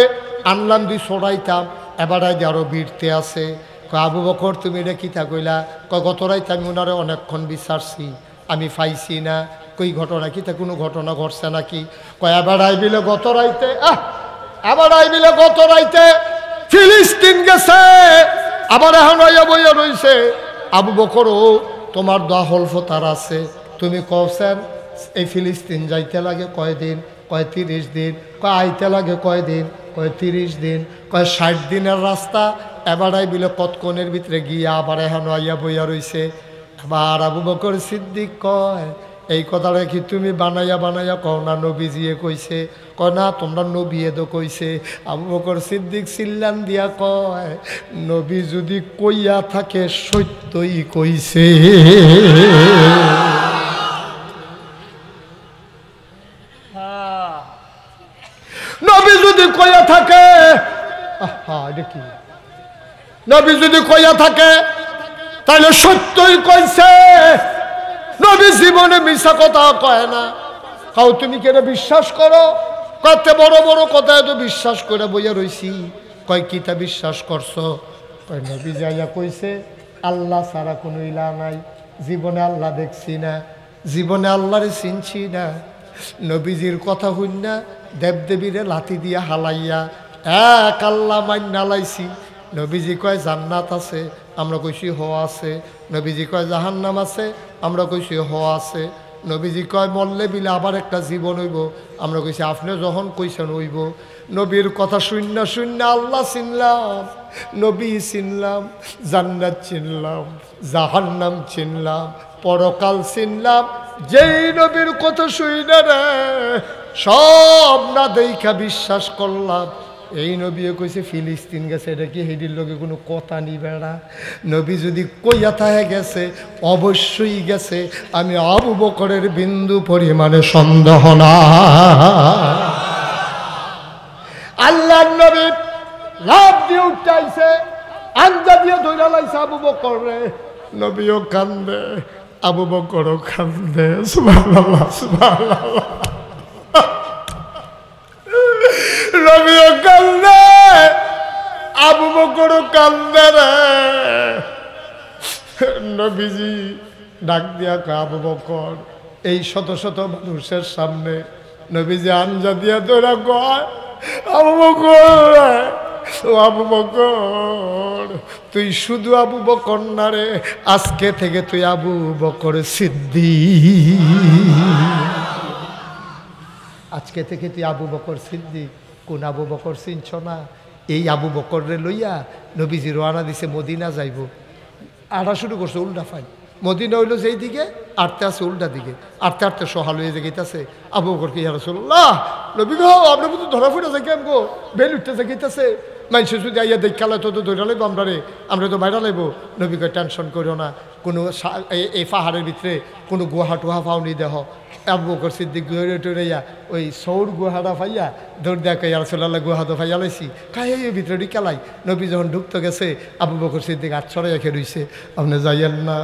আনলাম দি ছড়াইতাম এবার আরো ভিড়তে আছে কয় আবু বকর তুমি এটা কিতা কইলা কয় গত রাইতে আমি ওনারে অনেকক্ষণ বিচারছি আমি পাইছি না কই ঘটনা কিতা কোনো ঘটনা ঘটছে নাকি কয় এবার আইবিলে গত রাইতে আবার আইবিলে গত রাইতে ফিলিস্তিন গেছে আবার এখন আইয়া বইয়া রইছে আবু বকরও তোমার দোয়া হলফতার আছে তুমি কওছেন এই ফিলিস্তিন যাইতে লাগে কয়দিন কয় 30 দিন কয় আইতে লাগে কয়দিন কয় 30 দিন কয় 60 দিনের রাস্তা এবার আইবিলে কতক্ষণের ভিতরে গিয়া আবার এখন আইয়া বইয়া রইছে আবার আবু বকর সিদ্দিক কয় এই কথাটা কি তুমি বানাইয়া বানাইয়া কও না নবীজিয়ে কইছে কয় না তোমরা নবীয়ে তো কইছে আবু বকর সিদ্দিক চিল্লান দিয়া কয় নবী যদি কইয়া থাকে সত্যই কইছে নবী যদি কইয়া থাকে এটা কি নবী যদি কইয়া থাকে তাহলে সত্যই কইছে নবী জীবনে মিছা কথা কয় না কাউ তুমি কেন বিশ্বাস করো কত বড় বড় কথা তো বিশ্বাস করে বইয়া রইছি কয় কিতা বিশ্বাস করছো কয় নবী যাইয়া কইছে আল্লাহ ছাড়া কোনো ইলা নাই জীবনে আল্লাহ দেখছি না জীবনে আল্লাহরে চিনছি না নবীজির কথা হইন না দেবদেবীরে লাথি দিয়া হালাইয়া এক আল্লাহ মাইন্না লাইছি নবীজি কয় জান্নাত আছে আমরা কইছি হ আছে নবীজি কয় জাহান্নাম আছে আমরা কইছি হ আছে নবীজি কয় মরলে বিলে আবার একটা জীবন হইব আমরা কইছি আপনি যখন কইছেন হইব নবীর কথা শূন্য শূন্য আল্লাহ চিনলাম নবী চিনলাম জান্নাত চিনলাম জাহান্নাম চিনলাম পরকাল চিনলাম যেই নবীর কথা শুইনা রে সব না দেখা বিশ্বাস করলাম এই নবীও কইছে ফিলিস্তিন গেছে এটা কি হেডির লগে কোনো কথা নি বেড়া নবী যদি কইয়া থাকে গেছে অবশ্যই গেছে আমি আবু বকরের বিন্দু পরিমাণে সন্দেহ না আল্লাহর নবী লাভ দিয়ে উঠাইছে আঞ্জা দিয়ে ধইরা লাইছে আবু বকর রে নবীও কান্দে আবু বকরও কান্দে সুবহানাল্লাহ সুবহানাল্লাহ নবীও কান্দে আবু বকরও কান্দে রে নবীজি ডাক দিয়া কয় আবু বকর এই শত শত মানুষের সামনে নবীজি আঞ্জা দিয়া ধরা কয় আবু বকর ও আবু বকর তুই শুধু আবু বকর না রে আজকে থেকে তুই আবু বকর সিদ্দিক আজকে থেকে তুই আবু বকর সিদ্দিক কোন আবু বকর চিনছ না এই আবু বকর রে লইয়া নবীজি রওনা দিছে মদিনা যাইব আড়া শুরু করছে উল্টা ফাই মদিনা হইল যেই দিকে আটতে আছে উল্টা দিকে আটতে আটতে সহাল হয়ে যে গেইতেছে আবু বকরকে ইয়া রাসূলুল্লাহ নবী গো আপনার মতো ধরা ফুটে যায় কেম গো বেল উঠতেছে গেইতেছে মানুষ যদি আইয়া দেখালে তো ধরে লাইব আমরা তো বাইরে লাইব নবীকে টেনশন করিও না কোনো এই পাহাড়ের ভিতরে কোনো গুহা টুহা পাওনি দেহ আবু বকর সিদ্দিক ঘুরে টুরাইয়া ওই সৌর গুহাটা পাইয়া দৌড় দেখা ইয়া রাসূলুল্লাহ গুহা তো পাইয়া লাইছি খাই এই ভিতরে ঢিকালাই নবী যখন ঢুকতে গেছে আবু বকর সিদ্দিক আচ্ছরে রেখে রইছে আপনি যাইয়েন না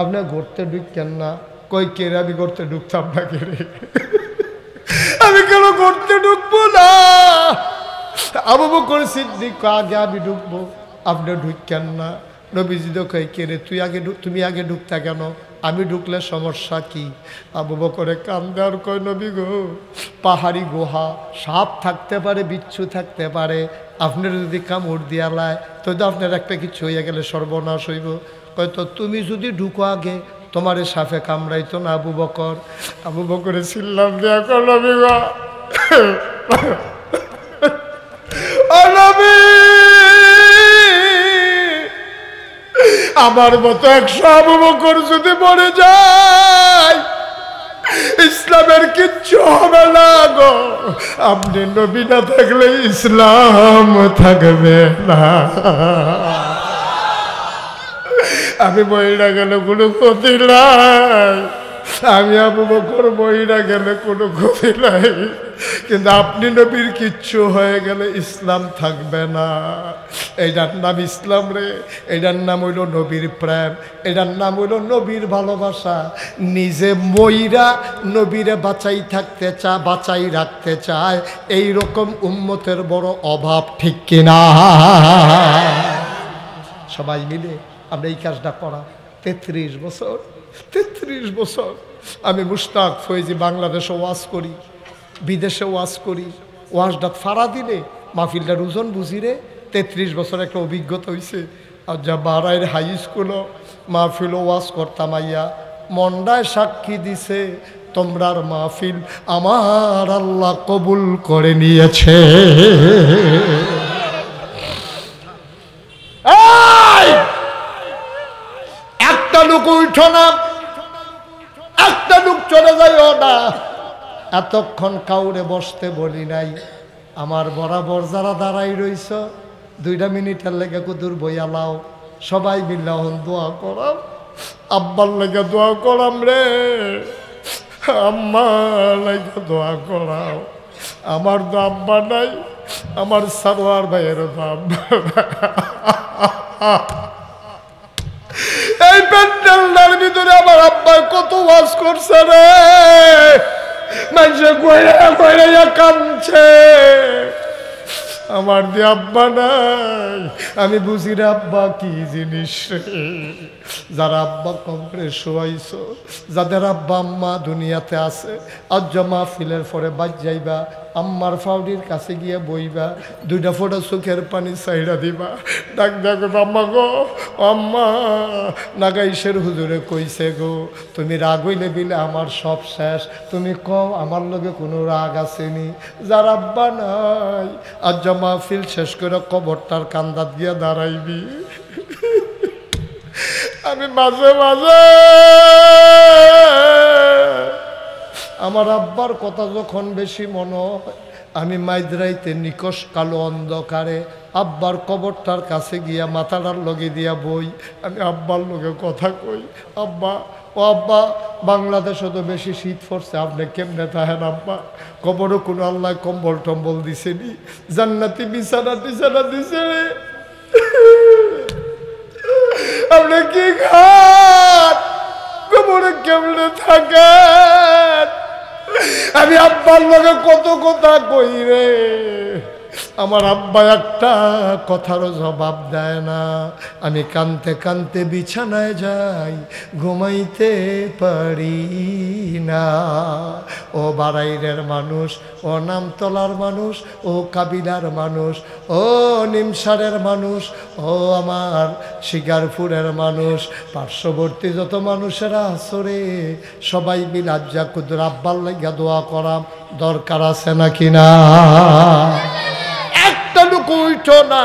আপনি ঘুরতে ঢুকেন না কই কেড়ে আমি ঘুরতে ঢুকতাম না কেড়ে আমি কেন ঘুরতে ঢুকবো না আবু বকর সিদ্দিক আগে আমি ঢুকবো আপনি ঢুকেন না নবীজি তো কই কেড়ে তুমি আগে ঢুকতা কেন আমি ঢুকলে সমস্যা কি আবু বকরে কান্দে আর কয় নবী গো পাহাড়ি গুহা সাপ থাকতে পারে বিচ্ছু থাকতে পারে আপনার যদি কামড় দিয়া লায় তো আপনার একটা কিছু হইয়া গেলে সর্বনাশ হইব কয় তো তুমি যদি ঢুকো আগে তোমার সাপে কামড়াইতো না আবু বকর আবু বকরে চিল্লাম দিয়া কয় নবী গো ও নবী আমার মতো 100 আবু বকর যদি মরে যায় ইসলামের কিচ্ছু হবে না গো আপনি নবী না থাকলে ইসলাম থাকবে না আমি মহিলা গেলে কোনো ক্ষতি নাই আমি আবু বকর মহিলা গেলে কোনো ক্ষতি নাই, কিন্তু আপনি নবীর কিচ্ছু হয়ে গেলে ইসলাম থাকবে না। এইটার নাম ইসলাম রে, এটার নাম হইল নবীর প্রেম, এটার নাম হইল নবীর ভালোবাসা। নিজে মইরা নবীরে বাঁচাই রাখতে চায়, এই রকম উম্মতের বড় অভাব, ঠিক কিনা? সবাই মিলে আমরা এই কাজটা করা 33 বছর। 33 বছর আমি মুশতাক ফৈজি বাংলাদেশে ওয়াজ করি, বিদেশে ওয়াজ করি। ওয়াজটা ফাড়া দিলে মাহফিলটার ওজন বুঝিরে 33 বছর একটা অভিজ্ঞতা হয়েছে। আর যা বারাইয়ের হাই স্কুলও মাহফিল ওয়াজ করতাম, আইয়া মন্ডায় সাক্ষী দিছে তোমরার মাহফিল আমার আল্লাহ কবুল করে নিয়েছে। একটা লোক উঠো না, একটা লোক চলে যাইও না, এতক্ষণ কাউরে বসতে বলি নাই। আমার বরাবর যারা দাঁড়াই রইছ 2 মিনিটের লেগে কুদুর বইয়া লাও, সবাই মিল্লা হন দোয়া করাম, আব্বার লেগে দোয়া করাম রে, আম্মার লেগে দোয়া করাও। আমার তো আব্বা নাই, আমার সারোয়ার ভাইয়েরও তো আব্বা। এই প্যান্ডেলটার ভিতরে আমার আব্বা কত ওয়াজ করছে রে, মানুষে কইরা কাঁদছে। আমার যে আব্বা নাই, আমি বুঝি রে আব্বা কি জিনিস। যারা আব্বা কবরে শোয়াইছ, যাদের আব্বা আম্মা দুনিয়াতে আছে, আজ মাহফিলের পরে বাজ যাইবা, আম্মার ফাউডির কাছে গিয়ে বইবা, 2টা ফোঁটা চোখের পানি চাইরা দিবা, ডাক ডাক আম্মা গো, আম্মা নাগাইশের হুজুরে কইছে গো, তুমি রাগ হইলে বিলে আমার সব শেষ, তুমি কও আমার লগে কোনো রাগ আসেনি। যার আব্বা নাই, আজ মাহফিল শেষ করে কবরটার কান্দাত গিয়া দাঁড়াইবি। আমি মাঝে মাঝে আমার আব্বার কথা যখন বেশি মনে হয়, আমি মাইদ্রাইতে নিকশ কালো অন্ধকারে আব্বার কবরটার কাছে গিয়া মাথাটার লগে দিয়া বই, আমি আব্বার লগে কথা কই, আব্বা ও আব্বা বাংলাদেশে তো বেশি শীত পড়ছে, আপনি কেমনে থাকেন আব্বা? কবরও কোনো আল্লাহ কম্বল টম্বল দিছেনি, জান্নাতি বিছানা টিছানা দিছে, আপনি কি খান, কবরে কেমনে থাকেন? আমি আব্বার লগে কত কথা কই রে, আমার আব্বা একটা কথারও জবাব দেয় না। আমি কানতে কানতে বিছানায় যাই, ঘুমাইতে পারি না। ও বারাইরের মানুষ, ও নামতলার মানুষ, ও কাবিলার মানুষ, ও নিমসারের মানুষ, ও আমার শিকারপুরের মানুষ, পার্শ্ববর্তী যত মানুষেরা আসরে, সবাই মিলাজ্জা কুদুর আব্বার লাগিয়া দোয়া করাম, দরকার আছে নাকি না? একটা লোক উঠো না,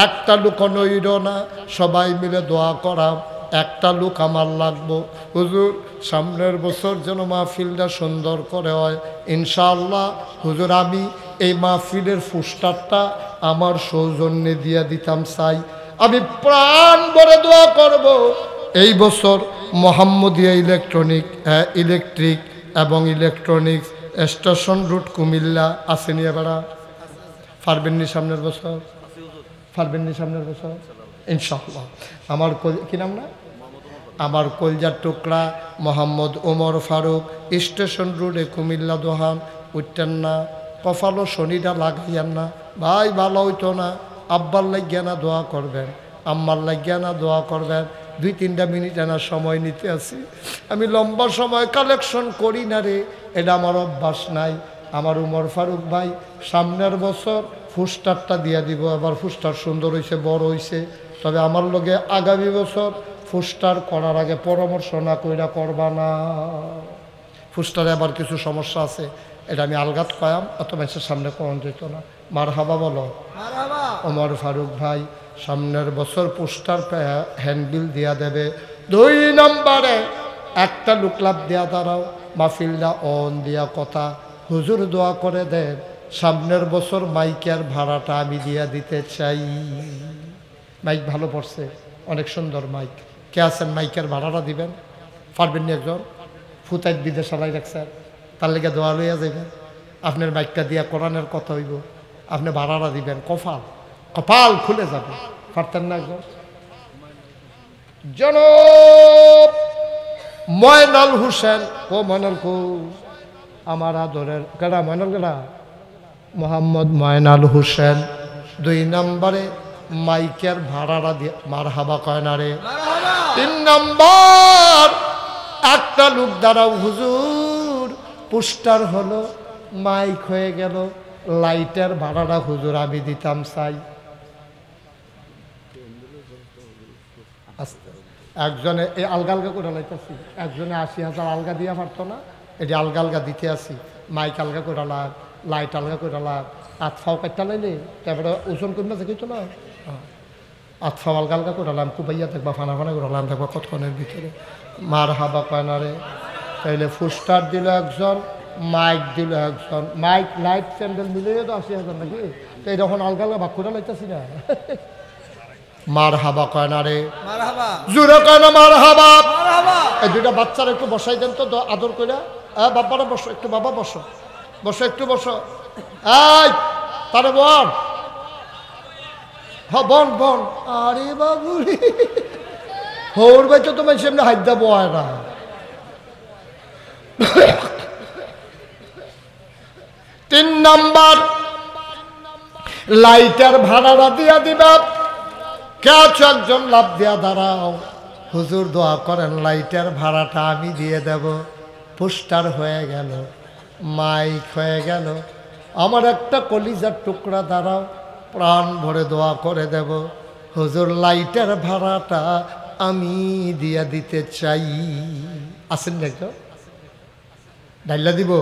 একটা লোক নইর না, সবাই মিলে দোয়া করাম, একটা লোক আমার লাগবো। হুজুর সামনের বছর যেন মাহফিলটা সুন্দর করে হয় ইনশাআল্লাহ। হুজুর আমি এই মাহফিলের পোস্টারটা আমার সৌজন্যে দিয়ে দিতাম চাই, আমি প্রাণ ভরে দোয়া করব এই বছর মোহাম্মদিয়া ইলেকট্রিক এবং ইলেকট্রনিক্স স্টেশন রুট কুমিল্লা আসেনি, এবারা পারবেননি সামনের বছর, পারবেননি সামনের বছর ইনশাআল্লাহ। আমার কি নাম না, আমার কলজার টুকরা মোহাম্মদ ওমর ফারুক, স্টেশন রোডে কুমিল্লা দোহান, উঠতেন না, কপালও শনিটা লাগাইয়েন না ভাই, ভালো হইতো না। আব্বার লাগিয়া না দোয়া করবেন, আম্মার লাগিয়া না দোয়া করবেন। 2-3টা মিনিট না সময় নিতে আসি, আমি লম্বা সময় কালেকশন করি না রে, এটা আমার অভ্যাস নাই। আমার উমর ফারুক ভাই সামনের বছর পোস্টারটা দিয়া দিব, আবার পোস্টার সুন্দর হয়েছে, বড় হয়েছে, তবে আমার লগে আগামী বছর পোস্টার করার আগে পরামর্শ না কইরা করবা না। পোস্টারে আবার কিছু সমস্যা আছে, এটা আমি আলগাত কয়াম, অত মেসের সামনে কোন যেত না। মার হাবা বলো ওমর ফারুক ভাই, সামনের বছর পোস্টার হ্যান্ডবিল দিয়া দেবে। 2 নম্বরে একটা লুকলাপ দেয়া দাঁড়াও, মাহফিলটা অন দিয়া কথা, হুজুর দোয়া করে দেন সামনের বছর মাইকের ভাড়াটা আমি দিয়া দিতে চাই। মাইক ভালো পড়ছে, অনেক সুন্দর মাইক, কে আছেন মাইকের ভাড়াটা দিবেন? পারবেন না একজন? ফুতাইত বিদেশ চালাই রাখছেন, তার লেগে দোয়া লইয়া যাইবেন। আপনার বাইকটা দিয়া কোরআনের কথা হইব, আপনি ভাড়াটা দিবেন, কপাল খুলে যাবে। পারতেন না একজন জনাব ময়নাল হোসেন, ও ময়নাল কো আমার আদরের কেডা, ময়নাল কেডা, মোহাম্মদ ময়নাল হোসেন 2 নম্বরে মাইকের ভাড়াটা দিয়ে মারহাবা কয় না রে। 3 নম্বর একটা লোক দাঁড়াও হুজুর, পোস্টার হলো, মাইক হয়ে গেল, লাইটের ভাড়াটা হুজুর আমি দিতাম চাই। একজনে এই আলগা আলগা করে লাইতেছি, একজনে 80,000 আলগা দিয়া পারতো না, এটি আলগা আলগা দিতে আসি, মাইক আলগা করে লাগ, লাইট আলগা করে লাগ, আতফাও কাটটা লাইলে তারপরে ওজন করবে যে কিছু না, আতফাও আলগা আলগা করে লাম, কুবাইয়া থাকবা ফানা ফানা করে লাম থাকবা কতক্ষণের ভিতরে মার হাবা কয়নারে। তাইলে পোস্টার দিল একজন, মাইক দিল একজন, মাইক লাইট স্যান্ডেল মিলিয়ে তো 80,000 নাকি, তো এই যখন আলগা আলগা ভাগ করে লাইতেছি না। মার হাবা কয় না রে, জোরে কয় না মার হাবা। এই 2টা বাচ্চারা একটু বসাই দেন তো আদর করে, বাবারা বসো একটু, বাবা বসো, বসো একটু বসো, এই তারে বল, হ্যাঁ বল বল। আরে বাবু হোর ভাই তো তোমার সামনে হাইদা বয় না। 3 নম্বর লাইটার ভাড়াটা দিয়া দিবা। কেউ একজন লাভ দিয়া দাঁড়াও, হুজুর দোয়া করেন লাইটের ভাড়াটা আমি দিয়ে দেব। পোস্টার হয়ে গেল, মাইক হয়ে গেল, আমার একটা কলিজার টুকরা দাঁড়াও, প্রাণ ভরে দোয়া করে দেব, হুজুর লাইটের ভাড়াটা আমি দিয়া দিতে চাই। আসেন না একজন ডাইলা দিব,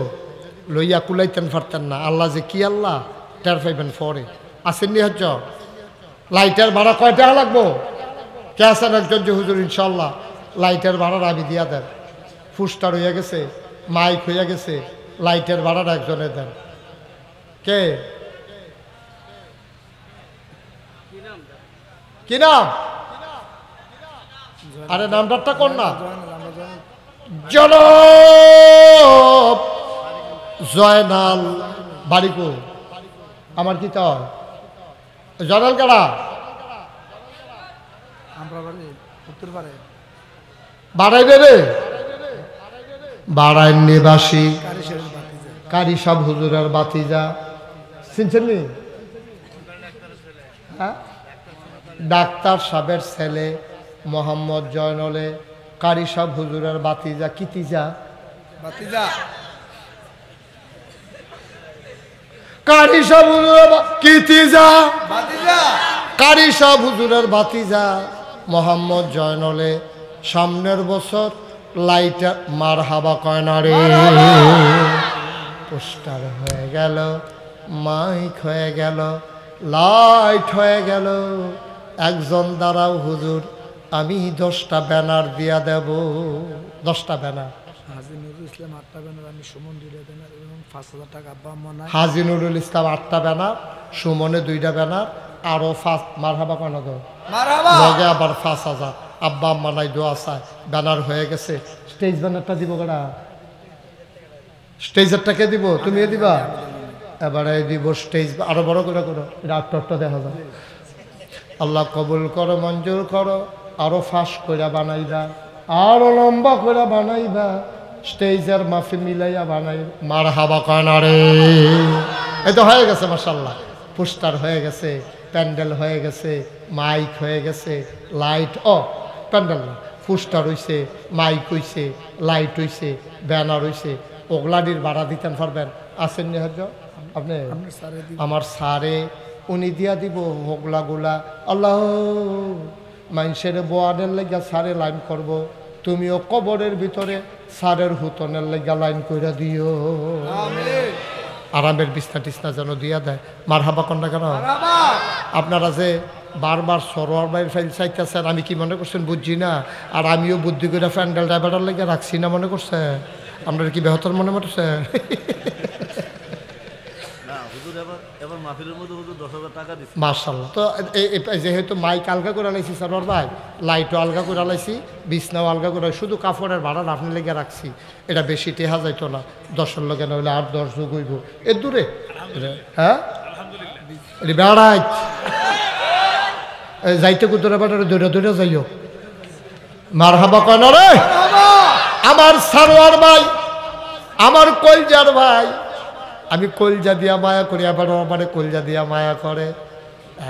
লইয়া কুলাইতেন পারতেন না, আল্লাহ যে কি আল্লাহ টের পাইবেন পরে। আসেননি হচ্ছ লাইটের ভাড়া কয় টাকা লাগবো? কে আছেন একজন যে হুজুর ইনশাল্লাহ লাইটের ভাড়াটা আমি দিয়া দেন। পোস্টার হইয়া গেছে, মাইক হইয়া গেছে, লাইটের ভাড়াটা একজনে দেন। কে কি নাম? আরে নামটা কোন না? জনাব জয়নাল। বাড়িকো আমার কি তো জয়নাল কারা? বাড়াই দেবে বাড়াই নিবাসী কারি সব হুজুরের বাতিজা। চিনছেন নি? হ্যাঁ, ডাক্তার সাহেবের ছেলে মোহাম্মদ জয়নলে কারি সব হুজুরের বাতিজা। কিতিজা বাতিজা কারি সব হুজুরের কিতিজা বাতিজা কারি সব হুজুরের বাতিজা মোহাম্মদ জয়নলে। সামনের বছর লাইটার মার হাবা কয় না রে। পোস্টার হয়ে গেল, মাইক হয়ে গেল, লাইট হয়ে গেল। একজন দাঁড়াও হুজুর আমি 10টা ব্যানার দিয়া দেব। 10টা ব্যানার। হাজি নুরুল ইসলাম 8টা ব্যানার, আমি সুমন 2টা ব্যানার এবং 5,000 টাকা আব্বা আম্মা নাই। হাজি নুরুল ইসলাম 8টা ব্যানার, সুমনে 2টা ব্যানার, আরো 5 মারহাবা কেন দো মারহাবা লগে আবার 5,000। আব্বা আম্মা নাই, দোয়া চায়। ব্যানার হয়ে গেছে। স্টেজ ব্যানারটা দিব কেডা? স্টেজেরটা কে দিব? তুমি দিবা? এবারে দিব স্টেজ আরো বড় করে করো, ডাক্তারটা দেখা যায়। আল্লাহ কবুল করো, মঞ্জুর করো। আরো ফাঁস করে বানাইবা, আরো লম্বা করে বানাইবা, স্টেজের মাফি মিলাইয়া বানাই। মার হাবা কানা রে। এই তো হয়ে গেছে মাশাআল্লাহ। পোস্টার হয়ে গেছে, প্যান্ডেল হয়ে গেছে, মাইক হয়ে গেছে, লাইট। ও প্যান্ডেল না, পোস্টার হইছে, মাইক হইছে, লাইট হইছে, ব্যানার হইছে। ওগলাডির ভাড়া দিতেন পারবেন? আসেন নি হজ আপনি? আমার সারে উনি দিয়া দিব হোগলাগুলা। আল্লাহ মানুষের বোয়ানের লেগা সারে লাইন করব, তুমিও কবরের ভিতরে সারের হুতনের লেগা লাইন করে দিও। আরামের বিছনা টিছনা যেন দিয়া দেয়। মার হাবা কন্যা কেন? আপনারা যে বারবার সরোয়ার বাইর ফাইল চাইতেছেন, আমি কি মনে করছেন বুঝছি না? আর আমিও বুদ্ধি করে প্যান্ডেল ড্রাইভারের লেগে রাখছি না মনে করছেন? আপনারা কি বেহতর মনে করছেন? মার্শাল্লাহ। তো যেহেতু মাইক আলগা করে লাইছি সারোয়ার ভাই, লাইটও আলগা করে লাইছি, বিছনাও আলগা করে, শুধু কাপড়ের ভাড়া আপনি লেগে রাখছি। এটা বেশি টেহা যাইতো না, 10 লোকে নইলে 8-10 যোগ হইব এর দূরে। হ্যাঁ বেড়াই যাইতে কুদরে বেড়ারে দৌড়ে দৌড়ে যাইও। মার হাবা কয় না রে আমার সারোয়ার ভাই, আমার কলজার ভাই। আমি কলজা দিয়া মায়া করি, আবার আমার কলজা দিয়া মায়া করে।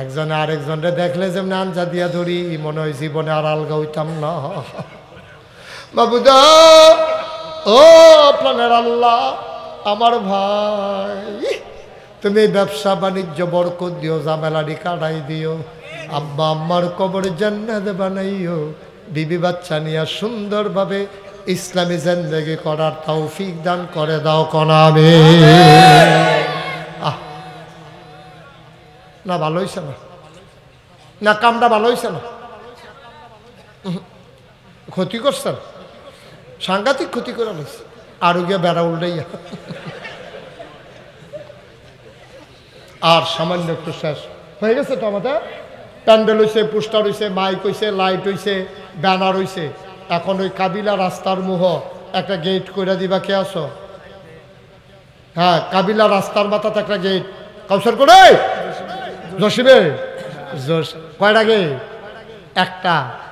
একজনে আরেকজনরে দেখলে যেমন আঞ্জা দিয়া ধরি, মনে হয় জীবনে আর আলগা হইতাম না। বাবুদা ও প্রাণের আল্লাহ, আমার ভাই তুমি ব্যবসা বাণিজ্য বরকত দিও, ঝামেলাটি কাটাই দিও। আব্বা আম্মার কবর জান্নাত বানাইও, বিবি বাচ্চা নিয়ে সুন্দরভাবে ইসলামী জিন্দেগি করার তৌফিক দান করে দাও কনাবে। না ভালো হইছে না, না কামটা ভালো হইছে না, ক্ষতি করছেন, সাংঘাতিক ক্ষতি করে নিচ্ছে। আরো গিয়ে বেড়া উল্টাইয়া আর সামান্য একটু শেষ হয়ে গেছে তো আমাদের। প্যান্ডেল হয়েছে, পোস্টার হয়েছে, মাইক হয়েছে, লাইট হয়েছে, ব্যানার হয়েছে। এখন ওই কাবিলা রাস্তার মুহ একটা গেট করে দিবা, কে আসো? হ্যাঁ কাবিলা রাস্তার মাথাতে একটা গেট কাউসার করে জসিবে কয়টা গেট? একটা।